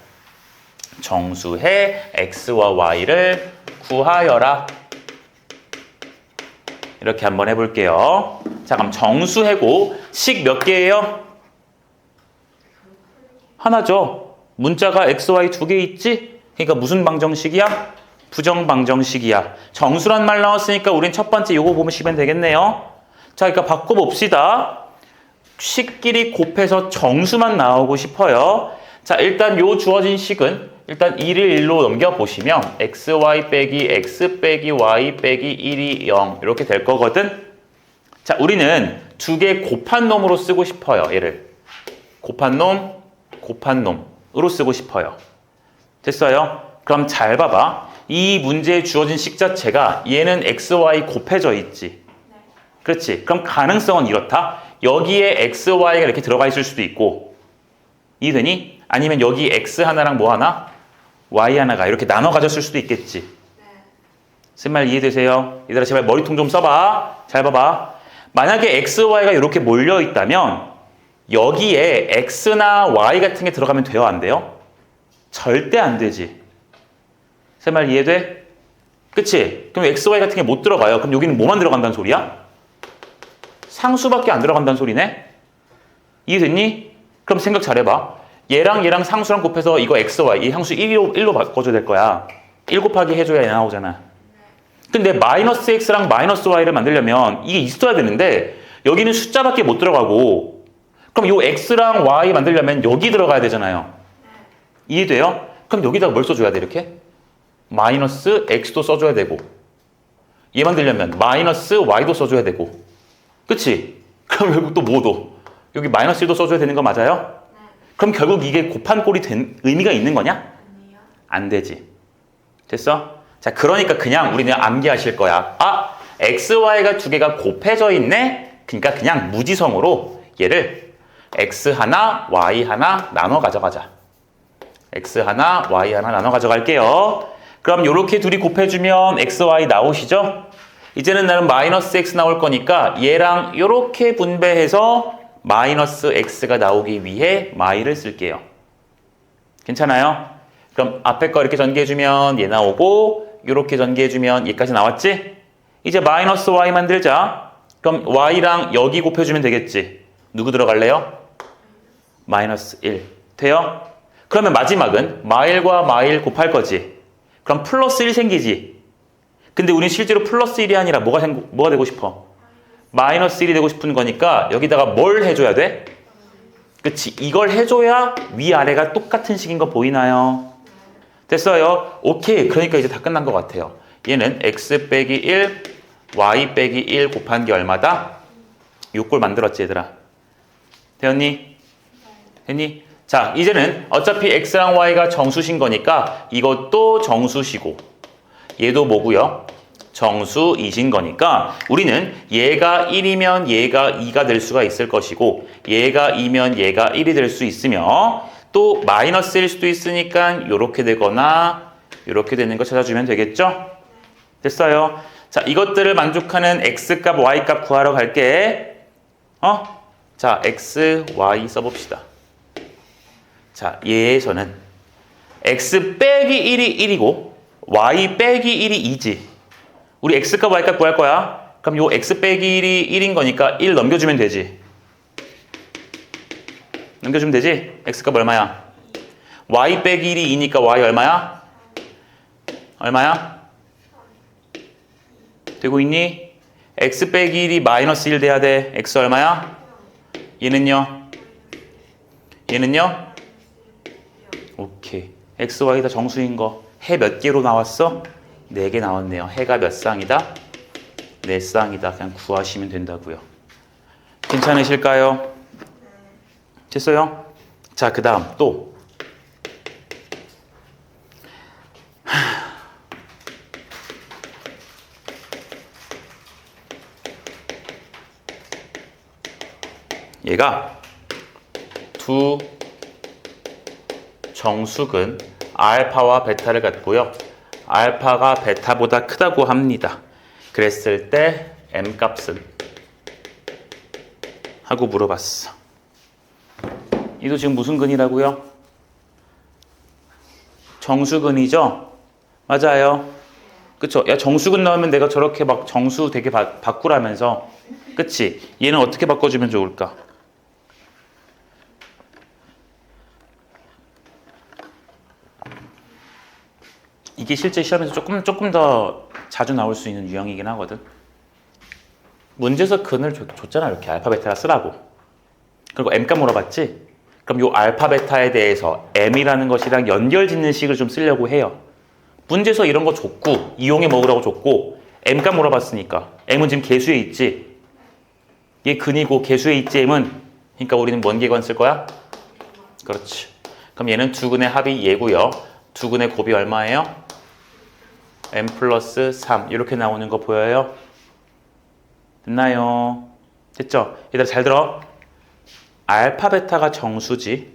정수해 x와 y를 구하여라. 이렇게 한번 해볼게요. 자, 그럼 정수해고 식 몇 개예요? 하나죠. 문자가 xy 두 개 있지? 그러니까 무슨 방정식이야? 부정방정식이야. 정수란 말 나왔으니까 우린 첫 번째 요거 보시면 되겠네요. 자, 그러니까 바꿔봅시다. 식끼리 곱해서 정수만 나오고 싶어요. 자, 일단 요 주어진 식은 일단 1을 1로 넘겨보시면 xy 빼기 x 빼기 y 빼기 1이 0 이렇게 될 거거든. 자, 우리는 두 개 곱한 놈으로 쓰고 싶어요. 얘를 곱한 놈으로 쓰고 싶어요. 됐어요? 그럼 잘 봐봐. 이 문제에 주어진 식 자체가 얘는 xy 곱해져 있지. 그렇지? 그럼 가능성은 이렇다. 여기에 xy가 이렇게 들어가 있을 수도 있고 이해되니? 아니면 여기 x 하나랑 뭐 하나? y 하나가 이렇게 나눠 가졌을 수도 있겠지. 쓴 말 이해되세요? 얘들아 제발 머리통 좀 써봐. 잘 봐봐. 만약에 xy가 이렇게 몰려 있다면 여기에 x나 y 같은 게 들어가면 돼요? 안 돼요? 절대 안 되지. 제 말 이해돼? 그치? 그럼 xy 같은 게 못 들어가요. 그럼 여기는 뭐만 들어간다는 소리야? 상수밖에 안 들어간다는 소리네? 이해됐니? 그럼 생각 잘해봐. 얘랑 상수랑 곱해서 이거 xy, 이 상수 1로 바꿔줘야 될 거야. 1 곱하기 해줘야 얘 나오잖아. 근데 마이너스 x랑 마이너스 y를 만들려면 이게 있어야 되는데 여기는 숫자밖에 못 들어가고 그럼 요 x랑 y 만들려면 여기 들어가야 되잖아요. 이해돼요? 그럼 여기다가 뭘 써줘야 돼 이렇게? 마이너스 x도 써줘야 되고 얘 만들려면 마이너스 y도 써줘야 되고 그치? 그럼 결국 또 뭐도? 여기 마이너스 1도 써줘야 되는 거 맞아요? 그럼 결국 이게 곱한 꼴이 된 의미가 있는 거냐? 안 되지. 됐어? 자, 그러니까 그냥 우리는 암기하실 거야. 아, x, y가 두 개가 곱해져 있네? 그러니까 그냥 무지성으로 얘를 x 하나, y 하나 나눠 가져가자. x 하나, y 하나 나눠 가져갈게요. 그럼 이렇게 둘이 곱해주면 x, y 나오시죠? 이제는 나는 마이너스 x 나올 거니까 얘랑 이렇게 분배해서 마이너스 x가 나오기 위해 마이를 쓸게요. 괜찮아요? 그럼 앞에 거 이렇게 전개해주면 얘 나오고 이렇게 전개해주면 얘까지 나왔지? 이제 마이너스 y 만들자. 그럼 y랑 여기 곱해주면 되겠지? 누구 들어갈래요? 마이너스 1. 돼요? 그러면 마지막은 마일과 마일 곱할 거지. 그럼 플러스 1 생기지? 근데 우린 실제로 플러스 1이 아니라 뭐가 되고 싶어? 마이너스 1이 되고 싶은 거니까 여기다가 뭘 해줘야 돼? 그치? 이걸 해줘야 위아래가 똑같은 식인 거 보이나요? 됐어요? 오케이. 그러니까 이제 다 끝난 것 같아요. 얘는 x 빼기 1, y 빼기 1 곱한 게 얼마다? 6골 만들었지 얘들아. 되었니? 됐니? 자, 이제는 어차피 x랑 y가 정수신 거니까 이것도 정수시고 얘도 뭐고요? 정수이신 거니까 우리는 얘가 1이면 얘가 2가 될 수가 있을 것이고 얘가 2면 얘가 1이 될 수 있으며 또 마이너스일 수도 있으니까 이렇게 되거나 이렇게 되는 거 찾아주면 되겠죠? 됐어요? 자, 이것들을 만족하는 x값, y값 구하러 갈게. 자, x, y 써봅시다. 자, 얘에서는 x 빼기 1이 1이고 y 빼기 1이 2지. 우리 x값, y값 구할 거야. 그럼 요 x 빼기 1이 1인 거니까 1 넘겨주면 되지. 넘겨주면 되지? x값 얼마야? y 빼기 1이 2니까 y 얼마야? 얼마야? 되고 있니? x 빼기 1이 마이너스 1 돼야 돼. x 얼마야? 얘는요? 얘는요? 오케이. x, y 다 정수인 거. 해 몇 개로 나왔어? 4개 나왔네요. 해가 몇 쌍이다? 4쌍이다. 그냥 구하시면 된다고요. 괜찮으실까요? 됐어요? 자, 그 다음 또 얘가 두 정수근 알파와 베타를 갖고요. 알파가 베타보다 크다고 합니다. 그랬을 때 m값은? 하고 물어봤어. 이도 지금 무슨 근이라고요? 정수근이죠? 맞아요. 그쵸? 야, 정수근 나오면 내가 저렇게 막 정수 되게 바꾸라면서. 그치? 얘는 어떻게 바꿔주면 좋을까? 이게 실제 시험에서 조금 더 자주 나올 수 있는 유형이긴 하거든. 문제에서 근을 줬잖아. 이렇게 알파 베타라 쓰라고. 그리고 m값 물어봤지? 그럼 요 알파 베타에 대해서 m이라는 것이랑 연결 짓는 식을 좀 쓰려고 해요. 문제에서 이런 거 줬고 이용해 먹으라고 줬고 m값 물어봤으니까 m은 지금 개수에 있지. 얘 근이고 개수에 있지 m은. 그러니까 우리는 뭔 계관 쓸 거야? 그렇지. 그럼 얘는 두 근의 합이 얘고요. 두 근의 곱이 얼마예요? m 플러스 3 이렇게 나오는 거 보여요? 됐나요? 됐죠? 얘들아 잘 들어. 알파 베타가 정수지.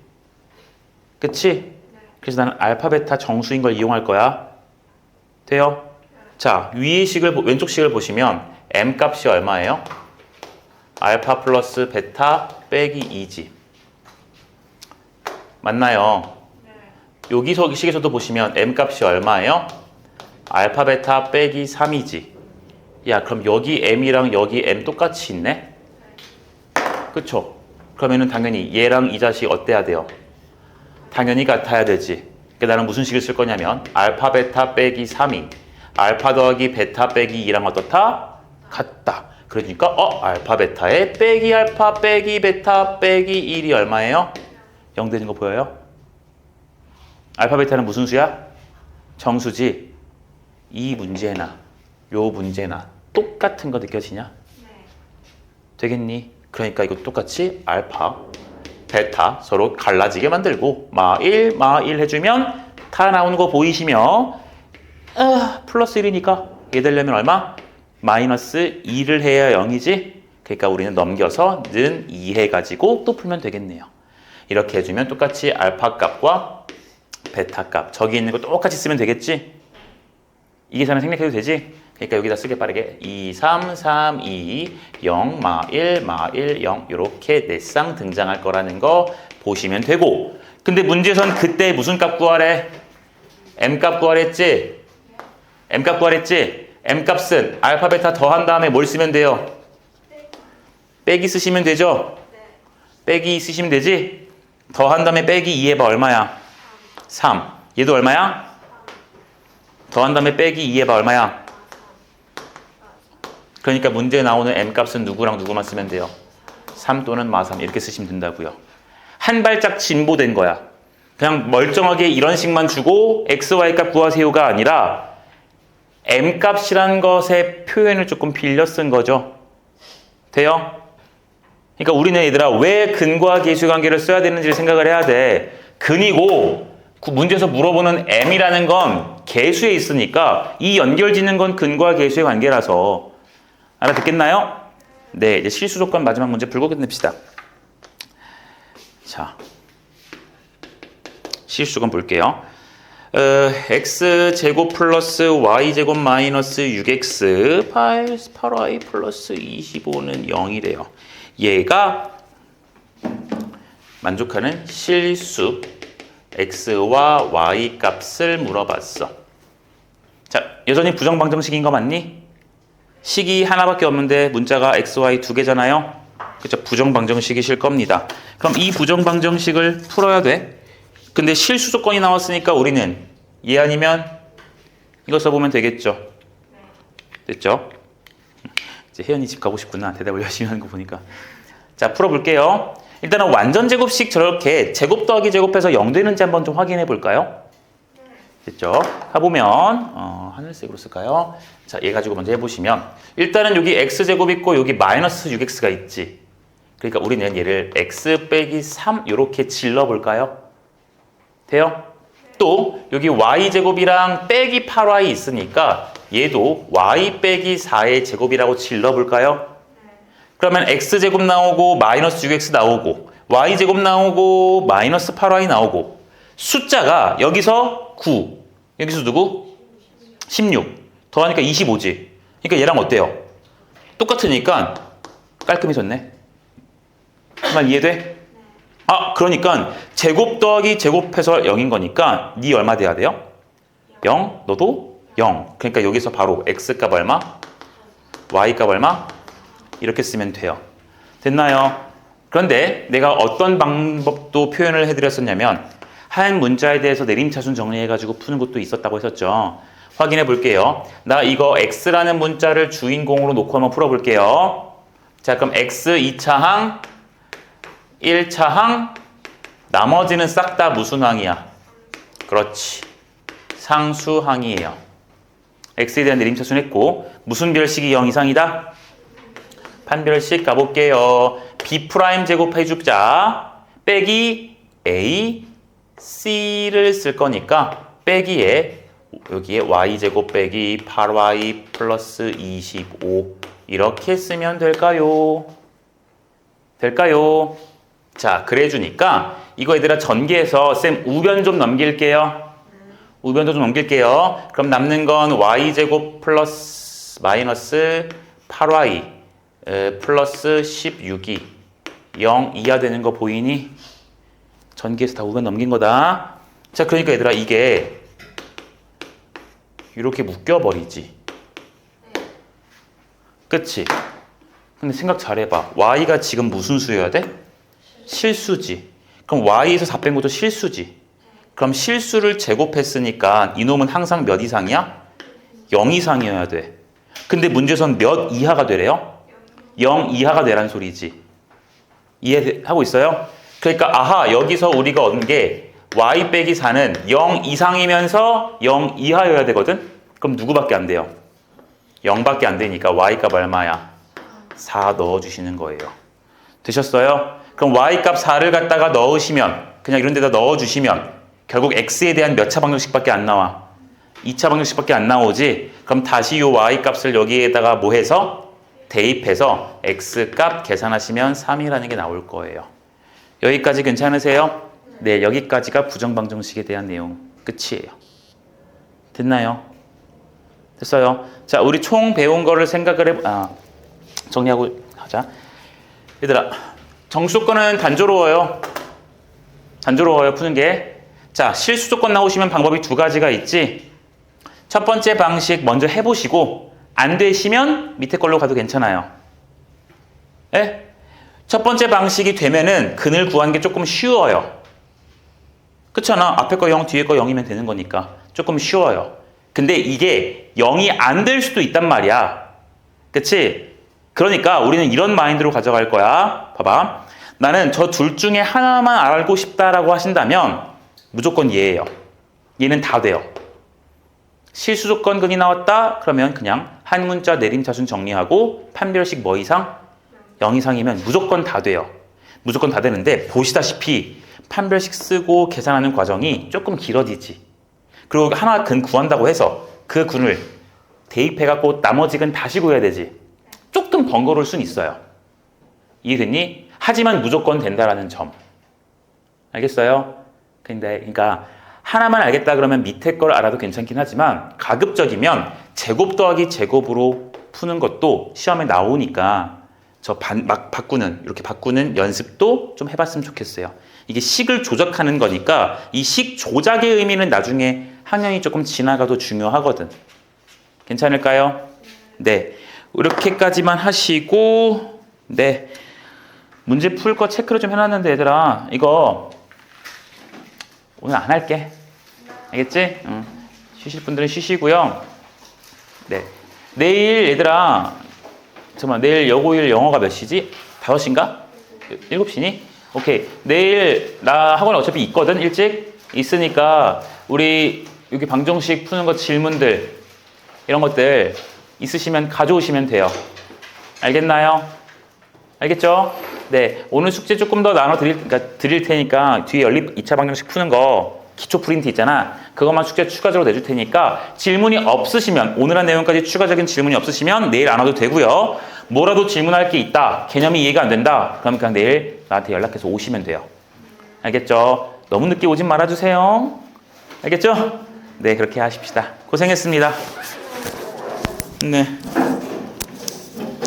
그치? 그래서 나는 알파 베타 정수인 걸 이용할 거야. 돼요? 자, 위의 식을 왼쪽 식을 보시면 m 값이 얼마예요? 알파 플러스 베타 빼기 2지. 맞나요? 여기 식에서도 보시면 m 값이 얼마예요? 알파 베타 빼기 3이지. 야, 그럼 여기 m이랑 여기 m 똑같이 있네? 그쵸? 그러면은 당연히 얘랑 이 자식 어때야 돼요? 당연히 같아야 되지. 그러니까 나는 무슨 식을 쓸 거냐면 알파 베타 빼기 3이 알파 더하기 베타 빼기 2랑 어떻다? 같다. 그러니까 알파 베타에 빼기 알파 빼기 베타 빼기 1이 얼마예요? 0 되는 거 보여요? 알파 베타는 무슨 수야? 정수지. 이 문제나 요 문제나 똑같은 거 느껴지냐? 되겠니? 그러니까 이거 똑같이 알파, 베타 서로 갈라지게 만들고 마1, 마1 해주면 다 나오는 거 보이시며 플러스 1이니까 얘 되려면 얼마? 마이너스 2를 해야 0이지? 그러니까 우리는 넘겨서 는 2 해가지고 또 풀면 되겠네요. 이렇게 해주면 똑같이 알파 값과 베타 값 저기 있는 거 똑같이 쓰면 되겠지? 이 계산을 생략해도 되지? 그러니까 여기다 쓰게 빠르게 2, 3, 3, 2, 0, 마 1, 마 1, 0 이렇게 4쌍 등장할 거라는 거 보시면 되고 근데 문제에선 그때 무슨 값 구하래? m값 구하랬지? m값 구하랬지? m값은 알파 베타 더한 다음에 뭘 쓰면 돼요? 빼기 쓰시면 되죠? 빼기 쓰시면 되지? 더한 다음에 빼기 2 해봐 얼마야? 3 얘도 얼마야? 더한 다음에 빼기 2 해봐 얼마야? 그러니까 문제에 나오는 m값은 누구랑 누구만 쓰면 돼요? 3 또는 마3 이렇게 쓰시면 된다고요. 한 발짝 진보된 거야. 그냥 멀쩡하게 이런 식만 주고 x, y 값 구하세요가 아니라 m 값이란 것의 표현을 조금 빌려 쓴 거죠. 돼요? 그러니까 우리는 얘들아 왜 근과 계수의 관계를 써야 되는지를 생각을 해야 돼. 근이고 그 문제에서 물어보는 m이라는 건 계수에 있으니까 이 연결짓는 건 근과 계수의 관계라서. 알아듣겠나요? 네, 이제 실수 조건 마지막 문제 풀고 끝냅시다. 자, 실수 조건 볼게요. x제곱 플러스 y제곱 마이너스 6x 8y 플러스 25는 0이래요. 얘가 만족하는 실수 x와 y 값을 물어봤어. 자, 여전히 부정방정식인 거 맞니? 식이 하나밖에 없는데 문자가 x, y 두 개잖아요. 그렇죠? 부정방정식이실 겁니다. 그럼 이 부정방정식을 풀어야 돼. 근데 실수 조건이 나왔으니까 우리는 얘 아니면 이거 써보면 되겠죠. 됐죠? 이제 혜연이 집 가고 싶구나. 대답을 열심히 하는 거 보니까. 자, 풀어볼게요. 일단은 완전 제곱식 저렇게 제곱 더하기 제곱해서 0 되는지 한번 좀 확인해 볼까요? 됐죠? 가보면 하늘색으로 쓸까요? 자, 얘 가지고 먼저 해보시면 일단은 여기 x제곱 있고 여기 마이너스 6x가 있지. 그러니까 우리는 얘를 x 빼기 3 이렇게 질러볼까요? 돼요? 또 여기 y제곱이랑 빼기 8y 있으니까 얘도 y 빼기 4의 제곱이라고 질러볼까요? 그러면 x제곱 나오고 마이너스 6x 나오고 y제곱 나오고 마이너스 8y 나오고 숫자가 여기서 9 여기서 누구? 16 더하니까 25지. 그러니까 얘랑 어때요? 똑같으니까 깔끔해졌네. 말 이해돼? 아, 그러니까 제곱 더하기 제곱해서 0인 거니까 니 얼마 돼야 돼요? 0, 너도 0. 그러니까 여기서 바로 x값 얼마? y값 얼마? 이렇게 쓰면 돼요. 됐나요? 그런데 내가 어떤 방법도 표현을 해드렸었냐면 한 문자에 대해서 내림차순 정리해가지고 푸는 것도 있었다고 했었죠. 확인해 볼게요. 나 이거 x라는 문자를 주인공으로 놓고 한번 풀어볼게요. 자, 그럼 x 2차항 1차항 나머지는 싹 다 무슨 항이야? 그렇지. 상수항이에요. x에 대한 내림차순 했고 무슨 별식이 0 이상이다? 판별식 가볼게요. b' 제곱해줍자 빼기 a c를 쓸 거니까 빼기에 여기에 y제곱 빼기 8y 플러스 25 이렇게 쓰면 될까요? 될까요? 자, 그래 주니까 이거 얘들아 전개해서 쌤 우변 좀 넘길게요. 우변도 좀 넘길게요. 그럼 남는 건 y제곱 플러스 마이너스 8y 플러스 16이 0 이하 되는 거 보이니? 전개해서 다 우변 넘긴 거다. 자, 그러니까 얘들아 이게 이렇게 묶여버리지. 그치? 근데 생각 잘해봐. y가 지금 무슨 수여야 돼? 실수지. 그럼 y에서 4 뺀 것도 실수지. 그럼 실수를 제곱했으니까 이놈은 항상 몇 이상이야? 0 이상이어야 돼. 근데 문제에서는 몇 이하가 되래요? 0 이하가 되란 소리지. 이해하고 있어요? 그러니까 아하, 여기서 우리가 얻은 게 y 빼기 4는 0 이상이면서 0 이하여야 되거든? 그럼 누구밖에 안 돼요? 0밖에 안 되니까 y값 얼마야? 4 넣어주시는 거예요. 되셨어요? 그럼 y값 4를 갖다가 넣으시면 그냥 이런 데다 넣어주시면 결국 x에 대한 몇 차 방정식밖에 안 나와? 2차 방정식밖에 안 나오지? 그럼 다시 이 y값을 여기에다가 뭐 해서? 대입해서 x값 계산하시면 3이라는 게 나올 거예요. 여기까지 괜찮으세요? 네, 여기까지가 부정방정식에 대한 내용 끝이에요. 됐나요? 됐어요? 자, 우리 총 배운 거를 생각을 정리하고 하자. 얘들아, 정수조건은 단조로워요. 단조로워요, 푸는 게. 자, 실수 조건 나오시면 방법이 두 가지가 있지. 첫 번째 방식 먼저 해보시고 안 되시면 밑에 걸로 가도 괜찮아요. 예? 첫 번째 방식이 되면은 근을 구하는 게 조금 쉬워요. 그렇잖아. 앞에 거 0, 뒤에 거 0이면 되는 거니까 조금 쉬워요. 근데 이게 0이 안 될 수도 있단 말이야. 그치? 그러니까 우리는 이런 마인드로 가져갈 거야. 봐봐. 나는 저 둘 중에 하나만 알고 싶다라고 하신다면 무조건 얘예요. 얘는 다 돼요. 실수 조건근이 나왔다? 그러면 그냥 한 문자 내림차순 정리하고 판별식 뭐 이상? 0 이상이면 무조건 다 돼요. 무조건 다 되는데 보시다시피 판별식 쓰고 계산하는 과정이 조금 길어지지. 그리고 하나 근 구한다고 해서 그 근을 대입해갖고 나머지 근 다시 구해야 되지. 조금 번거로울 순 있어요. 이해됐니? 하지만 무조건 된다라는 점. 알겠어요? 그러니까 하나만 알겠다 그러면 밑에 걸 알아도 괜찮긴 하지만 가급적이면 제곱 더하기 제곱으로 푸는 것도 시험에 나오니까 막 바꾸는, 이렇게 바꾸는 연습도 좀 해봤으면 좋겠어요. 이게 식을 조작하는 거니까 이 식 조작의 의미는 나중에 학년이 조금 지나가도 중요하거든. 괜찮을까요? 네. 이렇게까지만 하시고, 네. 문제 풀 거 체크를 좀 해놨는데 얘들아, 이거 오늘 안 할게. 알겠지? 응. 쉬실 분들은 쉬시고요. 네. 내일 얘들아, 잠깐만, 내일 여고일 영어가 몇 시지? 5시인가? 7시니? 오케이. 내일 나 학원에 어차피 있거든, 일찍? 있으니까 우리 여기 방정식 푸는 거 질문들 이런 것들 있으시면 가져오시면 돼요. 알겠나요? 알겠죠? 네. 오늘 숙제 조금 더 드릴 테니까 뒤에 연립 2차 방정식 푸는 거 기초 프린트 있잖아. 그것만 숙제 추가적으로 내줄 테니까 질문이 없으시면, 오늘 한 내용까지 추가적인 질문이 없으시면 내일 안 와도 되고요. 뭐라도 질문할 게 있다, 개념이 이해가 안 된다, 그럼 그냥 내일 나한테 연락해서 오시면 돼요. 알겠죠? 너무 늦게 오진 말아주세요. 알겠죠? 네, 그렇게 하십시다. 고생했습니다. 네.